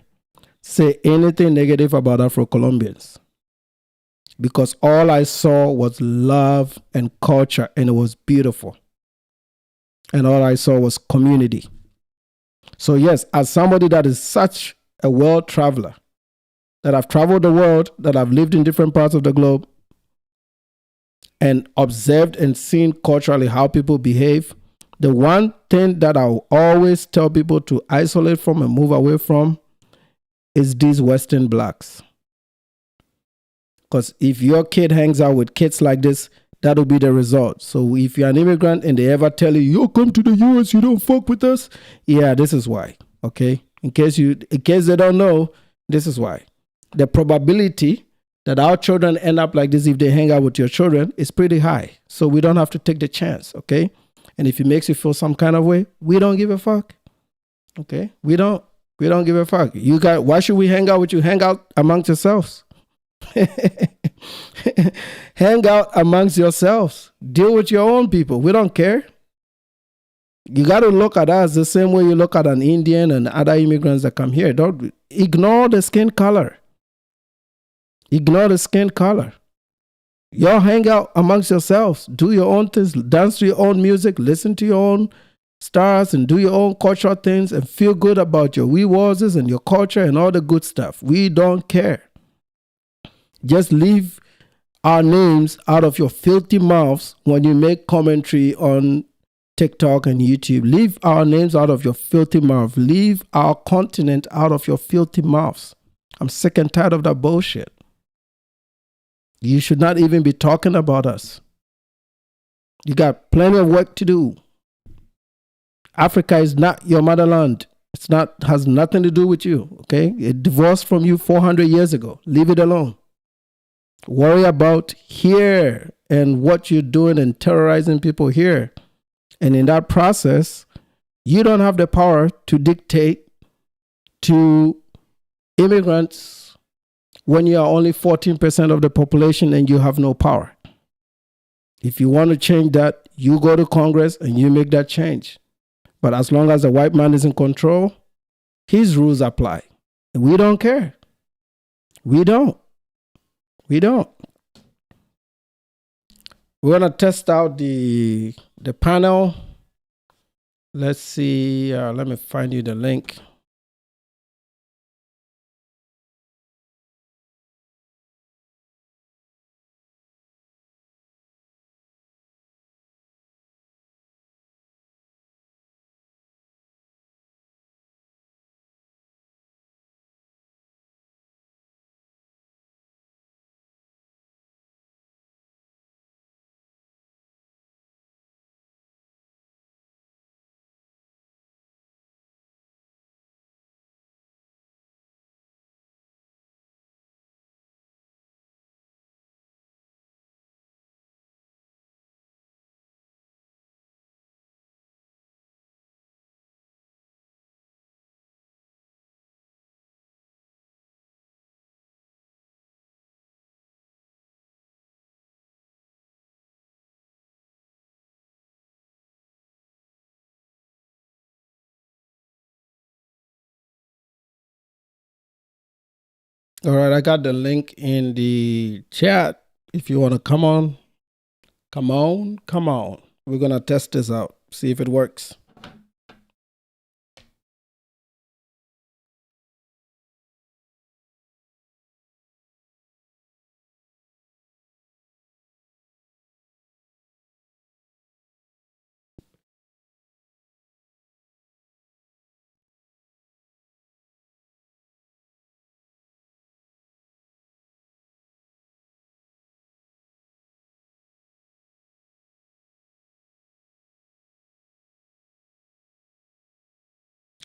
say anything negative about Afro-Colombians. Because all I saw was love and culture, and it was beautiful. And all I saw was community. So yes, as somebody that is such a world traveler, that I've traveled the world, that I've lived in different parts of the globe, and observed and seen culturally how people behave, the one thing that I'll always tell people to isolate from and move away from is these Western blacks. Because if your kid hangs out with kids like this, that'll be the result. So if you're an immigrant and they ever tell you, you come to the US, you don't fuck with us. Yeah, this is why. Okay. In case they don't know, this is why. The probability that our children end up like this if they hang out with your children is pretty high. So we don't have to take the chance. Okay. And if it makes you feel some kind of way, we don't give a fuck. Okay. We don't give a fuck. Why should we hang out with you? Hang out amongst yourselves. Hang out amongst yourselves. Deal with your own people. We don't care. You got to look at us the same way you look at an Indian and other immigrants that come here. Don't ignore the skin color. Ignore the skin color. Y'all hang out amongst yourselves. Do your own things. Dance to your own music. Listen to your own stars and do your own cultural things and feel good about your wee wazes and your culture and all the good stuff. We don't care. Just leave our names out of your filthy mouths when you make commentary on TikTok and YouTube. Leave our names out of your filthy mouth. Leave our continent out of your filthy mouths. I'm sick and tired of that bullshit. You should not even be talking about us. You got plenty of work to do. Africa is not your motherland. Has nothing to do with you. Okay? It divorced from you 400 years ago. Leave it alone. Worry about here and what you're doing and terrorizing people here. And in that process, you don't have the power to dictate to immigrants when you are only 14% of the population and you have no power. If you want to change that, you go to Congress and you make that change. But as long as the white man is in control, his rules apply. And we don't care. We don't. We don't. We're going to test out the panel. Let's see. Let me find you the link. All right, I got the link in the chat. If you want to come on. We're going to test this out, see if it works.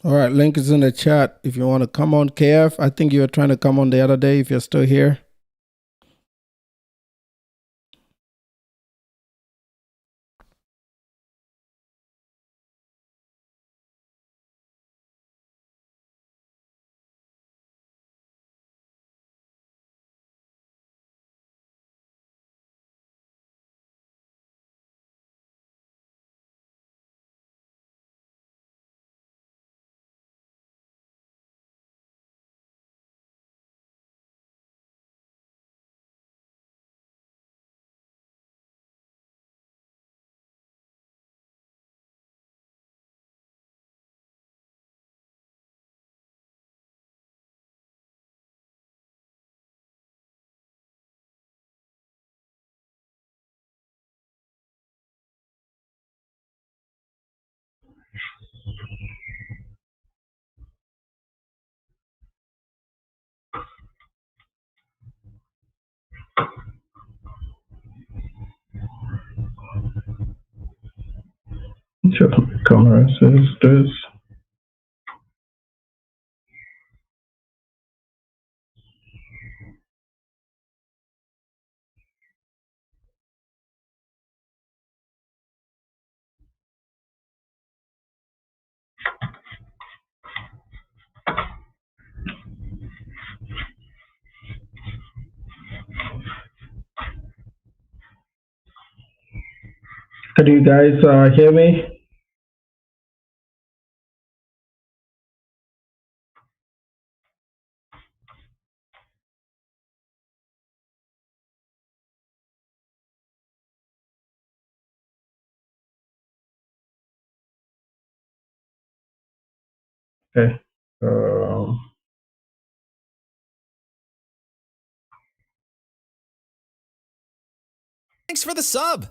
All right, link is in the chat. If you want to come on, KF, I think you were trying to come on the other day if you're still here. Camera says this. Can you guys hear me? Okay. Thanks for the sub.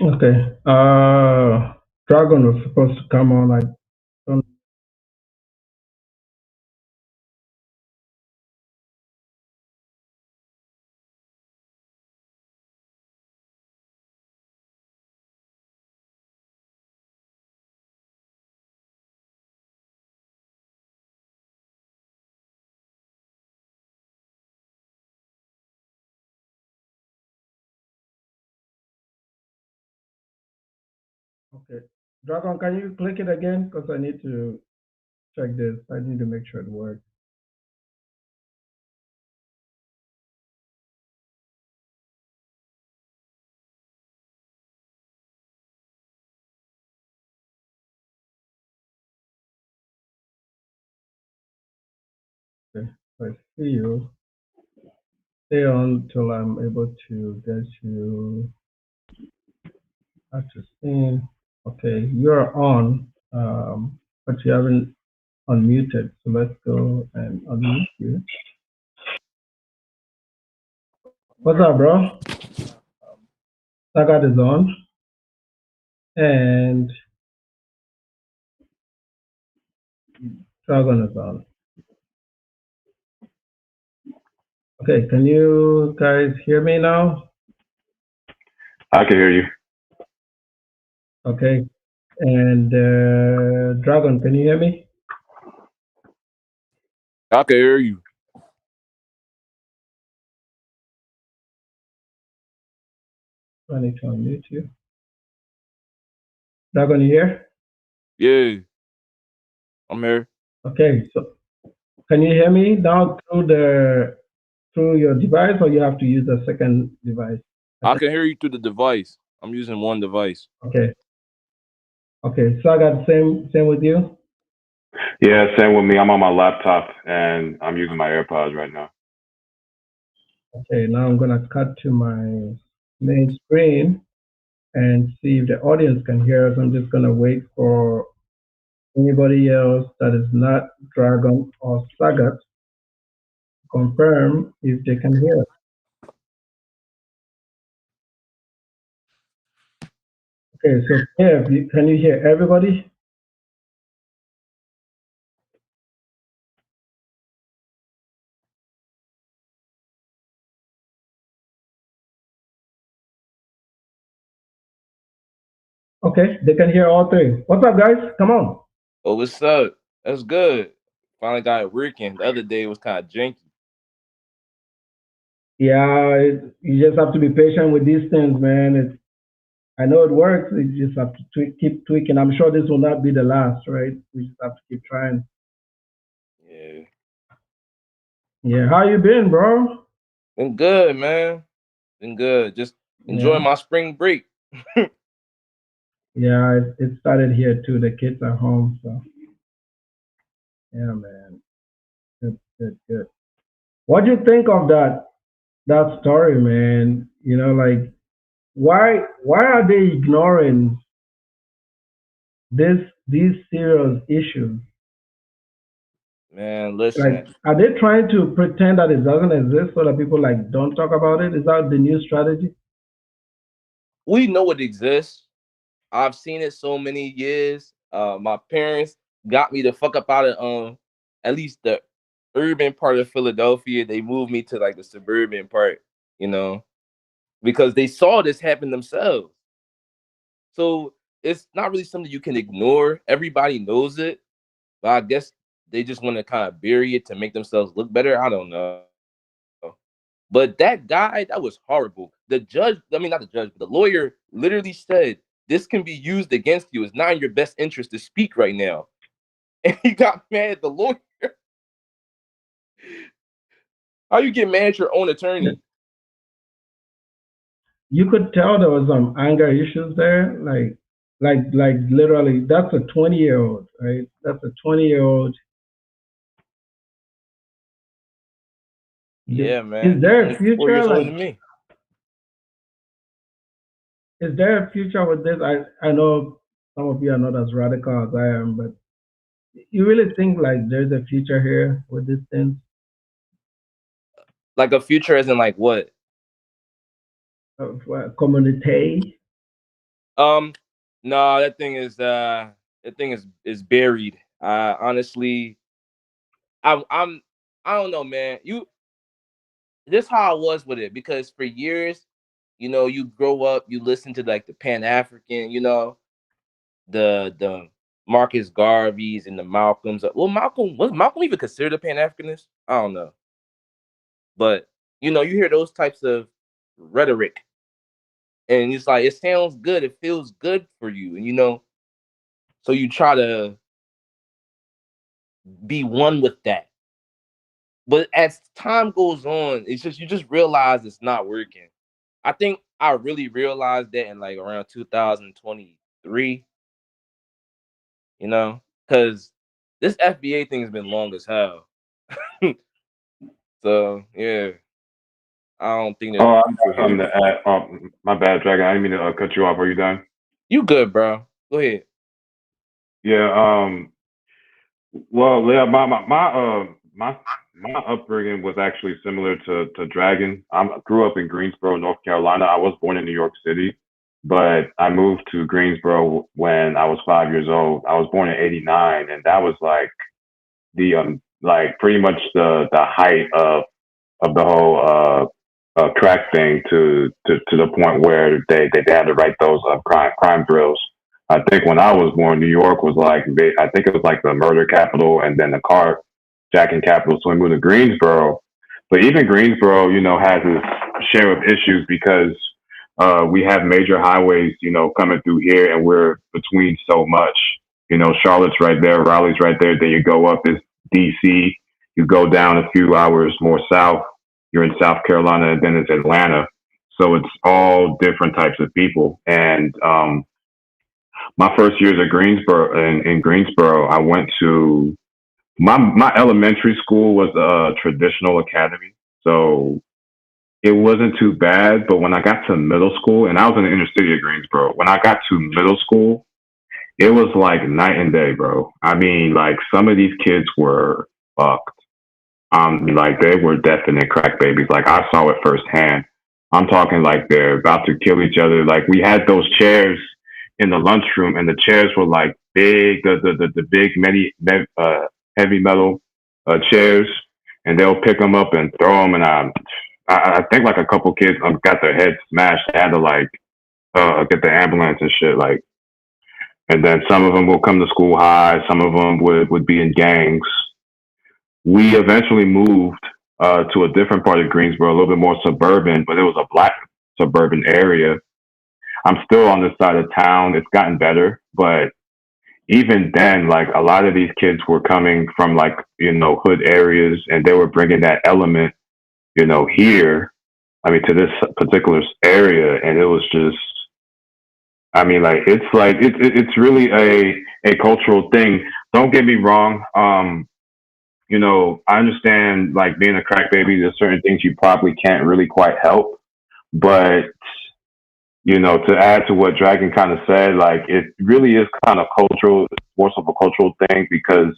Okay. Dragon was supposed to come on. I don't. Okay. Dragon, can you click it again? Because I need to check this. I need to make sure it works. Okay. I see you. Stay on till I'm able to get you up to scene. Okay, you're on, but you haven't unmuted. So let's go and unmute you. What's up, bro? Sagat is on, and Dragon is on. Okay, can you guys hear me now? I can hear you. Okay, and Dragon, can you hear me? I can hear you. I need to unmute you. Not gonna hear? Yeah, I'm here. Okay, so can you hear me now through your device, or you have to use a second device? I can hear you through the device. I'm using one device. Okay. Okay, so I got same with you. Yeah, same with me. I'm on my laptop and I'm using my AirPods right now. Okay, now I'm gonna cut to my main screen and see if the audience can hear us. I'm just gonna wait for anybody else that is not Dragon or Sagat to confirm if they can hear us. Okay, so Kev, can you hear everybody? Okay, they can hear all three. What's up, guys? Come on. Oh, what's up? That's good. Finally got it working. The other day was kind of janky. Yeah, you just have to be patient with these things, man. I know it works. You just have to keep tweaking. I'm sure this will not be the last, right? We just have to keep trying. Yeah. Yeah, how you been, bro? Been good, man. Been good. Just enjoying my spring break. Yeah, it started here too. The kids are home, so yeah, man. Good. What do you think of that story, man? You know, like why are they ignoring these serious issues? Man, listen. Like, are they trying to pretend that it doesn't exist so that people like don't talk about it? Is that the new strategy? We know it exists. I've seen it so many years. My parents got me the fuck up out of at least the urban part of Philadelphia. They moved me to like the suburban part, you know, because they saw this happen themselves. So it's not really something you can ignore. Everybody knows it, but I guess they just want to kind of bury it to make themselves look better. I don't know. But that guy, that was horrible. The judge, I mean, not the judge, but the lawyer literally said, this can be used against you. It's not in your best interest to speak right now. And he got mad at the lawyer. How you get mad at your own attorney? You could tell there was some anger issues there. Like literally, that's a 20-year-old, right? That's a 20-year-old. Yeah, man. Is there a He's 4 future? years older Like, than me. is there a future with this? I know some of you are not as radical as I am, but you really think like there's a future here with this thing? Like a future as in like what? Community? No, that thing is buried. Honestly, I don't know, man. This how I was with it because for years, you know, you grow up, you listen to like the Pan African, you know, the Marcus Garveys and the Malcolms. Well, was Malcolm even considered a Pan Africanist? I don't know, but you know, you hear those types of rhetoric, and it's like it sounds good, it feels good for you, and you know, so you try to be one with that. But as time goes on, it's just you just realize it's not working. I think I really realized that in like around 2023, you know, because this FBA thing has been long as hell. So yeah, I don't think there's Oh, a I future got something here. to add. Oh, my bad, Dragon. I didn't mean to cut you off. Are you done? You good, bro? Go ahead. Yeah. Well, yeah. My upbringing was actually similar to Dragon. I grew up in Greensboro, North Carolina. I was born in New York City, but I moved to Greensboro when I was 5 years old. I was born in '89, and that was like the like pretty much the height of the whole crack thing to the point where they had to write those crime drills. I think when I was born, New York was like I think it was like the murder capital, and then the car Jackson capital. So we moved to Greensboro. But even Greensboro, has its share of issues because we have major highways, coming through here, and we're between so much. Charlotte's right there, Raleigh's right there. Then you go up is DC. You go down a few hours more south, you're in South Carolina, and then it's Atlanta. So it's all different types of people. And my first years at Greensboro, in Greensboro, I went to my elementary school was a traditional academy, so it wasn't too bad. But when I got to middle school, and I was in the inner city of Greensboro, when I got to middle school, it was like night and day, bro. I mean, like some of these kids were fucked. Like they were definite crack babies. Like I saw it firsthand. I'm talking like they're about to kill each other. Like we had those chairs in the lunchroom, and the chairs were like big, the big heavy metal chairs, and they'll pick them up and throw them. And I think like a couple kids got their heads smashed. They had to like get the ambulance and shit. Like, and then some of them will come to school high. Some of them would be in gangs. We eventually moved to a different part of Greensboro, a little bit more suburban, but it was a black suburban area. I'm still on this side of town. It's gotten better, but even then, like a lot of these kids were coming from like, hood areas, and they were bringing that element, here, I mean, to this particular area. And it was just, I mean, it's really a cultural thing. Don't get me wrong. I understand like being a crack baby, there's certain things you probably can't really quite help. But, to add to what Dragon kind of said, like it really is kind of cultural, it's more of a cultural thing because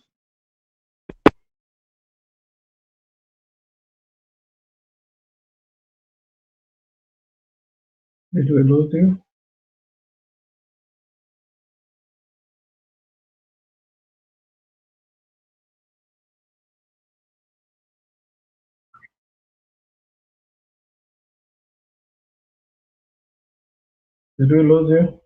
Did we lose you? Did we lose you?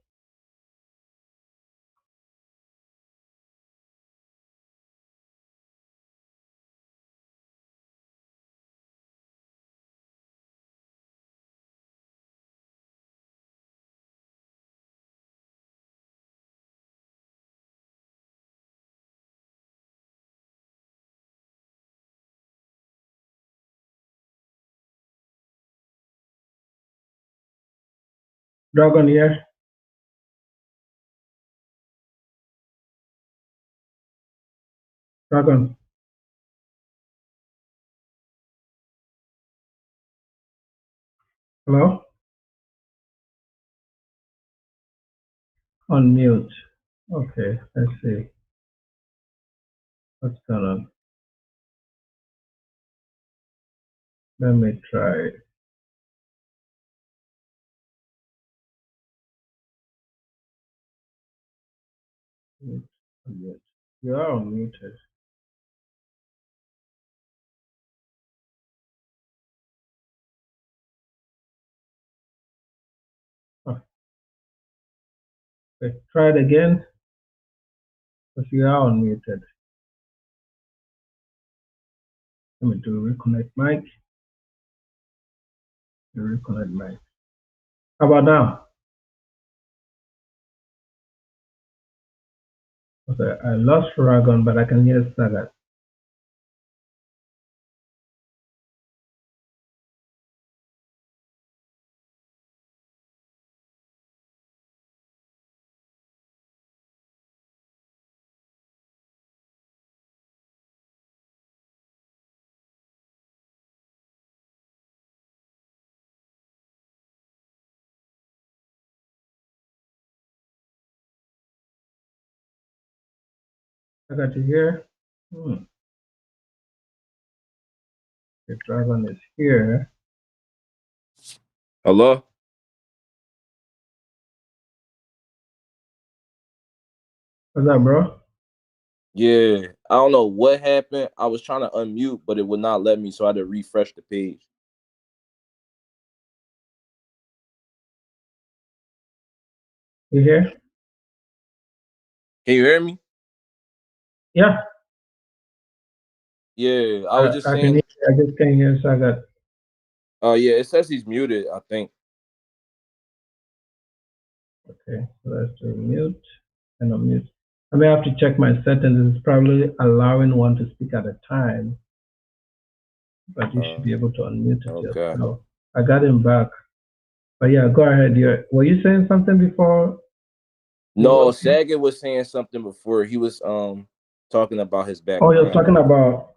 Dragon here. Dragon. Hello? On mute. Okay, let's see. What's going on? Let me try. Mute. You are unmuted. Oh, okay. Try it again. Because you are unmuted. Let me do reconnect mic. Reconnect mic. How about now? Okay, I lost Dragon, but I can hear Sagat. Sagat, you here? The Dragon is here. Hello? What's up, bro? Yeah, I don't know what happened. I was trying to unmute, but it would not let me, so I had to refresh the page. You here? Can you hear me? Yeah. Yeah, I was just I saying. just can't hear Sagat. Yeah, it says he's muted, I think. Okay, so let's do mute and unmute. I may have to check my settings. It's probably allowing one to speak at a time, but you should be able to unmute it Okay. yourself. I got him back. But yeah, go ahead. Were you saying something before? No, Saget was saying something before. He was talking about his Oh, background. you're talking about,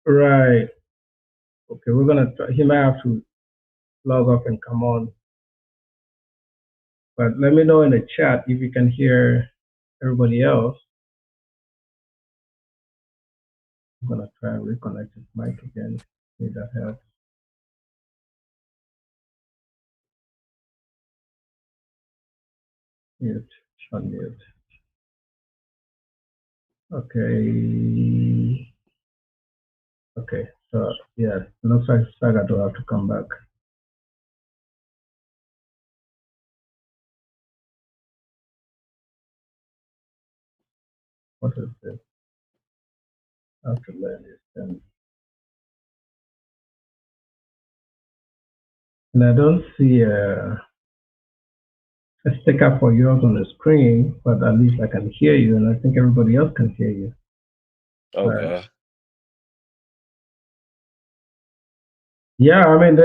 right. Okay, we're gonna try. He might have to log off and come on. But let me know in the chat if you can hear everybody else. I'm gonna try and reconnect his mic again. See if that helps. Mute, unmute. Okay. Okay. So yeah, looks like Saga will have to come back. What is this? I have to learn this then. And I don't see a sticker for yours on the screen, but at least I can hear you, and I think everybody else can hear you. Okay. Right. Yeah, I mean,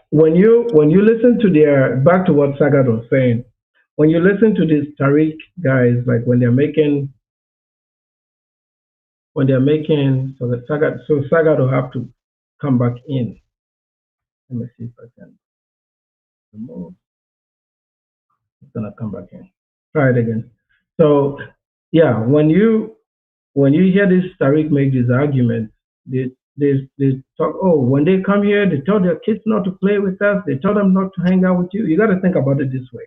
when you listen to their, back to what Sagat was saying, when you listen to these Tariq guys, like when they're making, so Sagat will have to come back in. Let me see if I can remove. It's gonna come back in. Try it again. So yeah, when you hear this Tariq make these arguments, they talk, oh, when they come here, they tell their kids not to play with us, they tell them not to hang out with you. You gotta think about it this way.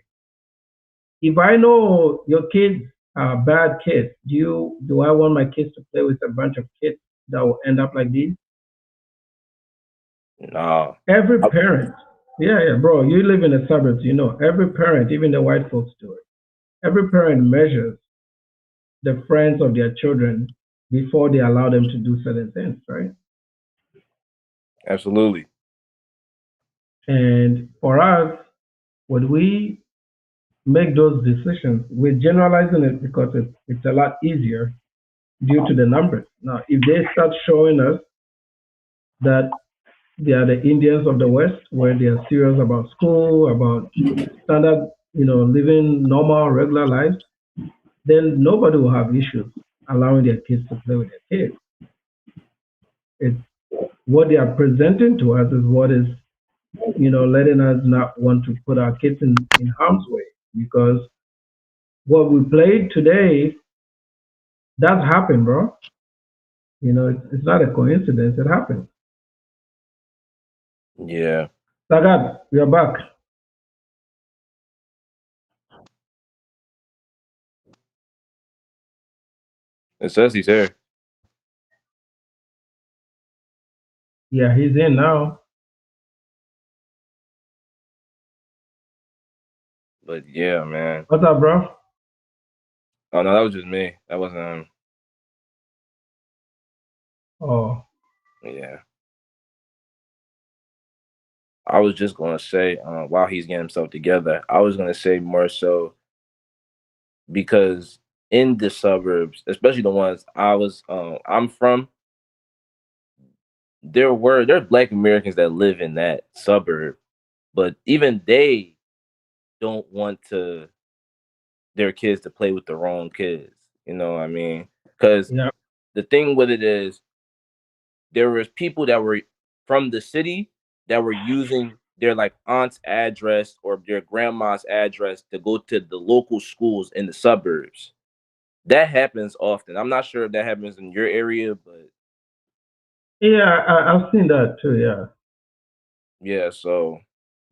If I know your kids are bad kids, do I want my kids to play with a bunch of kids that will end up like these? No. Every parent, yeah, bro, you live in the suburbs, you know, every parent, even the white folks do it. Every parent measures the friends of their children before they allow them to do certain things, right? Absolutely. And for us, when we make those decisions, we're generalizing it because it's a lot easier due to the numbers. Now, if they start showing us that they are the Indians of the West, where they are serious about school, about standard, living normal, regular lives, then nobody will have issues allowing their kids to play with their kids. It's what they are presenting to us is what is, letting us not want to put our kids in harm's way, because what we played today, that happened, bro. It's not a coincidence. It happened. Yeah. Sagat, you're back. It says he's here. Yeah, he's in now. But yeah, man. What's up, bro? Oh no, that was just me. That wasn't him. Oh. Yeah. I was just gonna say, while he's getting himself together, I was gonna say more so because in the suburbs, especially the ones I'm from, there's Black Americans that live in that suburb, but even they don't want their kids to play with the wrong kids. You know what I mean? Because the thing with it is, there was people that were from the city that were using their like aunt's address or their grandma's address to go to the local schools in the suburbs. That happens often. I'm not sure if that happens in your area, but Yeah, I've seen that too. Yeah. yeah. So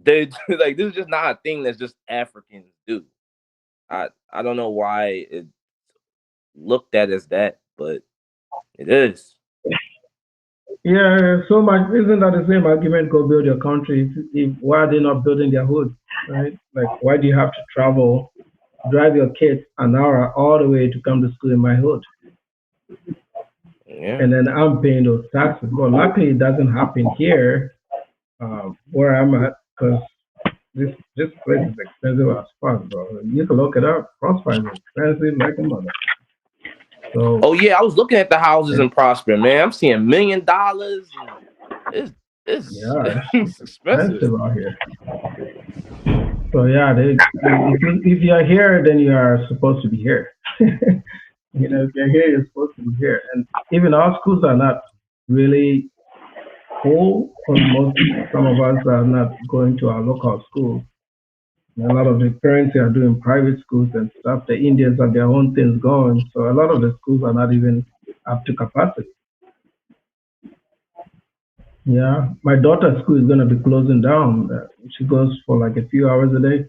they like, this is just not a thing that's just Africans do. I don't know why it looked at as that, but it is. Yeah, so much. Isn't that the same argument? Go build your country. Why are they not building their hood, right? Like, why do you have to travel, drive your kids an hour all the way to come to school in my hood? and then I'm paying those taxes. But luckily, it doesn't happen here where I'm at because this place is expensive as fuck, bro. You can look it up. Crossfire is expensive like a mother. So, oh yeah, I was looking at the houses in Prosper, man. I'm seeing $1 million. It's it's expensive out here. So yeah, if you're here, then you are supposed to be here. You know, if you're here, you're supposed to be here. And even our schools are not really full. Some of us are not going to our local schools. And a lot of the parents are doing private schools and stuff. The Indians have their own things going. So a lot of the schools are not even up to capacity. Yeah, my daughter's school is going to be closing down. She goes for like a few hours a day.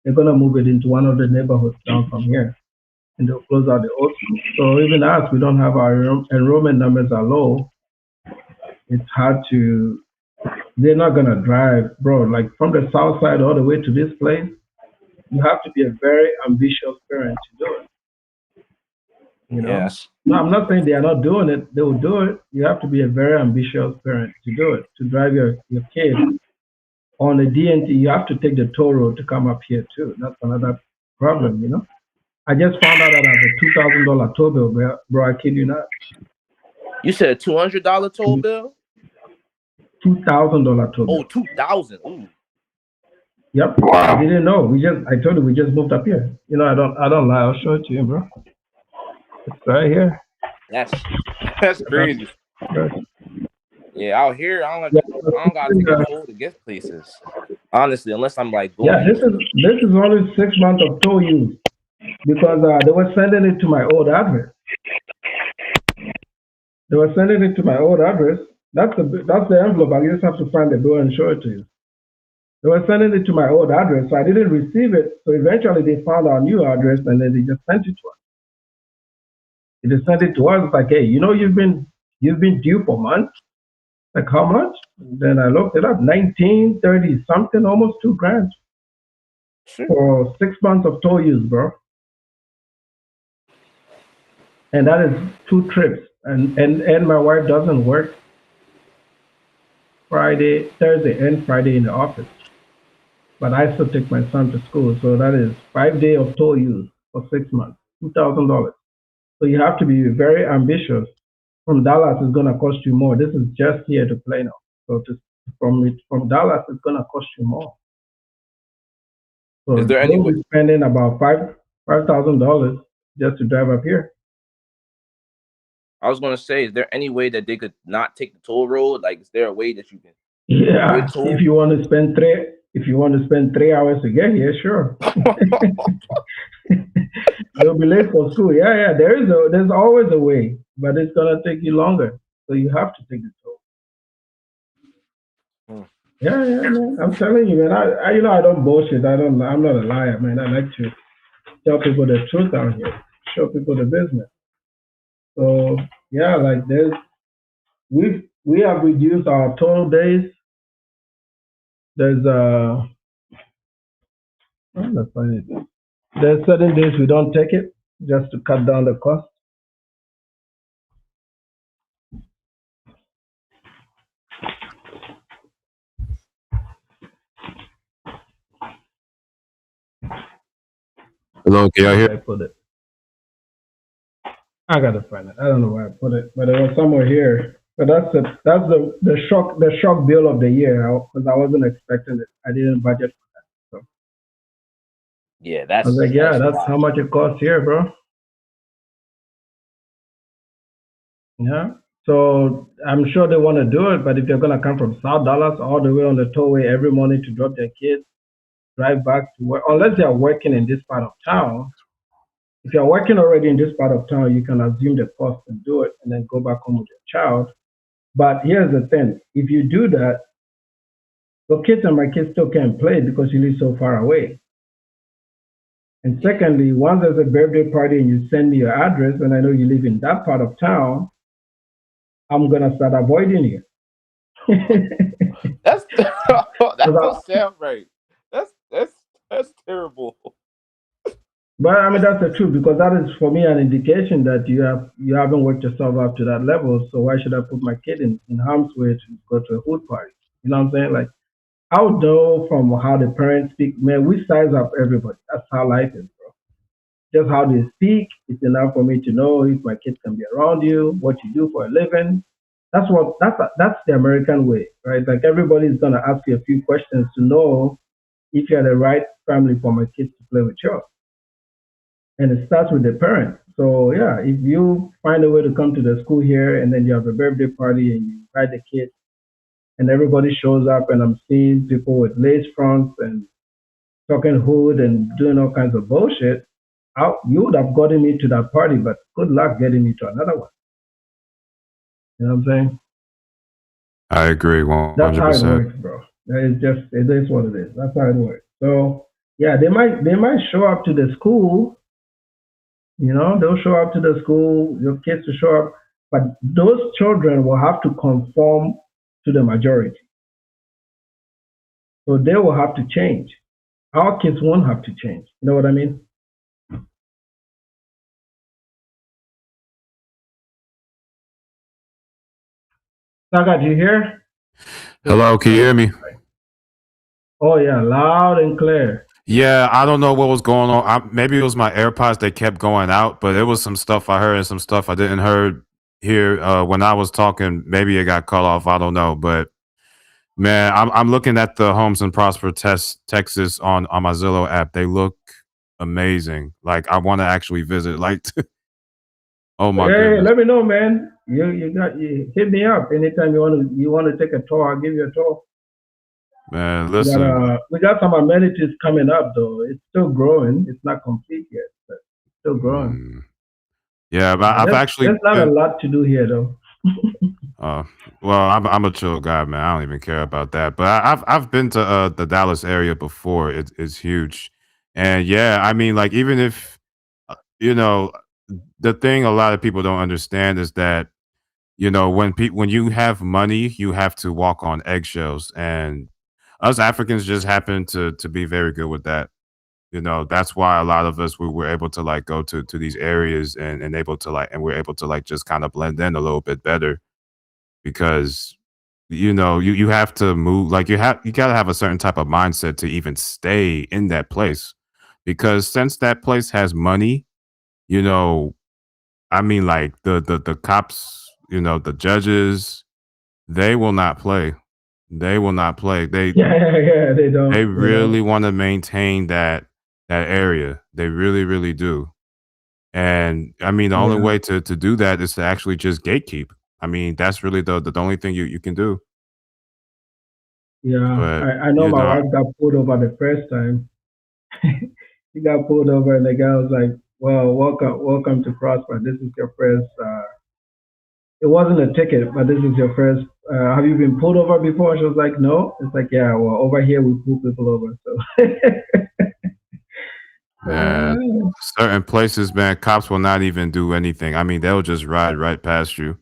They're going to move it into one of the neighborhoods down from here, and they'll close out the old school. So even us, we don't have our enrollment numbers are low. It's hard to. They're not going to drive, bro. Like from the south side all the way to this place, you have to be a very ambitious parent to do it. You know? Yes. No, I'm not saying they are not doing it. They will do it. You have to be a very ambitious parent to do it, to drive your kid on the DNT. You have to take the toll road to come up here too. That's another problem, you know. I just found out that I have a $2,000 toll bill, bro. I kid you not. You said a $200 toll bill? $2,000 toll bill. Oh, 2,000. Ooh. Yep. I didn't know. I told you we just moved up here. You know, I don't lie. I'll show it to you, bro. It's right here. That's crazy. Yeah, out here I don't gotta take a toll to get places. Honestly, unless I'm like going. Yeah, this is only 6 months of toll use because they were sending it to my old address. They were sending it to my old address. That's the envelope. I just have to find the bill and show it to you. They were sending it to my old address, so I didn't receive it. So eventually they found our new address and then they just sent it to us. They just sent it to us. It's like, hey, you know, you've been due for months. Like how much? Then I looked it up. 1930 something, almost $2,000 for 6 months of toll use, bro. And that is 2 trips. And my wife doesn't work Thursday and Friday in the office. But I still take my son to school. So that is 5 days of toll use for 6 months, $2,000. So you have to be very ambitious. From Dallas, it's going to cost you more. This is just here to Plano. So from Dallas, it's going to cost you more. So is there any way spending about $5,000 just to drive up here? I was gonna say, is there any way that they could not take the toll road? Like, is there a way that you can? Yeah, if you want to spend 3 hours to get here, sure. You'll be late for school. Yeah. There's always a way, but it's gonna take you longer. So you have to take the toll. Yeah, man. I'm telling you, man. I don't bullshit. I'm not a liar, man. I like to tell people the truth out here, show people the business. So yeah, like we have reduced our total days. There's there's certain days we don't take it just to cut down the cost. Hello, can y'all hear? I put it. I gotta find it. I don't know where I put it, but it was somewhere here. But that's the shock bill of the year because I wasn't expecting it. I didn't budget for that. So yeah, I was like, yeah, that's how much it costs here, bro. Yeah. So I'm sure they want to do it, but if you're gonna come from South Dallas all the way on the tollway every morning to drop their kids, drive back to work, unless they are working in this part of town. If you're working already in this part of town, you can assume the cost and do it and then go back home with your child. But here's the thing. If you do that, your kids and my kids still can't play because you live so far away. And secondly, once there's a birthday party and you send me your address and I know you live in that part of town, I'm going to start avoiding you. That don't sound right. That's terrible. But I mean that's the truth because that is for me an indication that you haven't worked yourself up to that level. So why should I put my kid in harm's way to go to a hood party? You know what I'm saying? Like I would know from how the parents speak, man, we size up everybody. That's how life is, bro. Just how they speak, it's enough for me to know if my kids can be around you, what you do for a living. That's the American way, right? Like everybody's gonna ask you a few questions to know if you're the right family for my kids to play with you. And it starts with the parents. So yeah, if you find a way to come to the school here and then you have a birthday party and you invite the kids and everybody shows up and I'm seeing people with lace fronts and talking hood and doing all kinds of bullshit, you would have gotten me to that party, but good luck getting me to another one. You know what I'm saying? I agree, That's how it 100%. works, bro. It is what it is. That's how it works. So yeah, they might show up to the school. You know, they'll show up to the school. Your kids will show up, but those children will have to conform to the majority. So they will have to change. Our kids won't have to change. You know what I mean? Saga, do you hear? Hello, can you hear me? Oh yeah, loud and clear. Yeah, I don't know what was going on. Maybe it was my AirPods that kept going out, but it was some stuff I heard and some stuff I didn't hear when I was talking. Maybe it got cut off. I don't know, but man, I'm looking at the Homes and Prosper Texas on my Zillow app. They look amazing. Like I want to actually visit. Like, oh my Hey, goodness, let me know, man. You hit me up anytime you want to take a tour. I'll give you a tour. man. Listen, We got some amenities coming up though. It's still growing. It's not complete yet, but it's still growing. yeah, but I've actually There's not a been. lot to do here though. Well, I'm a chill guy, man. I don't even care about that. But I've been to the Dallas area before. It's huge, and yeah, I mean, like even if you know, the thing a lot of people don't understand is that when you have money, you have to walk on eggshells, and us Africans just happen to be very good with that. That's why a lot of us we were able to like go to these areas and able to like and we're able to like just kind of blend in a little bit better because you have to move like you got to have a certain type of mindset to even stay in that place because since that place has money, you know I mean like the cops, the judges, they will not play. They will not play. Yeah, they don't. They They don't. really want to maintain that area. They really really do. And I mean the only Yeah, way to do that is to actually just gatekeep. I mean that's really the only thing you can do. yeah. But I know my wife got pulled over the first time. She got pulled over, and the guy was like, "Well, welcome to Prosper. This is your first." It wasn't a ticket, but this is your first. Have you been pulled over before? She was like, "No." It's like, "Yeah, well, over here we pull people over." So, man, certain places, man, cops will not even do anything. I mean, they'll just ride right past you.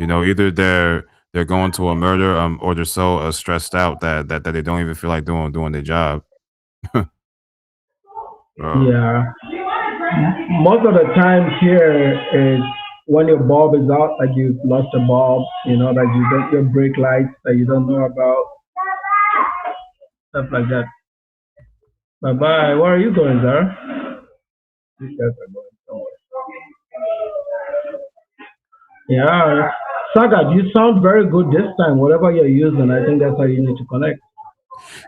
Either they're going to a murder, or they're so stressed out that they don't even feel like doing their job. Bro. yeah, most of the times here is when your bulb is out, like you've lost a bulb, that you don't your brake lights that you don't know about, stuff like that. Bye bye. Where are you going, Zara? These guys are going somewhere. Yeah. Saga, you sound very good this time. Whatever you're using, I think that's how you need to connect.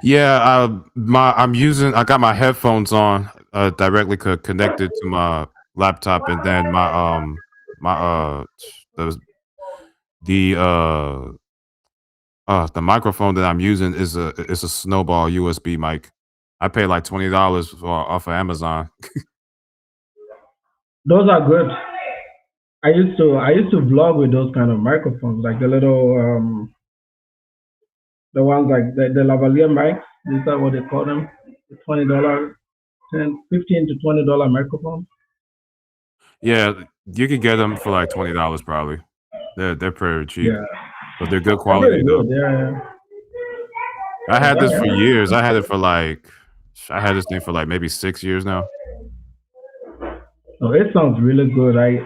Yeah, I got my headphones on directly connected to my laptop, and then my the the the microphone that I'm using is a Snowball USB mic. I pay like $20 off of Amazon. Those are good. I used to vlog with those kind of microphones, like the little the ones like the lavalier mics. Is that what they call them? The $20, 15 to $20 microphones. Yeah, you could get them for like $20 probably. They're pretty cheap, Yeah, but they're good they're pretty quality though. good. Yeah, I had this yeah, for years. I had this thing for like maybe 6 years now. So it sounds really good. I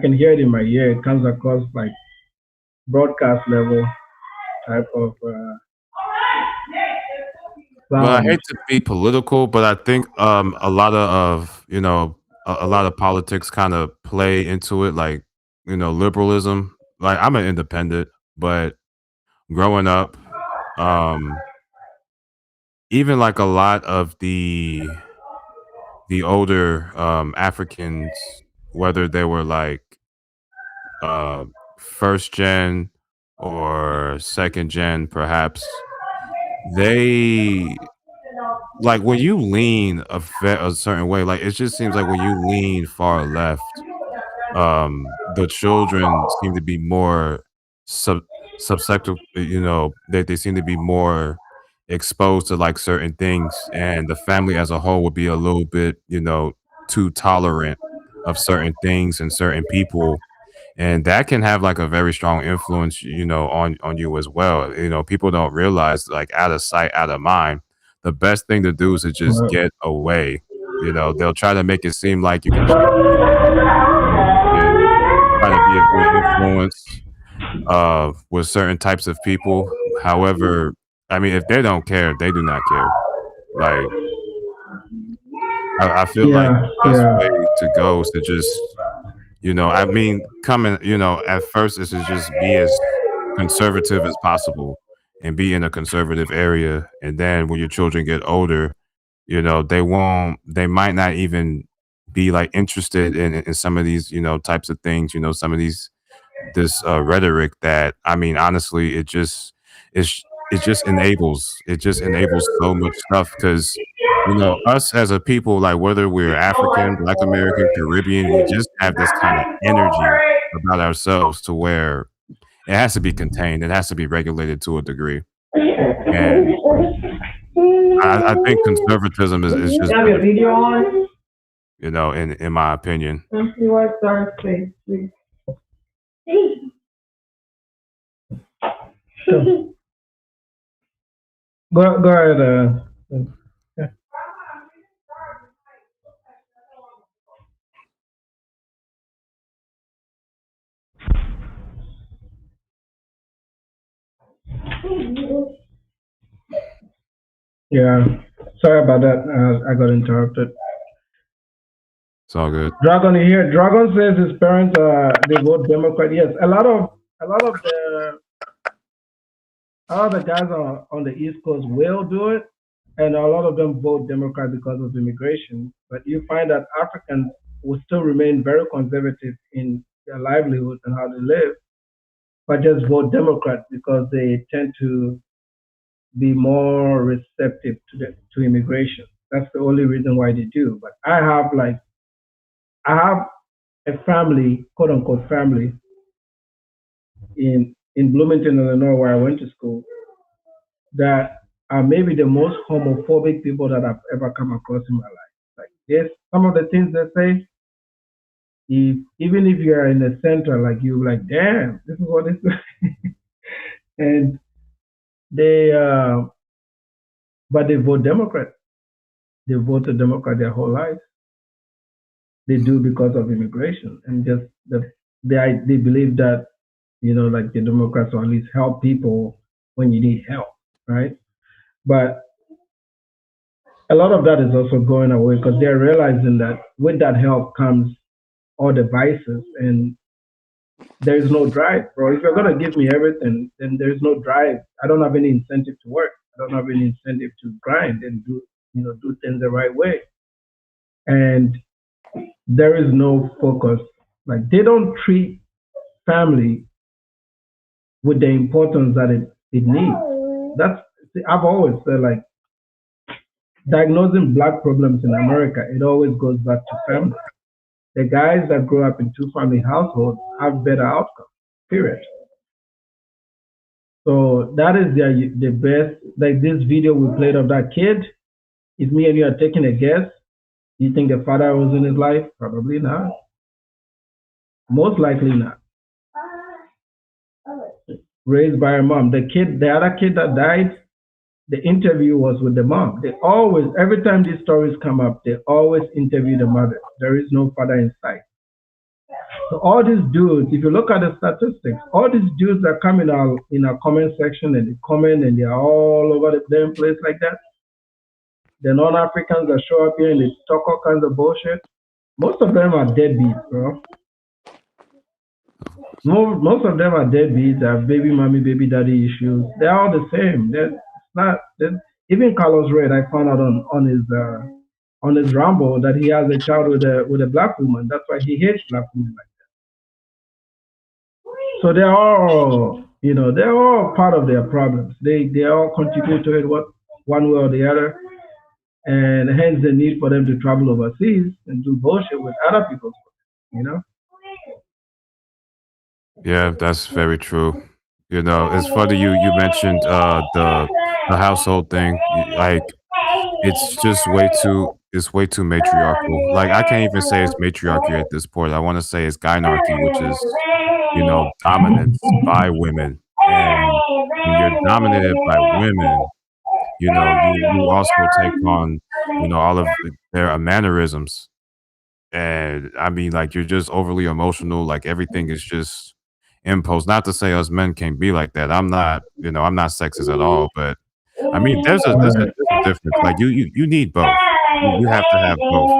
can hear it in my ear. It comes across like broadcast level type of Well, I sound. hate to be political, but I think a lot of a lot of politics kind of play into it, like liberalism. Like I'm an independent, but growing up, um, even like a lot of the older Africans, whether they were like uh, first gen or second gen, perhaps they like when you lean a certain way, like it just seems like when you lean far left, the children seem to be more subsective, they seem to be more exposed to like certain things, and the family as a whole would be a little bit, too tolerant of certain things and certain people, and that can have like a very strong influence, on you as well. People don't realize, like, out of sight, out of mind. The best thing to do is to just get away. They'll try to make it seem like you can change and try to be a good influence with certain types of people. However, I mean, if they don't care, they do not care. Like, I feel like Yeah, the best yeah. way to go is to just, I mean, coming, at first is to just be as conservative as possible and be in a conservative area. And then when your children get older, they might not even be like interested in some of these, types of things, some of this rhetoric that, I mean, honestly, it's it just enables so much stuff because us as a people, like whether we're African, Black American, Caribbean, we just have this kind of energy about ourselves to where it has to be contained, it has to be regulated to a degree, and I think conservatism is just Have your beneficial, video on? in my opinion. You are start, please. Go ahead. Yeah. Yeah. Sorry about that. I got interrupted. It's all good. Dragon here. Dragon says his parents they vote Democrat. Yes, a lot of the guys on the East Coast will do it, and a lot of them vote Democrat because of immigration. But you find that Africans will still remain very conservative in their livelihoods and how they live, but just vote Democrat because they tend to be more receptive to immigration. That's the only reason why they do. But I have a family, quote unquote family, in Bloomington, Illinois, where I went to school, that are maybe the most homophobic people that I've ever come across in my life. Like this, some of the things they say, even if you are in the center, like you like, damn, this is what this is. And they, but they vote Democrat. They voted Democrat their whole life. They do because of immigration, and just they believe that like the Democrats will at least help people when you need help, right? But a lot of that is also going away because they're realizing that with that help comes all the vices, and there's no drive, bro. If you're gonna give me everything, then there's no drive. I don't have any incentive to work. I don't have any incentive to grind and do things the right way. And there is no focus. Like they don't treat family with the importance that it needs. I've always said, like, diagnosing black problems in America, it always goes back to family. The guys that grow up in two-family households have better outcomes, period. So that is the best. Like this video we played of that kid, if me and you are taking a guess, you think the father was in his life? Probably not. Most likely not. Raised by a mom. The other kid that died, the interview was with the mom. They always, every time these stories come up, they always interview the mother. There is no father in sight. So all these dudes, if you look at the statistics, all these dudes that come in our comment section and they comment and they are all over the damn place like that. The non-Africans that show up here and they talk all kinds of bullshit. Most of them are deadbeats, bro. Most of them are deadbeats, have baby mommy, baby daddy issues. They're all the same. Even Carlos Red, I found out on his Rambo that he has a child with a black woman. That's why he hates black women like that. So they're all, they're all part of their problems. They all contribute to it one way or the other, and hence the need for them to travel overseas and do bullshit with other people's work, Yeah, that's very true. It's funny you mentioned the household thing. Like it's way too matriarchal. Like I can't even say it's matriarchy at this point. I want to say it's gynarchy, which is dominance by women. And when you're dominated by women, you also take on all of their mannerisms. And I mean, like, you're just overly emotional. Like, everything is just imposed. Not to say us men can't be like that. I'm not sexist at all. But I mean, there's a difference. Like, you need both. You have to have both.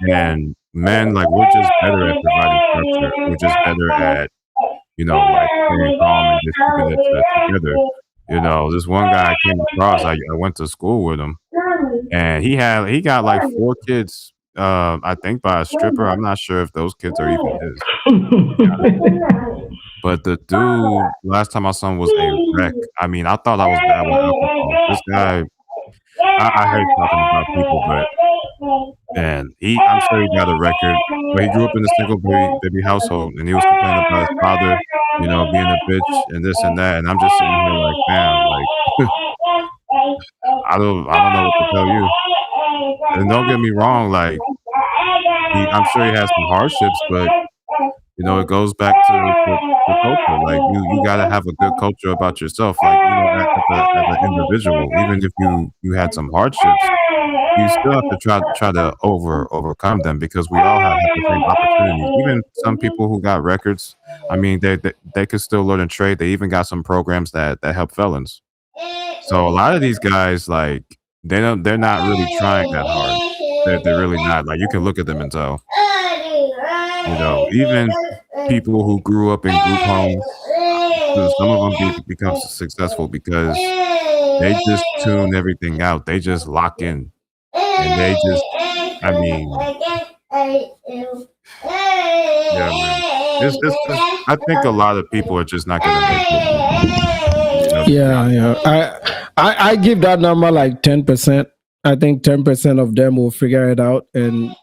And men, like, we're just better at providing structure. We're just better at, like, staying calm and just keeping it together. This one guy I came across, I went to school with him, and he got like 4 kids, I think by a stripper. I'm not sure if those kids are even his. But the dude, last time I saw him was a wreck. I mean, I thought I was bad with alcohol. This guy, I hate talking about people, but man, I'm sure he got a record. But he grew up in a single baby household, and he was complaining about his father, being a bitch and this and that. And I'm just sitting here like, damn, like I don't know what to tell you. And don't get me wrong, like I'm sure he has some hardships, but it goes back to the culture. Like you gotta have a good culture about yourself. Like as an individual, even if you had some hardships, you still have to try to overcome them, because we all have the same opportunities. Even some people who got records, I mean, they could still learn a trade. They even got some programs that help felons. So a lot of these guys, like, they're not really trying that hard. They're really not. Like, you can look at them and tell. Even people who grew up in group homes, some of them become successful because they just tune everything out. They just lock in, and they just, I mean, yeah, man. I think a lot of people are just not gonna make it. Yeah. I give that number like 10%. I think 10% of them will figure it out and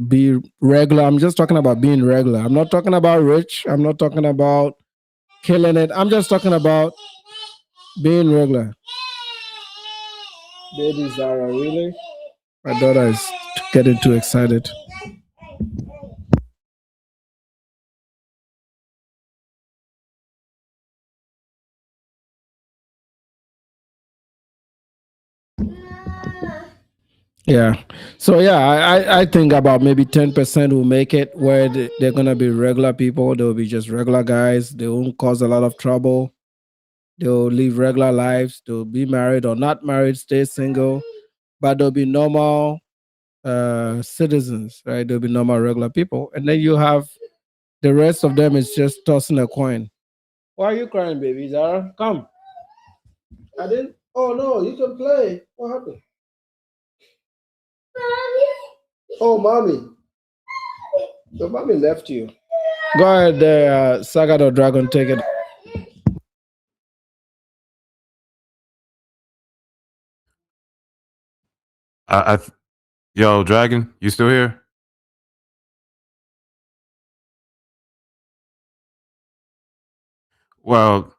be regular. I'm just talking about being regular. I'm not talking about rich. I'm not talking about killing it. I'm just talking about being regular. Baby Zara, really? My daughter is getting too excited. Yeah. So yeah, I think about maybe 10% will make it where they're gonna be regular people. They'll be just regular guys. They won't cause a lot of trouble. They'll live regular lives. They'll be married or not married, stay single, but they'll be normal citizens, right? They'll be normal regular people. And then you have the rest of them is just tossing a coin. Why are you crying, baby? Zara, come. I didn't. Oh no, you can play. What happened? Oh, mommy. Your mommy left you. Go ahead there, Saga the Dragon, take it. Yo, Dragon, you still here? Well,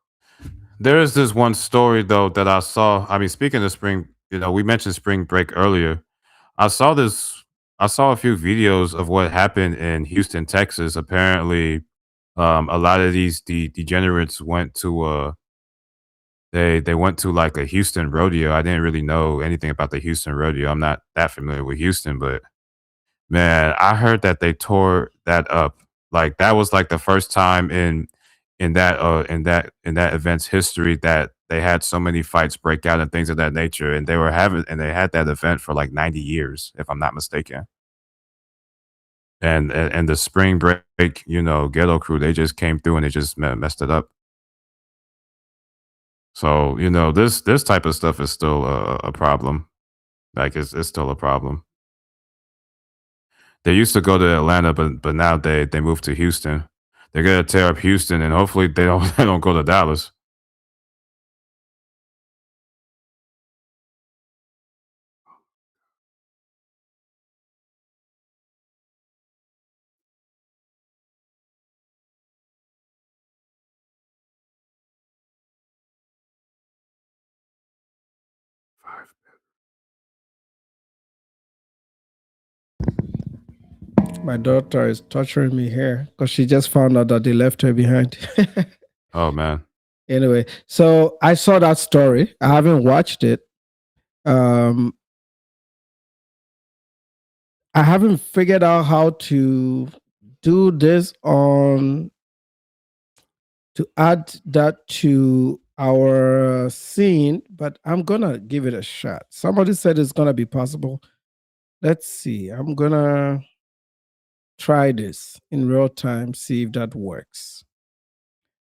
there is this one story though that I saw. I mean, speaking of spring, we mentioned spring break earlier. I saw this. I saw a few videos of what happened in Houston, Texas. Apparently, a lot of these degenerates went to they went to like a Houston rodeo. I didn't really know anything about the Houston rodeo. I'm not that familiar with Houston, but man, I heard that they tore that up. Like that was like the first time in that event's history that they had so many fights break out and things of that nature. And they had that event for like 90 years, if I'm not mistaken. And the spring break, ghetto crew, they just came through and they just messed it up. So, this type of stuff is still a problem. Like it's still a problem. They used to go to Atlanta, but now they moved to Houston. They're gonna tear up Houston, and hopefully they don't they don't go to Dallas. My daughter is torturing me here because she just found out that they left her behind. Oh man. Anyway, so I saw that story. I haven't watched it. I haven't figured out how to do this to add that to our scene, but I'm gonna give it a shot. Somebody said it's gonna be possible. Let's see. I'm gonna try this in real time, see if that works.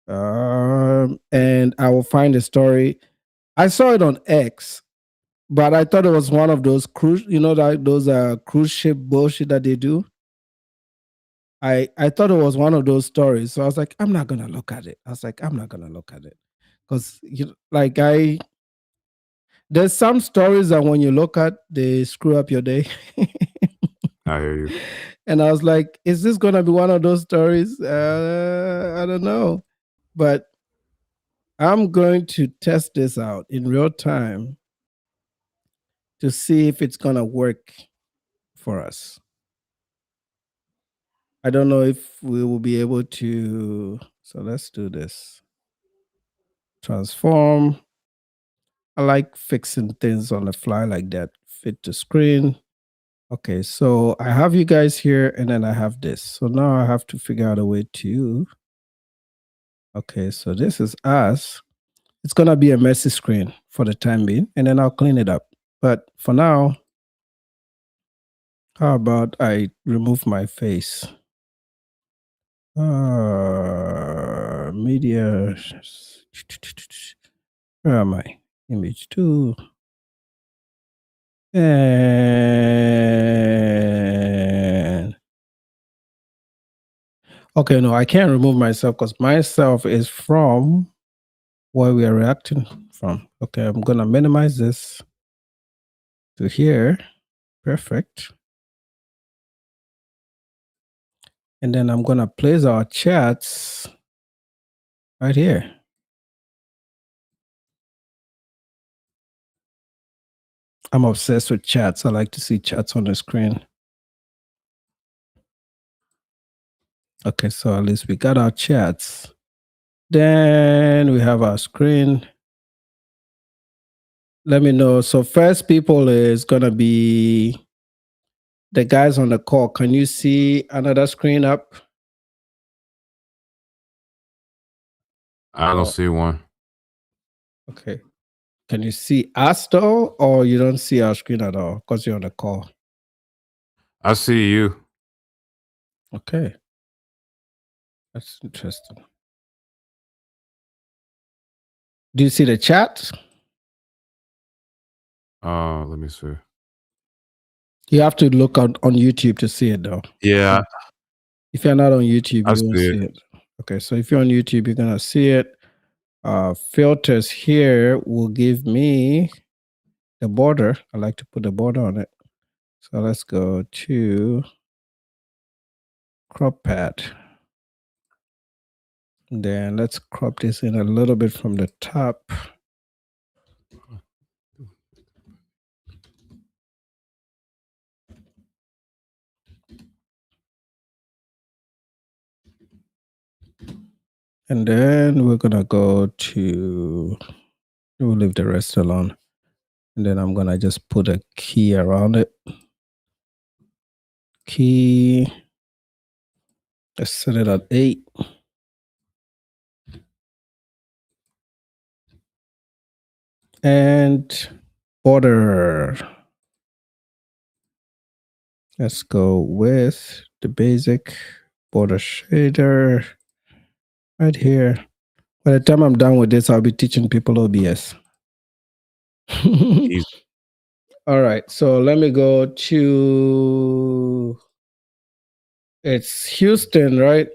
And I will find a story. I saw it on X, but I thought it was one of those cruise, that those cruise ship bullshit that they do. I thought it was one of those stories, so I was like, I'm not gonna look at it. I was like, I'm not gonna look at it because there's some stories that when you look at, they screw up your day. I hear you. And I was like, is this gonna be one of those stories? I don't know, but I'm going to test this out in real time to see if it's gonna work for us. I don't know if we will be able to. So let's do this. Transform. I like fixing things on the fly like that. Fit to screen. Okay, so I have you guys here and then I have this. So now I have to figure out a way to. Okay, so this is us. It's going to be a messy screen for the time being, and then I'll clean it up. But for now, how about I remove my face? Media. Where am I? Image 2. And okay, no, I can't remove myself because myself is from where we are reacting from. Okay, I'm gonna minimize this to here. Perfect. And then I'm gonna place our chats right here. I'm obsessed with chats. I like to see chats on the screen. Okay, so at least we got our chats. Then we have our screen. Let me know. So first people is gonna be the guys on the call. Can you see another screen up? I don't see one. Okay. Can you see us though, or you don't see our screen at all because you're on the call? I see you. Okay. That's interesting. Do you see the chat? Let me see. You have to look on YouTube to see it though. Yeah. If you're not on YouTube, I you won't see see it. Okay, so if you're on YouTube, you're gonna see it. Filters here will give me the border. I like to put the border on it. So let's go to crop pad. Then let's crop this in a little bit from the top. And then we're gonna go to We'll leave the rest alone. And then I'm gonna just put a key around it. Key. Let's set it at 8. And border. Let's go with the basic border shader right here. By the time I'm done with this, I'll be teaching people OBS. All right, so let me go to, it's Houston, right?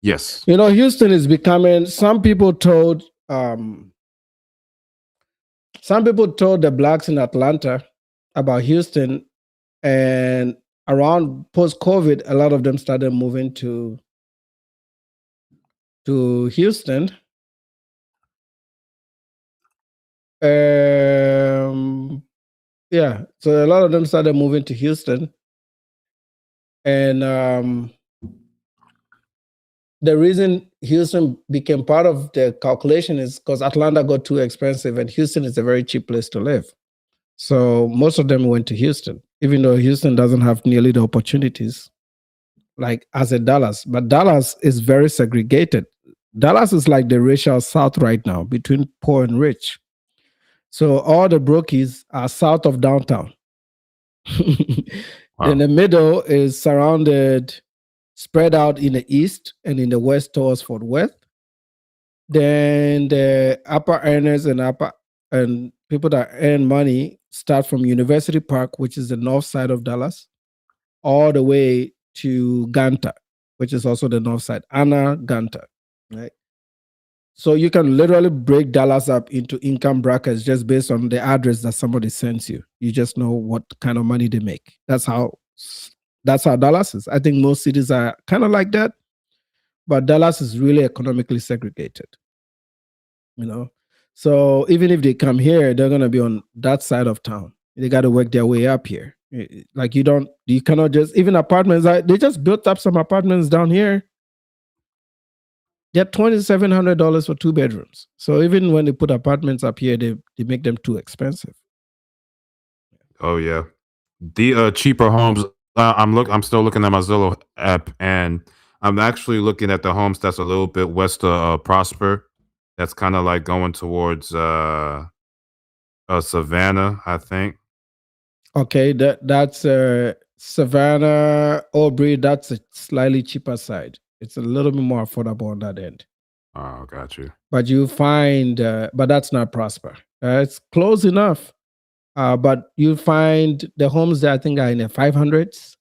Yes. You know, Houston is becoming, some people told the blacks in Atlanta about Houston, and around post-COVID, a lot of them started moving to Houston. Yeah, so a lot of them started moving to Houston, and the reason Houston became part of the calculation is because Atlanta got too expensive, and Houston is a very cheap place to live. So most of them went to Houston, even though Houston doesn't have nearly the opportunities like as a Dallas. But Dallas is very segregated. Dallas is like the racial South right now between poor and rich. So all the brokies are south of downtown. Then the middle is surrounded, spread out in the east and in the west towards Fort Worth. Then the upper earners and people that earn money start from University Park, which is the north side of Dallas, all the way to Ganta, which is also the north side, Anna Ganta, right? So you can literally break Dallas up into income brackets just based on the address that somebody sends you. You just know what kind of money they make. That's how Dallas is. I think most cities are kind of like that, but Dallas is really economically segregated. You know, so even if they come here, they're gonna be on that side of town. They got to work their way up here. Like you cannot just, even apartments. They just built up some apartments down here. They're $2,700 for 2 bedrooms. So even when they put apartments up here, they make them too expensive. Oh yeah, the cheaper homes. I'm still looking at my Zillow app, and I'm actually looking at the homes that's a little bit west of Prosper. That's kind of like going towards Savannah, I think. Okay, that's Savannah, Aubrey. That's a slightly cheaper side. It's a little bit more affordable on that end. Oh, got you. But you find, but that's not Prosper. It's close enough. But you find the homes that I think are in the 500s,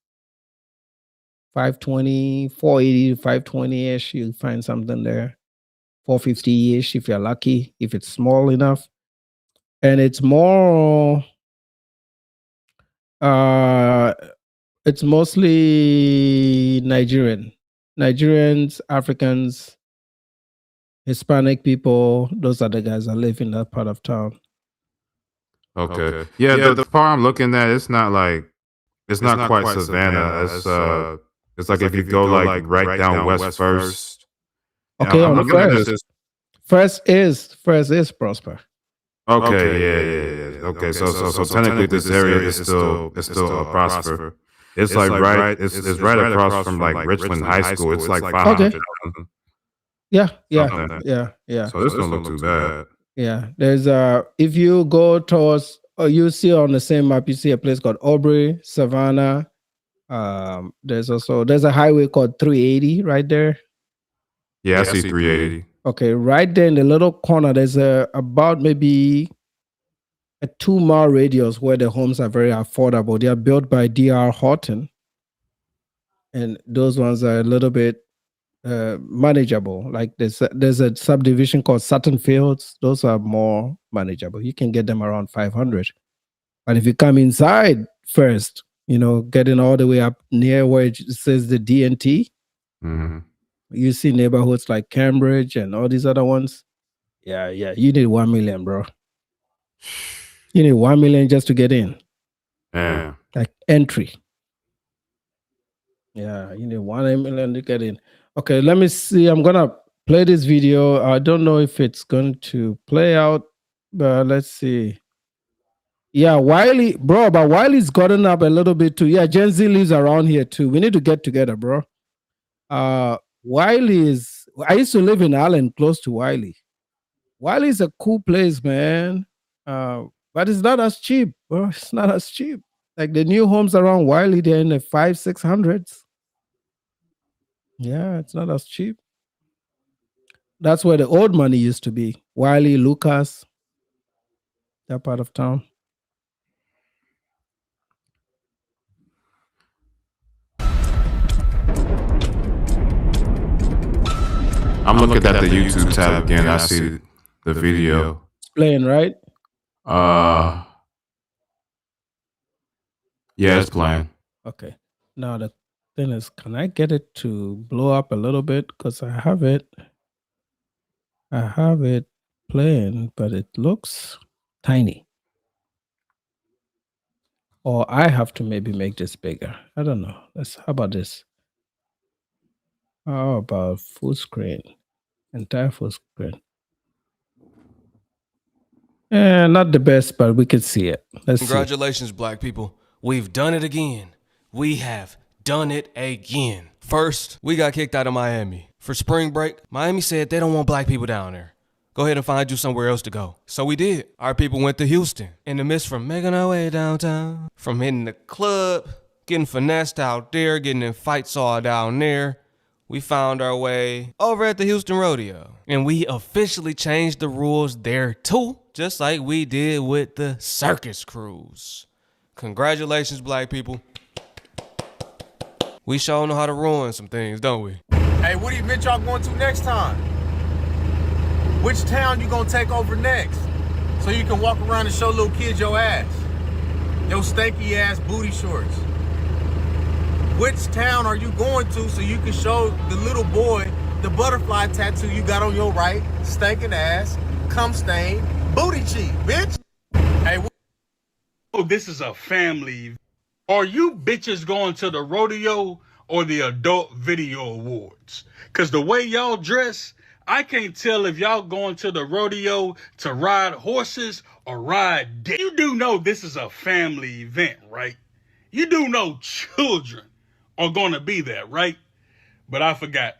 520, 480, 520-ish. You find something there, 450-ish if you're lucky, if it's small enough. And it's more, it's mostly Nigerians, Africans, Hispanic people. Those are the guys that live in that part of town. Okay. Yeah, the part I'm looking at, it's not not quite Savannah. It's like if you go like right down West First. Okay, I'm looking at this. First is Prosper. Okay, yeah. Okay, so technically this area is still Prosper. It's like right, it's right across from like Richland High School. It's like 500. Okay. Yeah. So this don't look too bad. Yeah, there's if you go towards, you see on the same map, you see a place called Aubrey, Savannah. There's a highway called 380 right there. Yeah, I see 380. Okay, right there in the little corner, there's about maybe a 2-mile radius where the homes are very affordable. They are built by D.R. Horton, and those ones are a little bit manageable. Like there's a subdivision called Sutton Fields. Those are more manageable. You can get them around 500. But if you come inside first, getting all the way up near where it says the DNT, you see neighborhoods like Cambridge and all these other ones. Yeah. You need 1 million, bro. You need 1 million just to get in. Yeah. Like entry. Yeah, you need 1 million to get in. Okay, let me see. I'm gonna play this video. I don't know if it's going to play out But let's see. Yeah, Wiley, bro, but Wiley's gotten up a little bit too. Yeah, Gen Z lives around here too. We need to get together, bro. Wiley is, I used to live in Allen, close to Wiley. Wiley is a cool place, man. But it's not as cheap, bro. It's not as cheap. Like the new homes around Wiley, they're in the 500-600s. Yeah, it's not as cheap. That's where the old money used to be. Wiley, Lucas, that part of town. I'm looking at the YouTube tab again. I see the video. It's playing, right? Yeah, it's playing. Okay. Now the thing is, can I get it to blow up a little bit? Because I have it playing, but it looks tiny. Or I have to maybe make this bigger. I don't know. How about this? How about full screen? Entire full screen. Not the best, but we can see it. Let's Congratulations, black people. We've done it again. We have done it again. First, we got kicked out of Miami. For spring break, Miami said they don't want black people down there. Go ahead and find you somewhere else to go. So we did. Our people went to Houston. In the midst from making our way downtown, from hitting the club, getting finessed out there, getting in fights all down there, we found our way over at the Houston Rodeo. And we officially changed the rules there too, just like we did with the circus cruise. Congratulations, black people. We sure know how to ruin some things, don't we? Hey, what event y'all going to next time? Which town you gonna take over next? So you can walk around and show little kids your ass. Your stanky ass booty shorts. Which town are you going to so you can show the little boy the butterfly tattoo you got on your right, stinking ass, cum stain, booty cheek, bitch? Hey, Oh, this is a family. Are you bitches going to the rodeo or the adult video awards? Cause the way y'all dress, I can't tell if y'all going to the rodeo to ride horses or ride dick. You do know this is a family event, right? You do know children are gonna be there, right? But I forgot.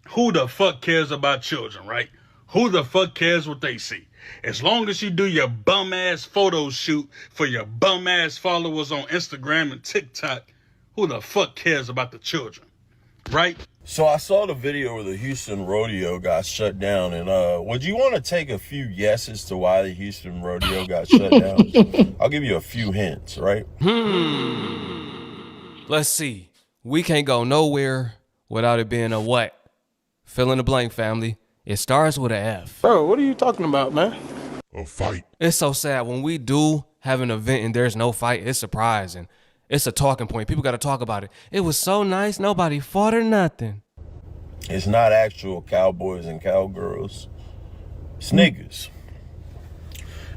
Who the fuck cares about children, right? Who the fuck cares what they see? As long as you do your bum ass photo shoot for your bum ass followers on Instagram and TikTok, who the fuck cares about the children, right? So I saw the video where the Houston Rodeo got shut down, and would you want to take a few guesses to why the Houston Rodeo got shut down? I'll give you a few hints, right? Let's see. We can't go nowhere without it being a what? Fill in the blank, family. It starts with an F. Bro, what are you talking about, man? A fight. It's so sad when we do have an event and there's no fight. It's surprising. It's a talking point. People got to talk about it. It was so nice. Nobody fought or nothing. It's not actual cowboys and cowgirls. It's niggas.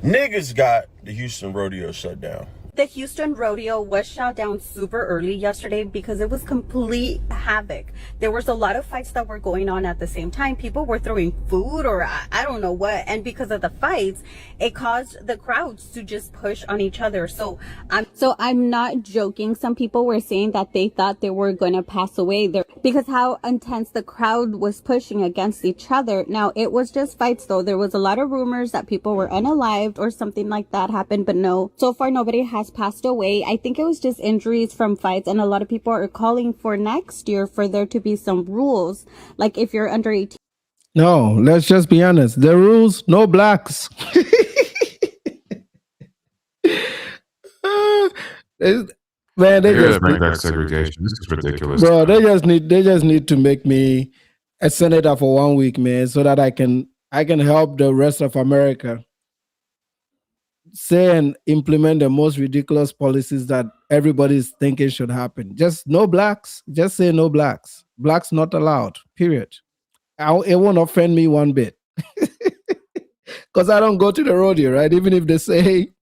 Niggas got the Houston Rodeo shut down. The Houston Rodeo was shut down super early yesterday because it was complete havoc. There was a lot of fights that were going on at the same time. People were throwing food or I don't know what. And because of the fights, it caused the crowds to just push on each other. So I'm not joking. Some people were saying that they thought they were going to pass away there because how intense the crowd was pushing against each other. Now, it was just fights though. There was a lot of rumors that people were unalived or something like that happened, but no, so far nobody has passed away. I think it was just injuries from fights, and a lot of people are calling for next year for there to be some rules, like if you're under 18. No, let's just be honest. The rules, no blacks. Man, they just make that segregation. This is ridiculous. Bro, they just need to make me a senator for 1 week, man, so that I can help the rest of America say and implement the most ridiculous policies that everybody's thinking should happen. Just no blacks. Just say no blacks. Blacks not allowed. Period. It won't offend me one bit. Because I don't go to the rodeo, right? Even if they say,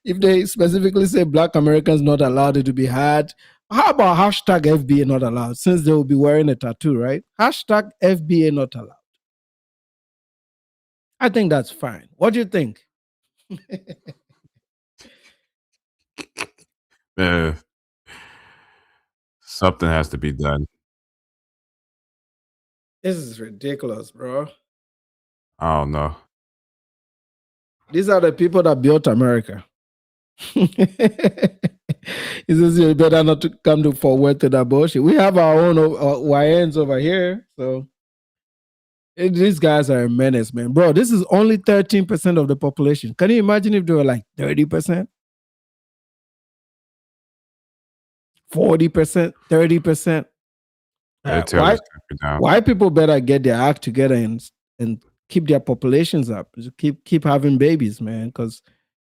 if they specifically say black Americans not allowed to be had, how about hashtag FBA not allowed? Since they will be wearing a tattoo, right? Hashtag FBA not allowed. I think that's fine. What do you think? Man, something has to be done. This is ridiculous, bro. I don't know. These are the people that built America. He says you better not to come to forward to that bullshit. We have our own YNs over here, so these guys are a menace, man. Bro, this is only 13% of the population. Can you imagine if they were like 30%, 40%, 30%? They tear this country down. Why people better get their act together and keep their populations up, keep having babies, man, because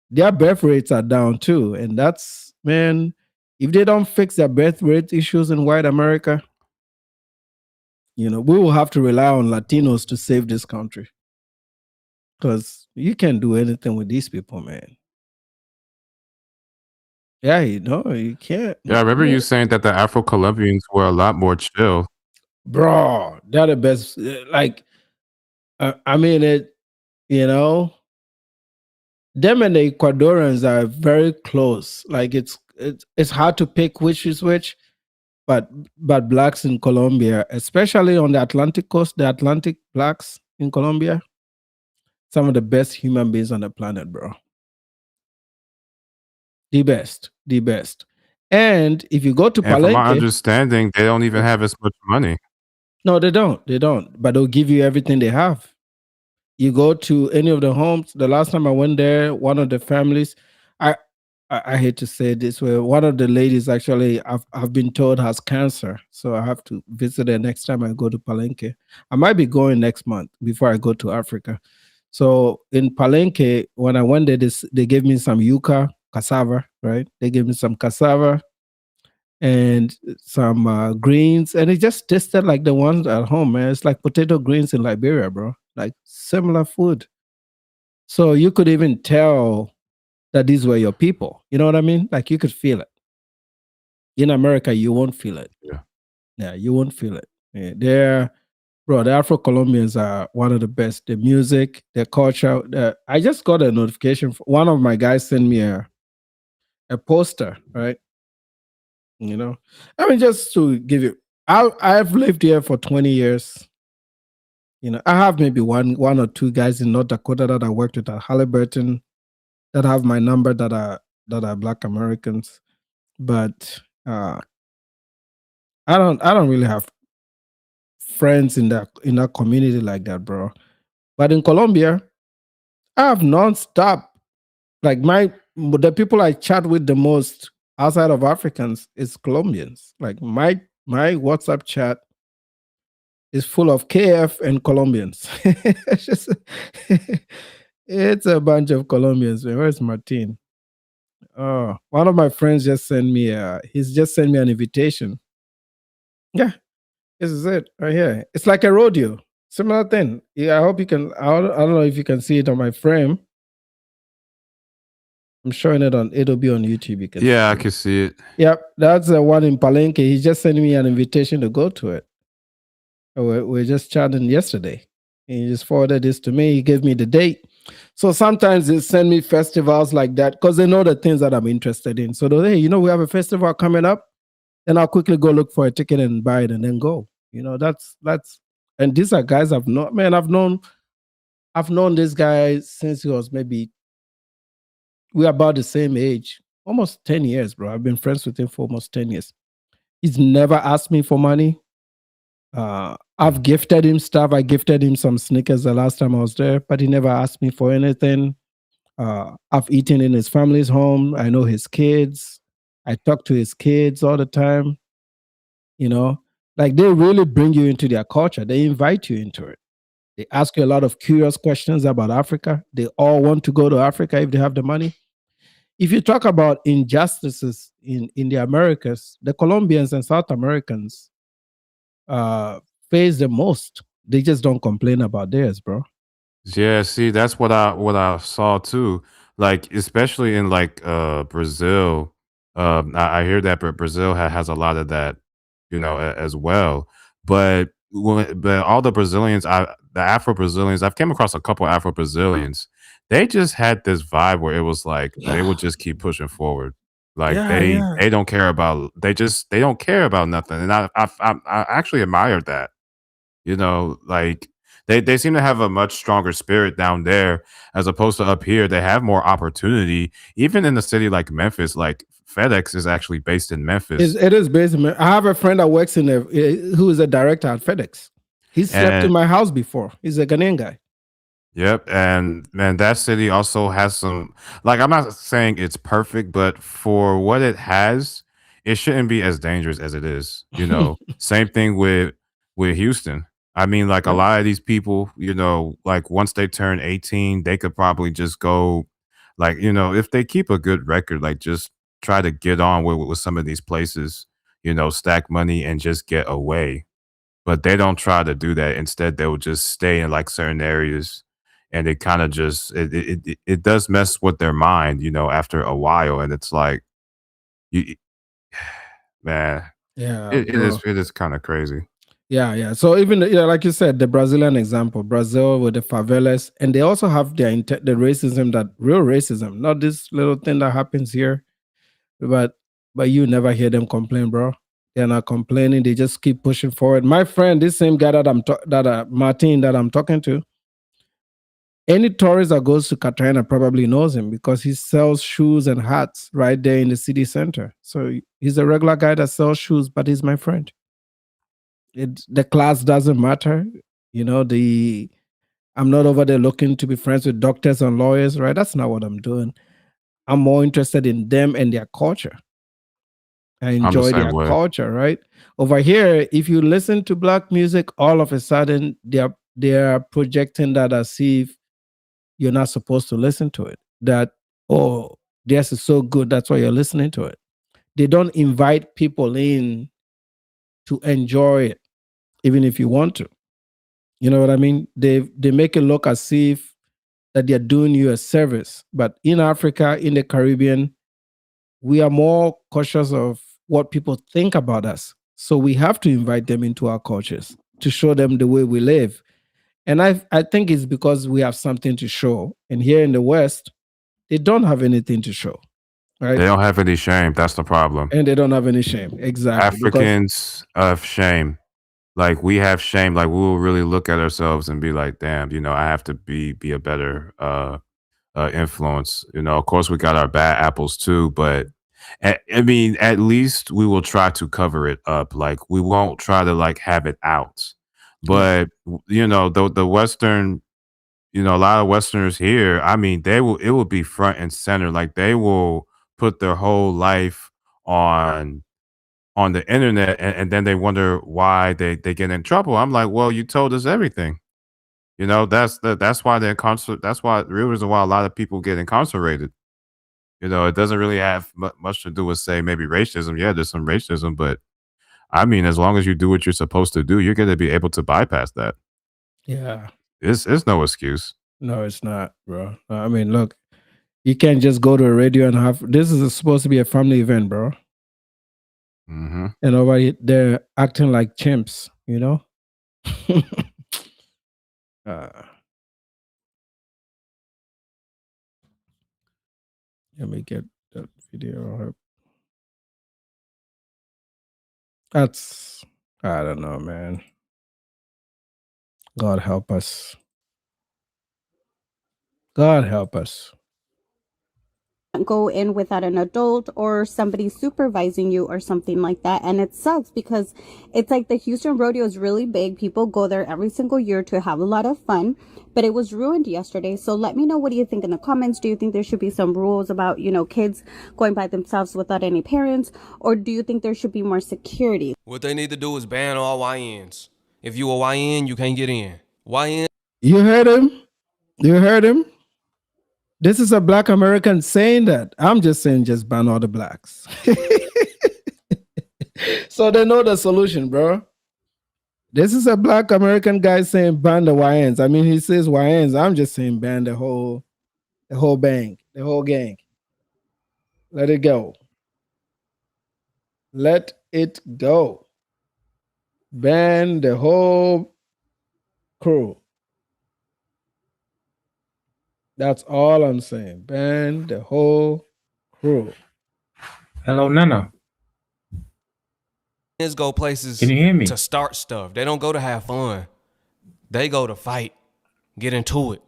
their birth rates are down too. And that's, man, if they don't fix their birth rate issues in white America, we will have to rely on Latinos to save this country. Because you can't do anything with these people, man. Yeah, you can't. Yeah, I remember you saying that the Afro-Colombians were a lot more chill. Bro, they're the best. Like, I mean, them and the Ecuadorians are very close. Like, it's hard to pick which is which, but blacks in Colombia, especially on the Atlantic coast, the Atlantic blacks in Colombia, some of the best human beings on the planet, bro. The best. And if you go to And from my Palenque, understanding, they don't even have as much money. no, they don't. But they'll give you everything they have. You go to any of the homes. The last time I went there, one of the families, I hate to say it this way, one of the ladies actually I've been told has cancer, so I have to visit her next time I go to Palenque. I might be going next month before I go to Africa. So in Palenque, when I went there, they gave me some yuca, cassava, right? They gave me some cassava and some greens, and it just tasted like the ones at home, man. It's like potato greens in Liberia, bro. Like similar food. So you could even tell that these were your people. You know what I mean? Like you could feel it. In America, you won't feel it. Yeah, you won't feel it. Yeah, the Afro-Colombians are one of the best. The music, their culture. I just got a notification. One of my guys sent me a poster, right? I mean, just to give you, I've lived here for 20 years. I have maybe one or two guys in North Dakota that I worked with at Halliburton that have my number that are Black Americans, but I don't really have friends in that community like that, bro. But in Colombia, I have nonstop. Like the people I chat with the most outside of Africans is Colombians. Like my WhatsApp chat is full of KF and Colombians. It's a bunch of Colombians. Where's Martin? Oh, one of my friends just sent me he's just sent me an invitation. Yeah, this is it right here. It's like a rodeo. Similar thing. Yeah, I hope you can. I don't know if you can see it on my frame. I'm showing it on. It'll be on YouTube. You can. Yeah, I can see it. Yep, that's the one in Palenque. He just sent me an invitation to go to it. We're just chatting yesterday. He just forwarded this to me. He gave me the date. So sometimes they send me festivals like that because they know the things that I'm interested in. So they, hey, we have a festival coming up, then I'll quickly go look for a ticket and buy it and then go. That's and these are guys I've known. Man, I've known this guy since he was we're about the same age, almost 10 years, bro. I've been friends with him for almost 10 years. He's never asked me for money. I've gifted him stuff. I gifted him some sneakers the last time I was there, but he never asked me for anything. I've eaten in his family's home. I know his kids. I talk to his kids all the time. Like they really bring you into their culture. They invite you into it. They ask you a lot of curious questions about Africa. They all want to go to Africa if they have the money. If you talk about injustices in the Americas, the Colombians and South Americans face the most. They just don't complain about theirs, bro. Yeah, see, that's what I saw too. Like, especially in like Brazil. I hear that Brazil has a lot of that, as well. But all the Brazilians, the Afro Brazilians, I've came across a couple Afro Brazilians they just had this vibe where it was like they would just keep pushing forward. Like Yeah, yeah. they don't care about they don't care about nothing, and I actually admired that. You know, like they seem to have a much stronger spirit down there as opposed to up here. They have more opportunity, even in a city like Memphis. Like FedEx is actually based in Memphis, It is basement. I have a friend that works in who is a director at FedEx. He slept and in my house before. He's a Ghanaian guy. yep, and man, that city also has some. Like, I'm not saying it's perfect, but for what it has, it shouldn't be as dangerous as it is. You know, same thing with Houston. I mean, like a Yeah. lot of these people, you know, like once they turn 18, they could probably just go, like, you know, if they keep a good record, like just try to get on with some of these places, you know, stack money and just get away. But they don't try to do that. Instead, they will just stay in like certain areas, and it kind of just it does mess with their mind, you know, after a while. And it's like, you, man, Yeah, bro. it is kind of crazy. Yeah, yeah. So even like you said, the Brazilian example, Brazil with the favelas, and they also have the racism, that real racism, not this little thing that happens here. But you never hear them complain, bro. They're not complaining. They just keep pushing forward. My friend, this same guy that Martin that I'm talking to, any tourist that goes to Cartagena probably knows him because he sells shoes and hats right there in the city center. So he's a regular guy that sells shoes, but he's my friend. The class doesn't matter. You know, I'm not over there looking to be friends with doctors and lawyers, right? That's not what I'm doing. I'm more interested in them and their culture. I I'm the enjoy same their way. culture, right? Over here, if you listen to black music, all of a sudden they're projecting that as if you're not supposed to listen to it. That, oh, this is so good, that's why you're listening to it. They don't invite people in to enjoy it, even if you want to. You know what I mean? They make it look as if that they're doing you a service. But in Africa, in the Caribbean, we are more cautious of what people think about us. So we have to invite them into our cultures to show them the way we live. And I think it's because we have something to show. And here in the West, they don't have anything to show, right? They don't have any shame. That's the problem. And they don't have any shame. Exactly. Because Africans have shame. Like we have shame. Like we will really look at ourselves and be like, damn, you know, I have to be a better influence. You know, of course we got our bad apples too, but I mean, at least we will try to cover it up. Like we won't try to like have it out. But you know, the Western, you know, a lot of Westerners here, I mean, it will be front and center. Like they will put their whole life on the internet, and then they wonder why they get in trouble. I'm like, well, you told us everything. You know, that's why they're that's why the real reason why a lot of people get incarcerated. You know, it doesn't really have much to do with, say, maybe racism. Yeah, there's some racism, but I mean, as long as you do what you're supposed to do, you're going to be able to bypass that. yeah, It's no excuse. no, it's not, bro. I mean, look, you can't just go to a radio and have this is supposed to be a family event, bro. Hmm. And nobody they're acting like chimps, you know? uh, let me get that video up. That's I don't know, man. God help us. God help us. Go in without an adult or somebody supervising you or something like that. And it sucks because it's like the Houston rodeo is really big. People go there every single year to have a lot of fun, but it was ruined yesterday. So let me know, what do you think in the comments? Do you think there should be some rules about, you know, kids going by themselves without any parents, or do you think there should be more security? What they need to do is ban all YNs. If you a YN, you can't get in. YN. You heard him? You heard him? This is a black American saying that. I'm just saying just ban all the blacks. So they know the solution, bro. This is a black American guy saying ban the YNs. I mean, he says YNs. I'm just saying ban the whole bang, the whole gang. Let it go. Let it go. Ban the whole crew. That's all I'm saying. Ban the whole crew. Hello, Nana. Kids go places Can you hear me? to start stuff. They don't go to have fun. They go to fight, get into it.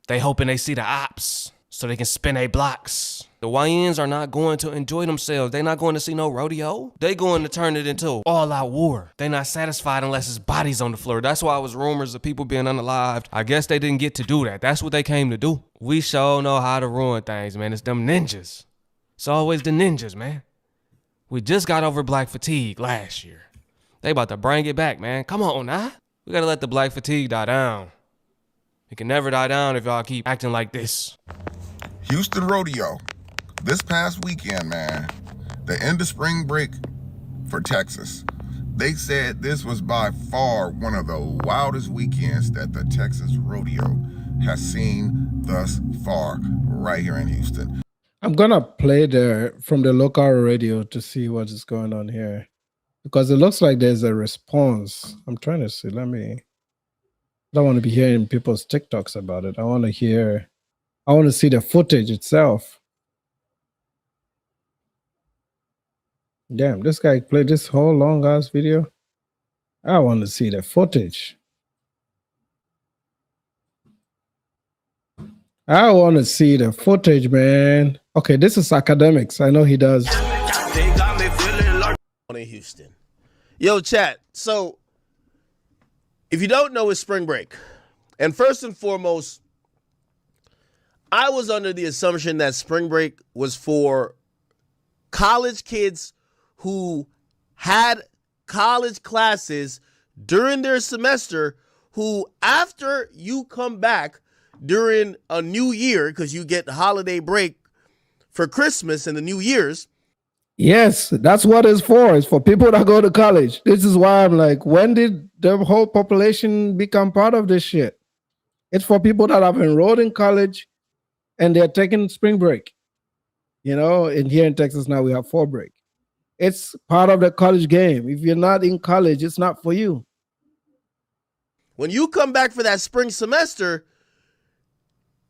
They hoping they see the ops so they can spin their blocks. The YNs are not going to enjoy themselves. They not going to see no rodeo. They going to turn it into all-out war. They not satisfied unless it's bodies on the floor. That's why it was rumors of people being unalived. I guess they didn't get to do that. That's what they came to do. We sure know how to ruin things, man. It's them ninjas. It's always the ninjas, man. We just got over black fatigue last year. They about to bring it back, man. Come on, now. We gotta let the black fatigue die down. It can never die down if y'all keep acting like this. Houston Rodeo. This past weekend, man, the end of spring break for Texas. They said this was by far one of the wildest weekends that the Texas Rodeo has seen thus far right here in Houston. I'm gonna play from the local radio to see what is going on here, because it looks like there's a response. I'm trying to see. I don't want to be hearing people's TikToks about it. I want to see the footage itself. Damn, this guy played this whole long ass video. I want to see the footage. I want to see the footage, man. Okay, this is academics. I know he does. In Houston. Yo, chat. So, if you don't know, it's spring break. And first and foremost, I was under the assumption that spring break was for college kids who had college classes during their semester, who after you come back during a new year, because you get the holiday break for Christmas and the New Year's. Yes, that's what it's for. It's for people that go to college. This is why I'm like, when did the whole population become part of this shit? It's for people that have enrolled in college and they're taking spring break. You know, and here in Texas now we have fall break. It's part of the college game. If you're not in college, it's not for you. When you come back for that spring semester,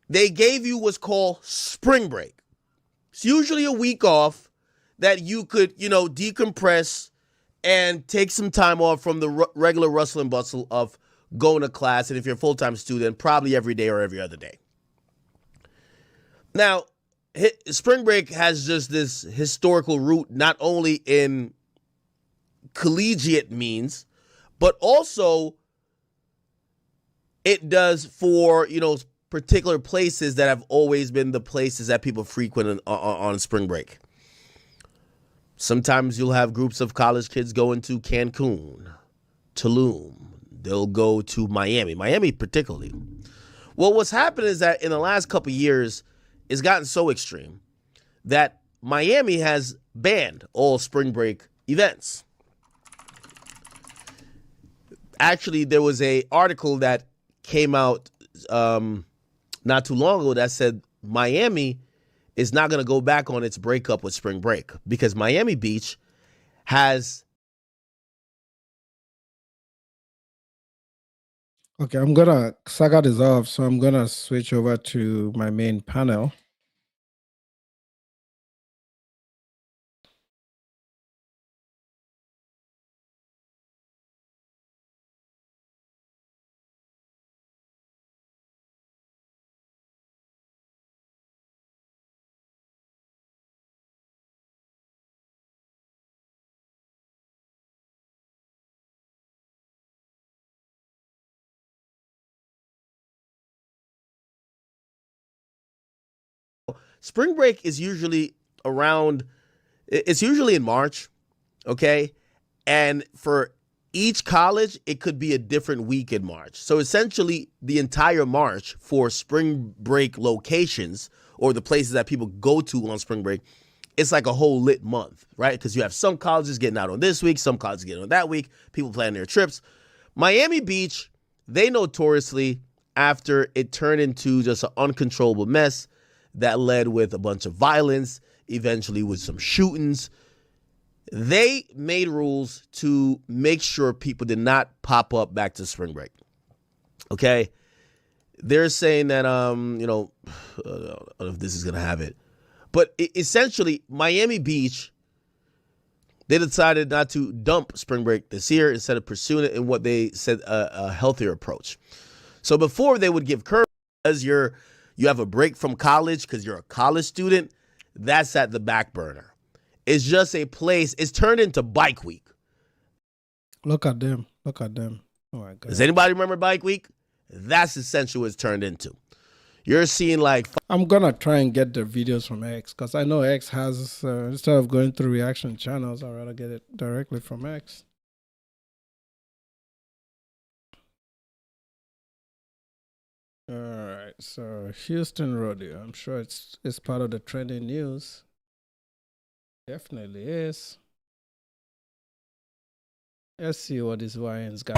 they gave you what's called spring break. It's usually a week off that you could, decompress and take some time off from the regular rustle and bustle of going to class. And if you're a full-time student, probably every day or every other day. Now, spring break has just this historical root, not only in collegiate means, but also it does for, particular places that have always been the places that people frequent on spring break. Sometimes you'll have groups of college kids going to Cancun, Tulum. They'll go to Miami particularly. Well, what's happened is that in the last couple of years, it's gotten so extreme that Miami has banned all spring break events. Actually, there was an article that came out not too long ago that said Miami is not going to go back on its breakup with spring break because Miami Beach has. Okay, Saga is off, so I'm gonna switch over to my main panel. Spring break is usually it's usually in March, okay? And for each college, it could be a different week in March. So essentially, the entire March for spring break locations or the places that people go to on spring break, it's like a whole lit month, right? Because you have some colleges getting out on this week, some colleges getting on that week, people planning their trips. Miami Beach, they notoriously, after it turned into just an uncontrollable mess, that led with a bunch of violence, eventually with some shootings. They made rules to make sure people did not pop up back to spring break. Okay? they're saying that I don't know if this is gonna have it, but essentially Miami Beach, they decided not to dump spring break this year instead of pursuing it in what they said a healthier approach. So before they would give curfew as you have a break from college because you're a college student. That's at the back burner. It's just a place. It's turned into Bike Week. Look at them. Look at them. Oh my God. Does anybody remember Bike Week? That's essentially what it's turned into. You're seeing like... I'm going to try and get the videos from X because I know X has, instead of going through reaction channels, I'd rather get it directly from X. All right, so Houston Rodeo. I'm sure it's part of the trending news. Definitely is. Let's see what this YN's got.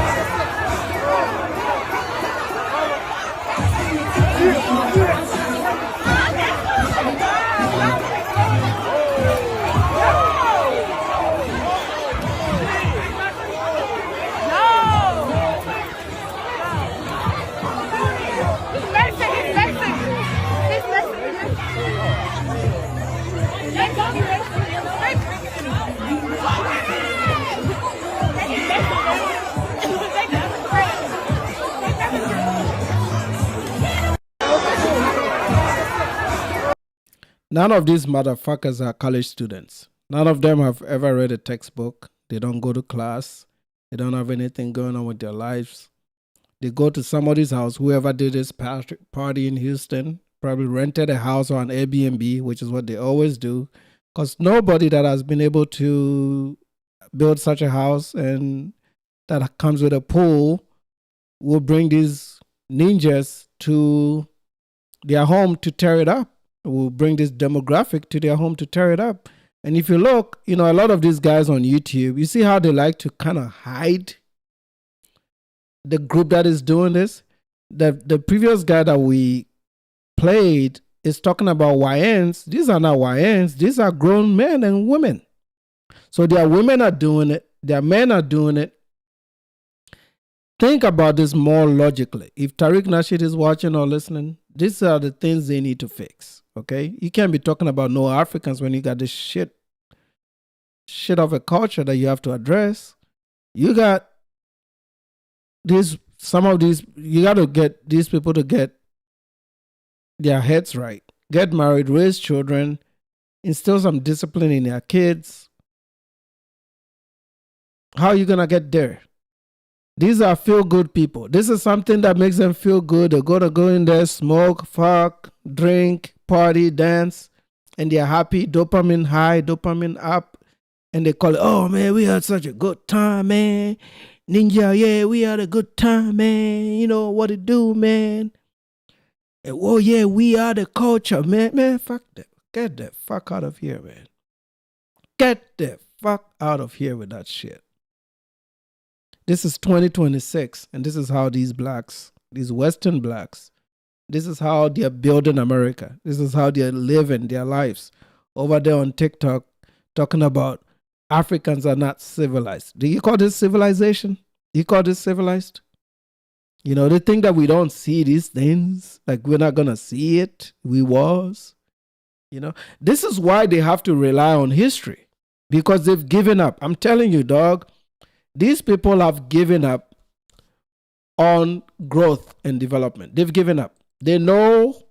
None of these motherfuckers are college students. None of them have ever read a textbook. They don't go to class. They don't have anything going on with their lives. They go to somebody's house, whoever did this party in Houston, probably rented a house or an Airbnb, which is what they always do. Because nobody that has been able to build such a house and that comes with a pool will bring these ninjas to their home to tear it up. Will bring this demographic to their home to tear it up. And if you look, a lot of these guys on YouTube, you see how they like to kind of hide the group that is doing this. The previous guy that we played is talking about YNs. These are not YNs. These are grown men and women. So their women are doing it. Their men are doing it. Think about this more logically. If Tariq Nasheed is watching or listening, these are the things they need to fix. Okay? You can't be talking about no Africans when you got this shit of a culture that you have to address. You got you got to get these people to get their heads right. Get married, raise children, instill some discipline in their kids. How are you going to get there? These are feel-good people. This is something that makes them feel good. They go in there, smoke, fuck, drink, party, dance, and they're happy. Dopamine high, dopamine up. And they call it, oh, man, we had such a good time, man. Ninja, yeah, we had a good time, man. You know what it do, man. And, oh, yeah, we are the culture, man. Man, fuck that. Get the fuck out of here, man. Get the fuck out of here with that shit. This is 2026, and this is how these blacks, these Western blacks, this is how they're building America. This is how they're living their lives. Over there on TikTok, talking about Africans are not civilized. Do you call this civilization? You call this civilized? They think that we don't see these things, like we're not going to see it. We was. This is why they have to rely on history, because they've given up. I'm telling you, dog. These people have given up on growth and development. They've given up. They know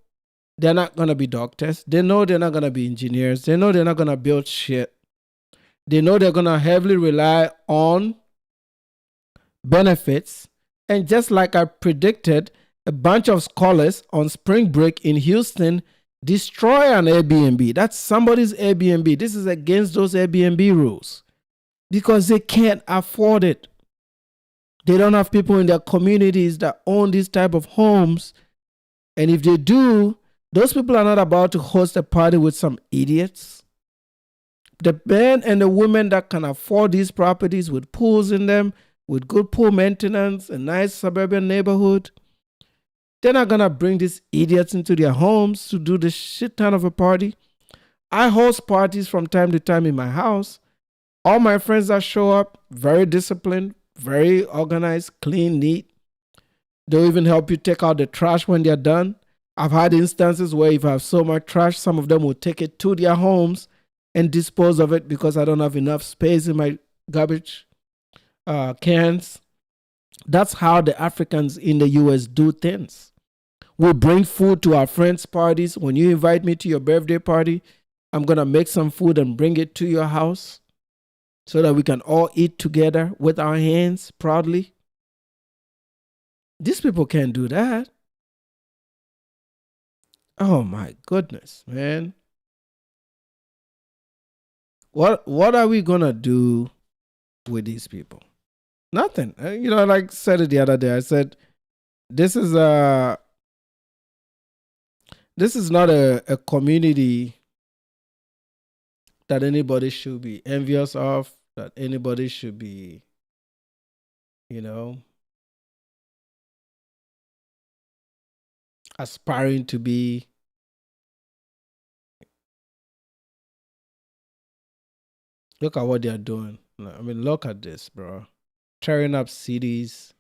they're not going to be doctors. They know they're not going to be engineers. They know they're not going to build shit. They know they're going to heavily rely on benefits. And just like I predicted, a bunch of scholars on spring break in Houston destroy an Airbnb. That's somebody's Airbnb. This is against those Airbnb rules. Because they can't afford it. They don't have people in their communities that own these type of homes. And if they do, those people are not about to host a party with some idiots. The men and the women that can afford these properties with pools in them, with good pool maintenance, a nice suburban neighborhood, they're not going to bring these idiots into their homes to do this shit ton of a party. I host parties from time to time in my house. All my friends that show up, very disciplined, very organized, clean, neat. They'll even help you take out the trash when they're done. I've had instances where if I have so much trash, some of them will take it to their homes and dispose of it because I don't have enough space in my garbage cans. That's how the Africans in the US do things. We bring food to our friends' parties. When you invite me to your birthday party, I'm going to make some food and bring it to your house so that we can all eat together with our hands proudly. These people can't do that. Oh my goodness, man. What are we going to do with these people? Nothing. Like I said it the other day, I said, this is not a community that anybody should be envious of, that anybody should be, aspiring to be. Look at what they're doing. I mean, look at this, bro. Tearing up cities.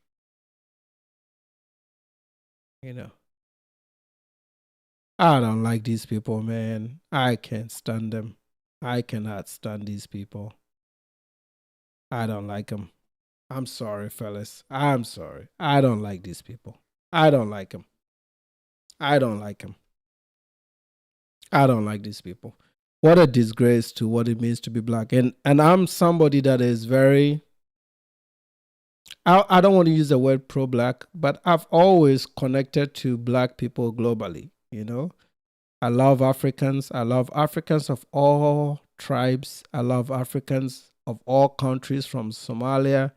I don't like these people, man. I can't stand them. I cannot stand these people. I don't like them. I'm sorry, fellas. I'm sorry. I don't like these people. I don't like them. I don't like them. I don't like these people. What a disgrace to what it means to be black. And I'm somebody that is very, I don't want to use the word pro-black, but I've always connected to black people globally, I love Africans. I love Africans of all tribes. I love Africans of all countries, from Somalia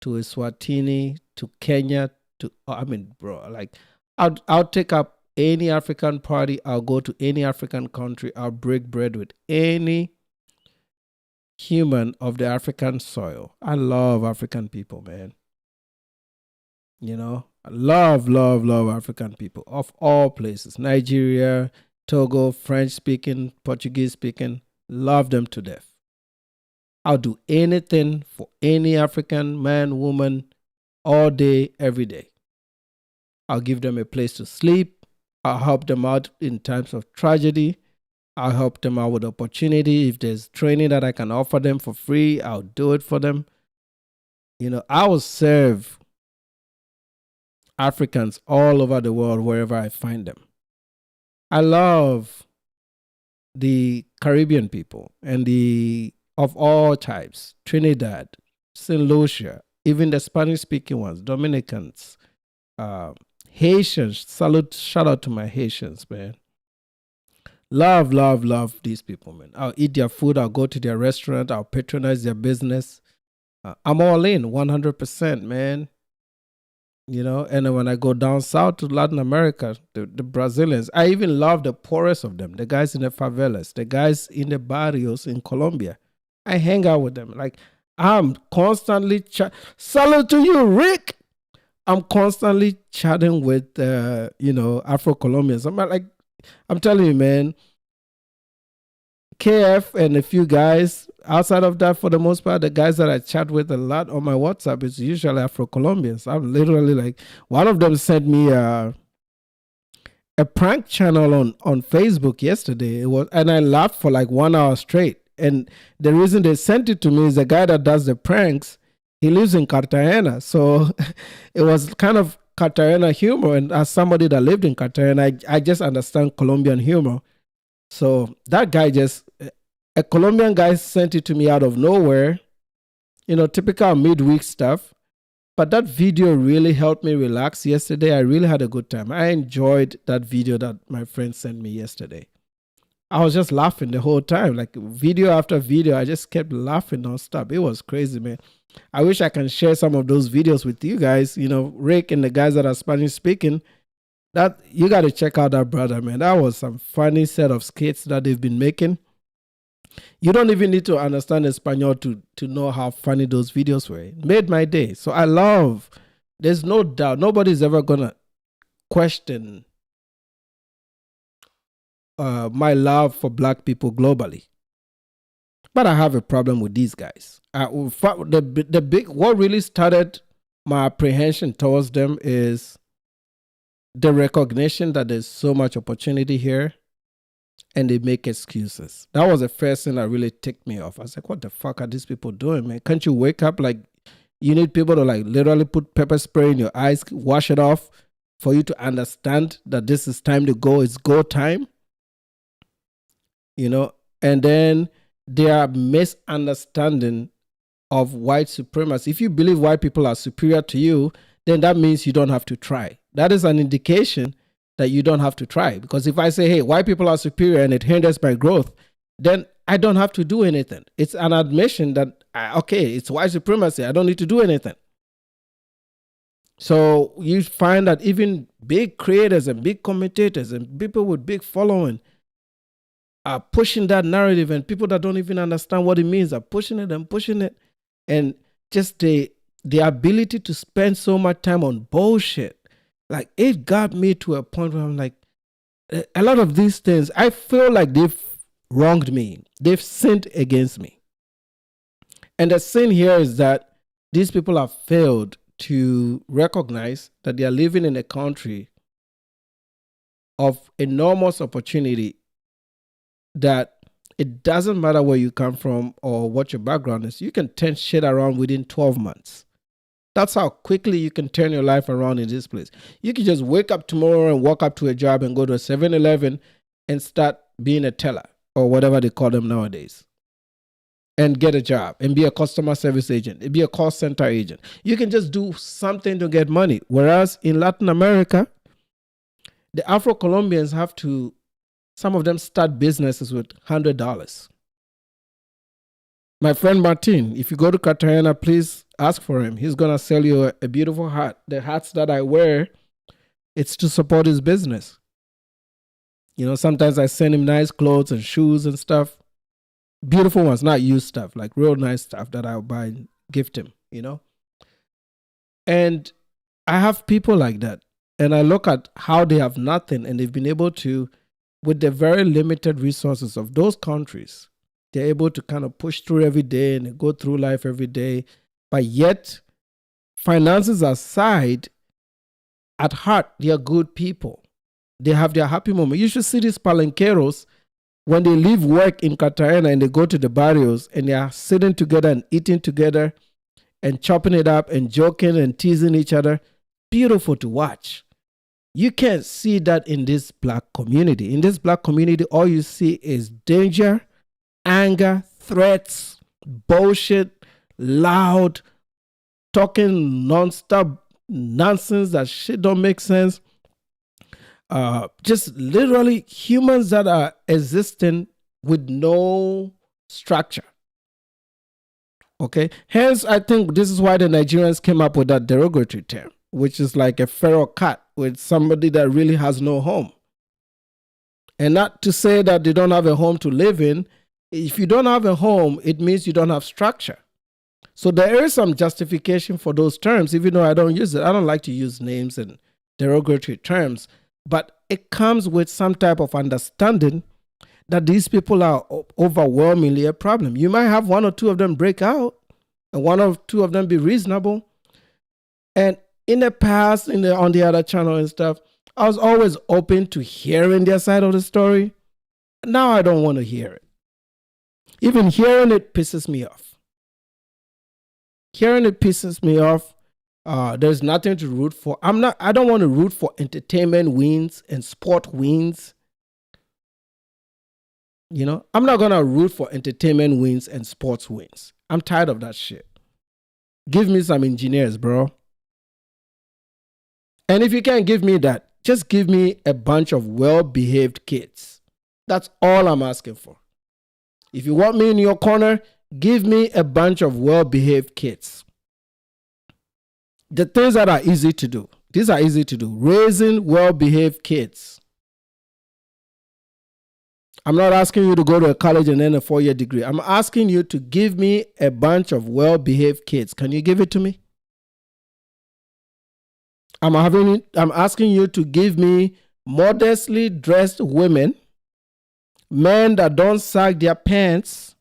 to Eswatini to Kenya to, I'll take up any African party. I'll go to any African country. I'll break bread with any human of the African soil. I love African people, man. I love African people of all places. Nigeria, Togo, French speaking, Portuguese speaking, love them to death. I'll do anything for any African man, woman, all day, every day. I'll give them a place to sleep. I'll help them out in times of tragedy. I'll help them out with opportunity. If there's training that I can offer them for free, I'll do it for them. I will serve Africans all over the world wherever I find them. I love the Caribbean people and of all types, Trinidad, St. Lucia, even the Spanish-speaking ones, Dominicans, Haitians. Shout out to my Haitians, man. Love these people, man. I'll eat their food. I'll go to their restaurant. I'll patronize their business. I'm all in, 100%, man. And then when I go down south to Latin America, the Brazilians, I even love the poorest of them, the guys in the favelas, the guys in the barrios in Colombia. I hang out with them. Like, I'm constantly, salute to you, Rick. I'm constantly chatting with, Afro-Colombians. I'm telling you, man, KF and a few guys. Outside of that, for the most part, the guys that I chat with a lot on my WhatsApp is usually Afro-Colombians. I'm literally one of them sent me a prank channel on Facebook yesterday. And I laughed for 1 hour straight. And the reason they sent it to me is the guy that does the pranks, he lives in Cartagena. So it was kind of Cartagena humor. And as somebody that lived in Cartagena, I just understand Colombian humor. So that guy a Colombian guy sent it to me out of nowhere, typical midweek stuff. But that video really helped me relax yesterday. I really had a good time. I enjoyed that video that my friend sent me yesterday. I was just laughing the whole time, video after video. I just kept laughing nonstop. It was crazy, man. I wish I can share some of those videos with you guys, Rick and the guys that are Spanish speaking. That you got to check out that brother, man. That was some funny set of skits that they've been making. You don't even need to understand Espanol to know how funny those videos were. It made my day. So there's no doubt, nobody's ever going to question my love for black people globally. But I have a problem with these guys. What really started my apprehension towards them is the recognition that there's so much opportunity here, and they make excuses. That was the first thing that really ticked me off. I was like, what the fuck are these people doing, man? Can't you wake up? Like, you need people to like literally put pepper spray in your eyes, wash it off for you to understand that this is time to go. It's go time. You know, and then there are misunderstanding of white supremacy. If you believe white people are superior to you, then that means you don't have to try. That is an indication that you don't have to try. Because if I say, hey, white people are superior and it hinders my growth, then I don't have to do anything. It's an admission that, okay, it's white supremacy. I don't need to do anything. So you find that even big creators and big commentators and people with big following are pushing that narrative, and people that don't even understand what it means are pushing it and pushing it. And just the ability to spend so much time on bullshit, like it got me to a point where I'm like, a lot of these things, I feel like they've wronged me. They've sinned against me. And the sin here is that these people have failed to recognize that they are living in a country of enormous opportunity, that it doesn't matter where you come from or what your background is. You can turn shit around within 12 months. That's how quickly you can turn your life around in this place. You can just wake up tomorrow and walk up to a job and go to a 7-Eleven and start being a teller or whatever they call them nowadays, and get a job and be a customer service agent, and be a call center agent. You can just do something to get money. Whereas in Latin America, the Afro-Colombians have to, some of them start businesses with $100. My friend Martin, if you go to Cartagena, please ask for him. He's going to sell you a beautiful hat. The hats that I wear, it's to support his business. You know, sometimes I send him nice clothes and shoes and stuff. Beautiful ones, not used stuff, like real nice stuff that I'll buy and gift him, you know. And I have people like that. And I look at how they have nothing, and they've been able to, with the very limited resources of those countries, they're able to kind of push through every day and go through life every day. But yet, finances aside, at heart, they are good people. They have their happy moment. You should see these palenqueros when they leave work in Cartagena and they go to the barrios and they are sitting together and eating together and chopping it up and joking and teasing each other. Beautiful to watch. You can't see that in this black community. In this black community, all you see is danger, anger, threats, bullshit, loud, talking nonstop nonsense that shit don't make sense. Just literally humans that are existing with no structure. Okay. Hence, I think this is why the Nigerians came up with that derogatory term, which is like a feral cat with somebody that really has no home. And not to say that they don't have a home to live in. If you don't have a home, it means you don't have structure. So there is some justification for those terms, even though I don't use it. I don't like to use names and derogatory terms, but it comes with some type of understanding that these people are overwhelmingly a problem. You might have one or two of them break out and one or two of them be reasonable. And in the past, on the other channel and stuff, I was always open to hearing their side of the story. Now I don't want to hear it. Even hearing it pisses me off. Hearing it pisses me off. There's nothing to root for. I don't want to root for entertainment wins and sport wins. You know, I'm not going to root for entertainment wins and sports wins. I'm tired of that shit. Give me some engineers, bro. And if you can't give me that, just give me a bunch of well-behaved kids. That's all I'm asking for. If you want me in your corner, give me a bunch of well-behaved kids. The things that are easy to do. These are easy to do. Raising well-behaved kids. I'm not asking you to go to a college and then a 4-year degree. I'm asking you to give me a bunch of well-behaved kids. Can you give it to me? I'm asking you to give me modestly dressed women, men that don't sag their pants,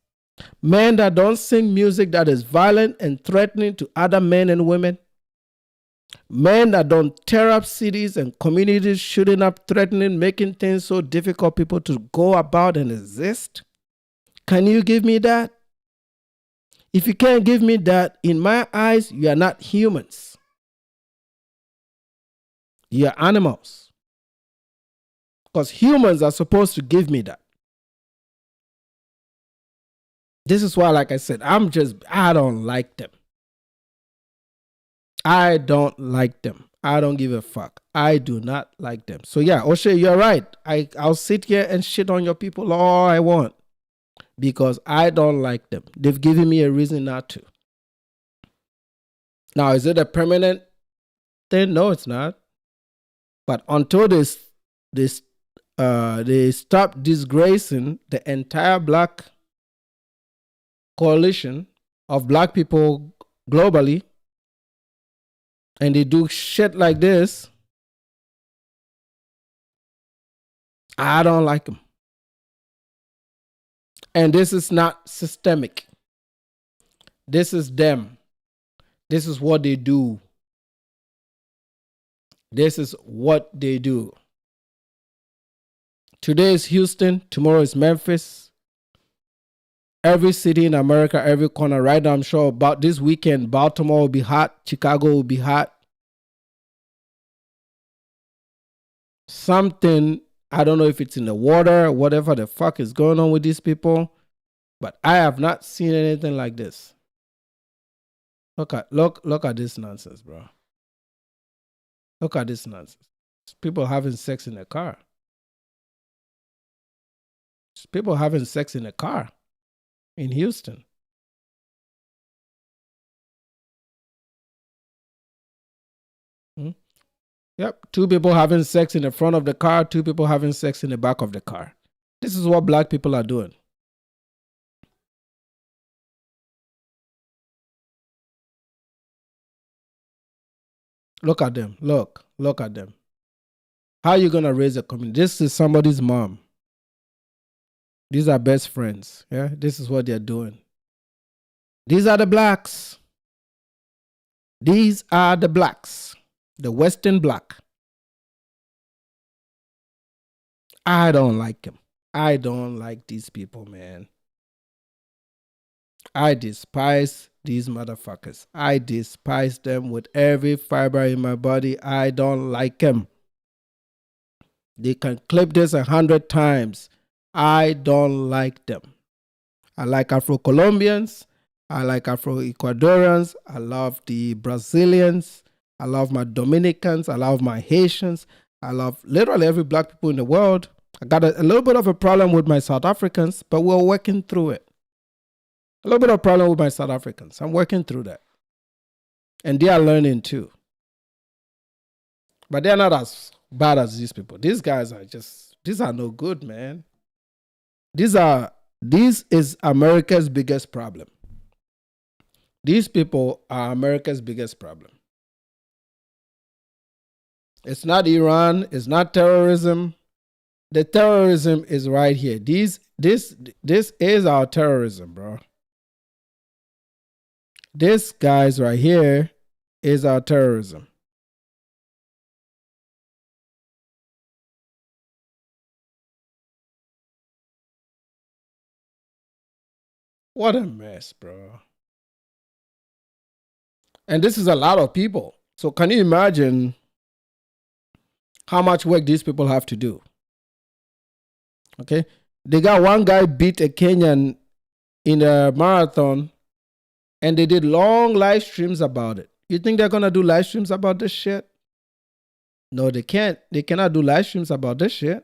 men that don't sing music that is violent and threatening to other men and women, Men that don't tear up cities and communities, shooting up, threatening, making things so difficult people to go about and exist. Can you give me that? If you can't give me that, in my eyes, you are not humans. You are animals. Because humans are supposed to give me that. This is why, like I said, I don't like them. I don't like them. I don't give a fuck. I do not like them. So yeah, OSHAY, you're right. I'll sit here and shit on your people all I want because I don't like them. They've given me a reason not to. Now, is it a permanent thing? No, it's not. But until they stop disgracing the entire black coalition of black people globally, and they do shit like this, I don't like them. And this is not systemic. This is them. This is what they do. This is what they do. Today is Houston. Tomorrow is Memphis. Every city in America, every corner. Right now, I'm sure about this weekend, Baltimore will be hot. Chicago will be hot. Something, I don't know if it's in the water, whatever the fuck is going on with these people, but I have not seen anything like this. Look at this nonsense, bro. Look at this nonsense. People having sex in a car. People having sex in a car in Houston. Yep, 2 people having sex in the front of the car, 2 people having sex in the back of the car. This is what black people are doing. Look at them. Look at them. How are you going to raise a community? This is somebody's mom. These are best friends. Yeah, this is what they're doing. These are the blacks. These are the blacks. The Western black. I don't like them. I don't like these people, man. I despise these motherfuckers. I despise them with every fiber in my body. I don't like them. They can clip this 100 times. I don't like them. I like Afro-Colombians. I like Afro-Ecuadorians. I love the Brazilians. I love my Dominicans. I love my Haitians. I love literally every black people in the world. I got a little bit of a problem with my South Africans, but we're working through it. A little bit of problem with my South Africans. I'm working through that. And they are learning too. But they're not as bad as these people. These guys are these are no good, man. This is America's biggest problem. These people are America's biggest problem. It's not Iran. It's not terrorism. The terrorism is right here. This is our terrorism, bro. This guys right here is our terrorism. What a mess, bro. And this is a lot of people. So can you imagine how much work these people have to do? Okay. They got one guy beat a Kenyan in a marathon and they did long live streams about it. You think they're going to do live streams about this shit? No, they can't. They cannot do live streams about this shit.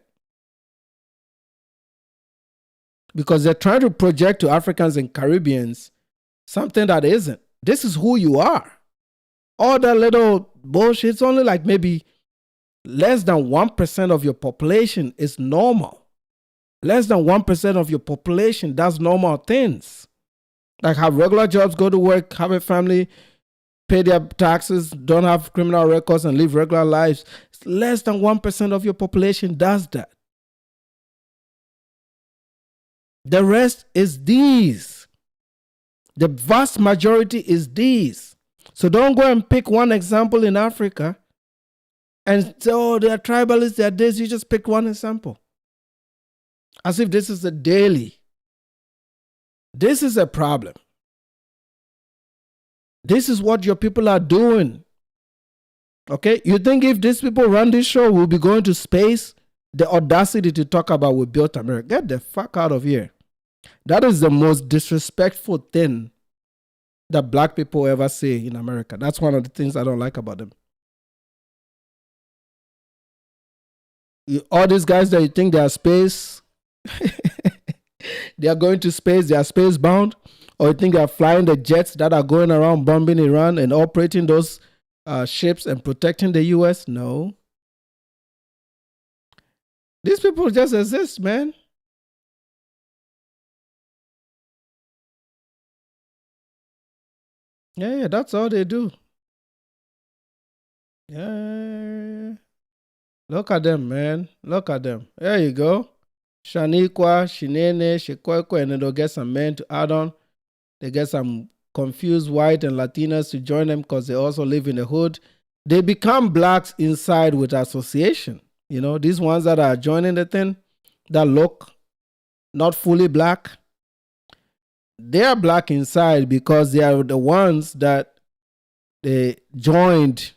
Because they're trying to project to Africans and Caribbeans something that isn't. This is who you are. All that little bullshit, it's only like maybe less than 1% of your population is normal. Less than 1% of your population does normal things. Like have regular jobs, go to work, have a family, pay their taxes, don't have criminal records, and live regular lives. It's less than 1% of your population does that. The rest is these. The vast majority is these. So don't go and pick one example in Africa and say, oh, they are tribalists, they are this. You just pick one example. As if this is a daily. This is a problem. This is what your people are doing. Okay? You think if these people run this show, we'll be going to space? The audacity to talk about we built America. Get the fuck out of here. That is the most disrespectful thing that black people ever say in America. That's one of the things I don't like about them. All these guys that you think they are space, they are going to space, they are space bound, or you think they are flying the jets that are going around bombing Iran and operating those ships and protecting the U.S.? No. These people just exist, man. Yeah, that's all they do. Yeah. Look at them, man. Look at them. There you go. Shaniqua, Shinene, Shekwekwe, and then they'll get some men to add on. They get some confused white and Latinas to join them because they also live in the hood. They become blacks inside with association. You know, these ones that are joining the thing that look not fully black, they are black inside because they are the ones that they joined.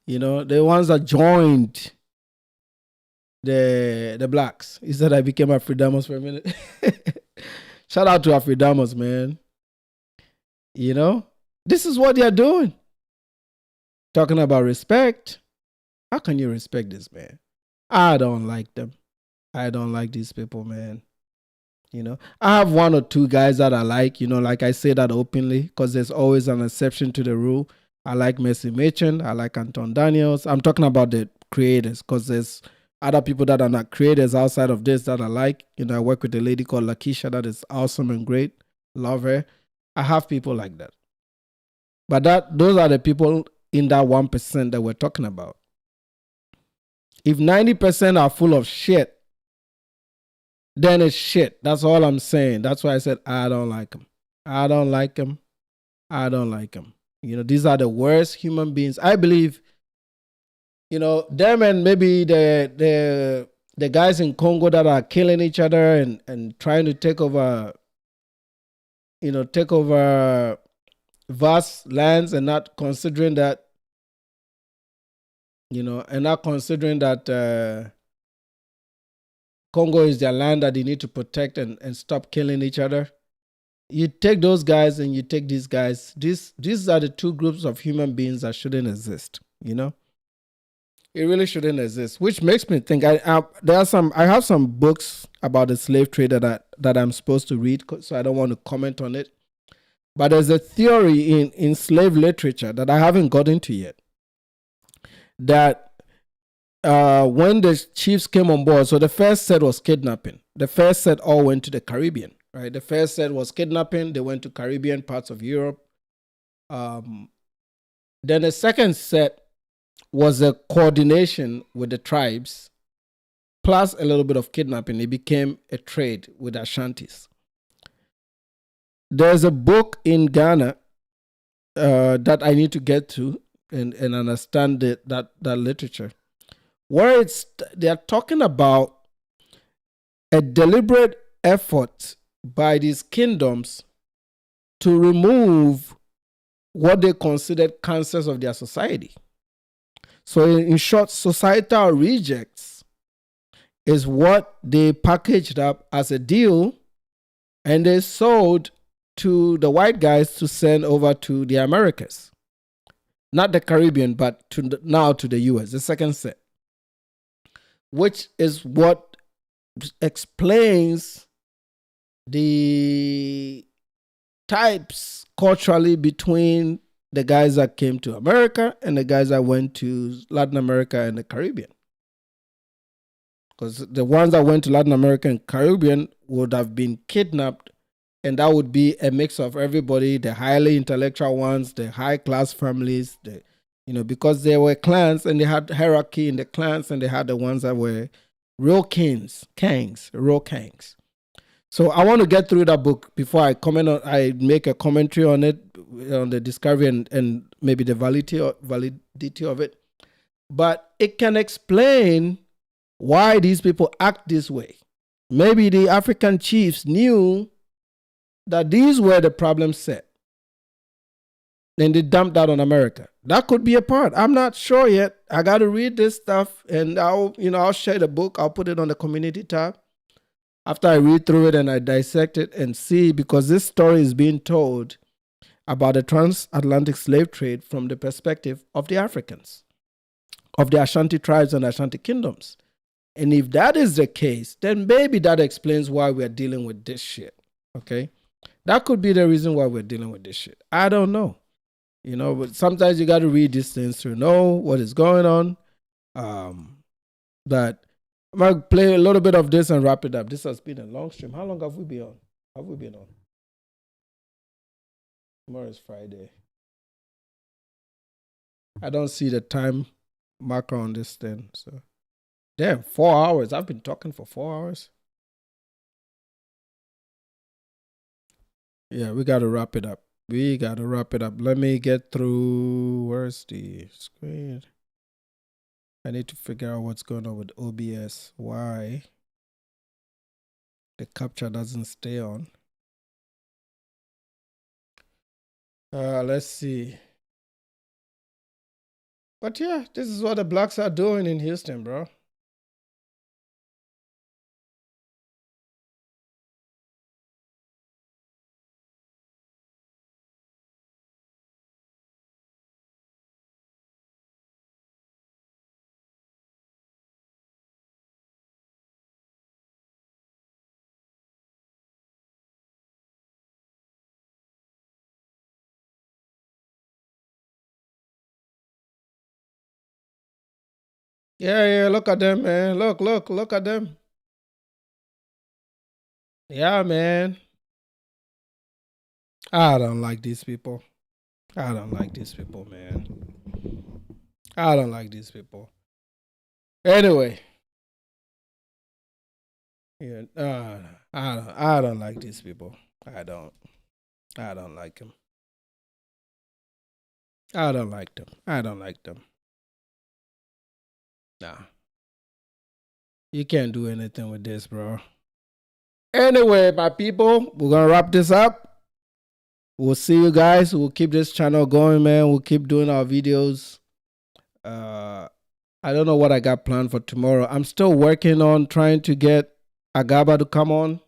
You know, the ones that joined the blacks. He said I became Afridamos for a minute. Shout out to Afridamos, man. You know, this is what they are doing. Talking about respect. How can you respect this, man? I don't like them. I don't like these people, man. You know, I have one or two guys that I like, you know, like I say that openly because there's always an exception to the rule. I like Mercy Machen. I like Anton Daniels. I'm talking about the creators because there's other people that are not creators outside of this that I like. You know, I work with a lady called Lakeisha that is awesome and great. Love her. I have people like that. But those are the people in that 1% that we're talking about. If 90% are full of shit, then it's shit. That's all I'm saying. That's why I said I don't like them. I don't like them. I don't like them. You know, these are the worst human beings. I believe, you know, them and maybe the guys in Congo that are killing each other and trying to take over vast lands and not considering that, you know, and not considering that Congo is their land that they need to protect and stop killing each other. You take those guys and you take these guys. These are the two groups of human beings that shouldn't exist, you know? It really shouldn't exist, which makes me think I have some books about the slave trade that I'm supposed to read, so I don't want to comment on it. But there's a theory in slave literature that I haven't got into yet, that when the chiefs came on board, so the first set was kidnapping. The first set all went to the Caribbean, right? The first set was kidnapping. They went to Caribbean parts of Europe. Then the second set was a coordination with the tribes, plus a little bit of kidnapping. It became a trade with Ashantis. There's a book in Ghana that I need to get to and understand that literature, where they're talking about a deliberate effort by these kingdoms to remove what they considered cancers of their society. So in short, societal rejects is what they packaged up as a deal and they sold to the white guys to send over to the Americas. Not the Caribbean, but now to the US, the second set. Which is what explains the types culturally between the guys that came to America and the guys that went to Latin America and the Caribbean. Because the ones that went to Latin America and Caribbean would have been kidnapped, and that would be a mix of everybody, the highly intellectual ones, the high-class families, because there were clans and they had hierarchy in the clans, and they had the ones that were real kings, real kings. So I want to get through that book before I make a commentary on it, on the discovery and maybe the validity of it. But it can explain why these people act this way. Maybe the African chiefs knew that these were the problems set. And they dumped that on America. That could be a part. I'm not sure yet. I got to read this stuff, and I'll share the book. I'll put it on the community tab after I read through it and I dissect it and see, because this story is being told about the transatlantic slave trade from the perspective of the Africans, of the Ashanti tribes and Ashanti kingdoms. And if that is the case, then maybe that explains why we're dealing with this shit. Okay? That could be the reason why we're dealing with this shit. I don't know. But sometimes you got to read these things to know what is going on. But I'm going to play a little bit of this and wrap it up. This has been a long stream. How long have we been on? Tomorrow is Friday. I don't see the time marker on this thing. So, damn, 4 hours. I've been talking for 4 hours. Yeah, we got to wrap it up. Let me get through. Where's the screen? I need to figure out what's going on with OBS. Why the capture doesn't stay on. Let's see. But yeah, this is what the blacks are doing in Houston, bro. Yeah, look at them, man. Look at them. Yeah, man. I don't like these people. Man. I don't like these people. Anyway. Yeah, I don't like these people. I don't like them. I don't like them. Nah. You can't do anything with this, bro. Anyway, my people, we're going to wrap this up. We'll see you guys. We'll keep this channel going, man. We'll keep doing our videos. I don't know what I got planned for tomorrow. I'm still working on trying to get Agaba to come on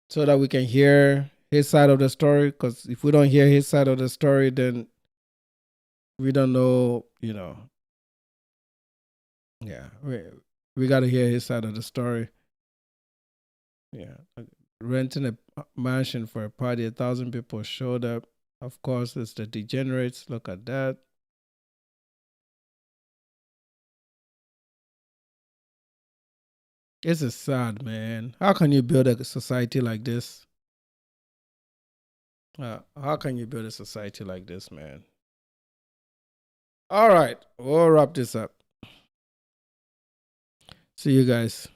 so that we can hear his side of the story. Because if we don't hear his side of the story, then we don't know, Yeah, we got to hear his side of the story. Yeah, renting a mansion for a party, 1,000 people showed up. Of course, it's the degenerates. Look at that. This is sad, man. How can you build a society like this? How can you build a society like this, man? All right, we'll wrap this up. See you guys.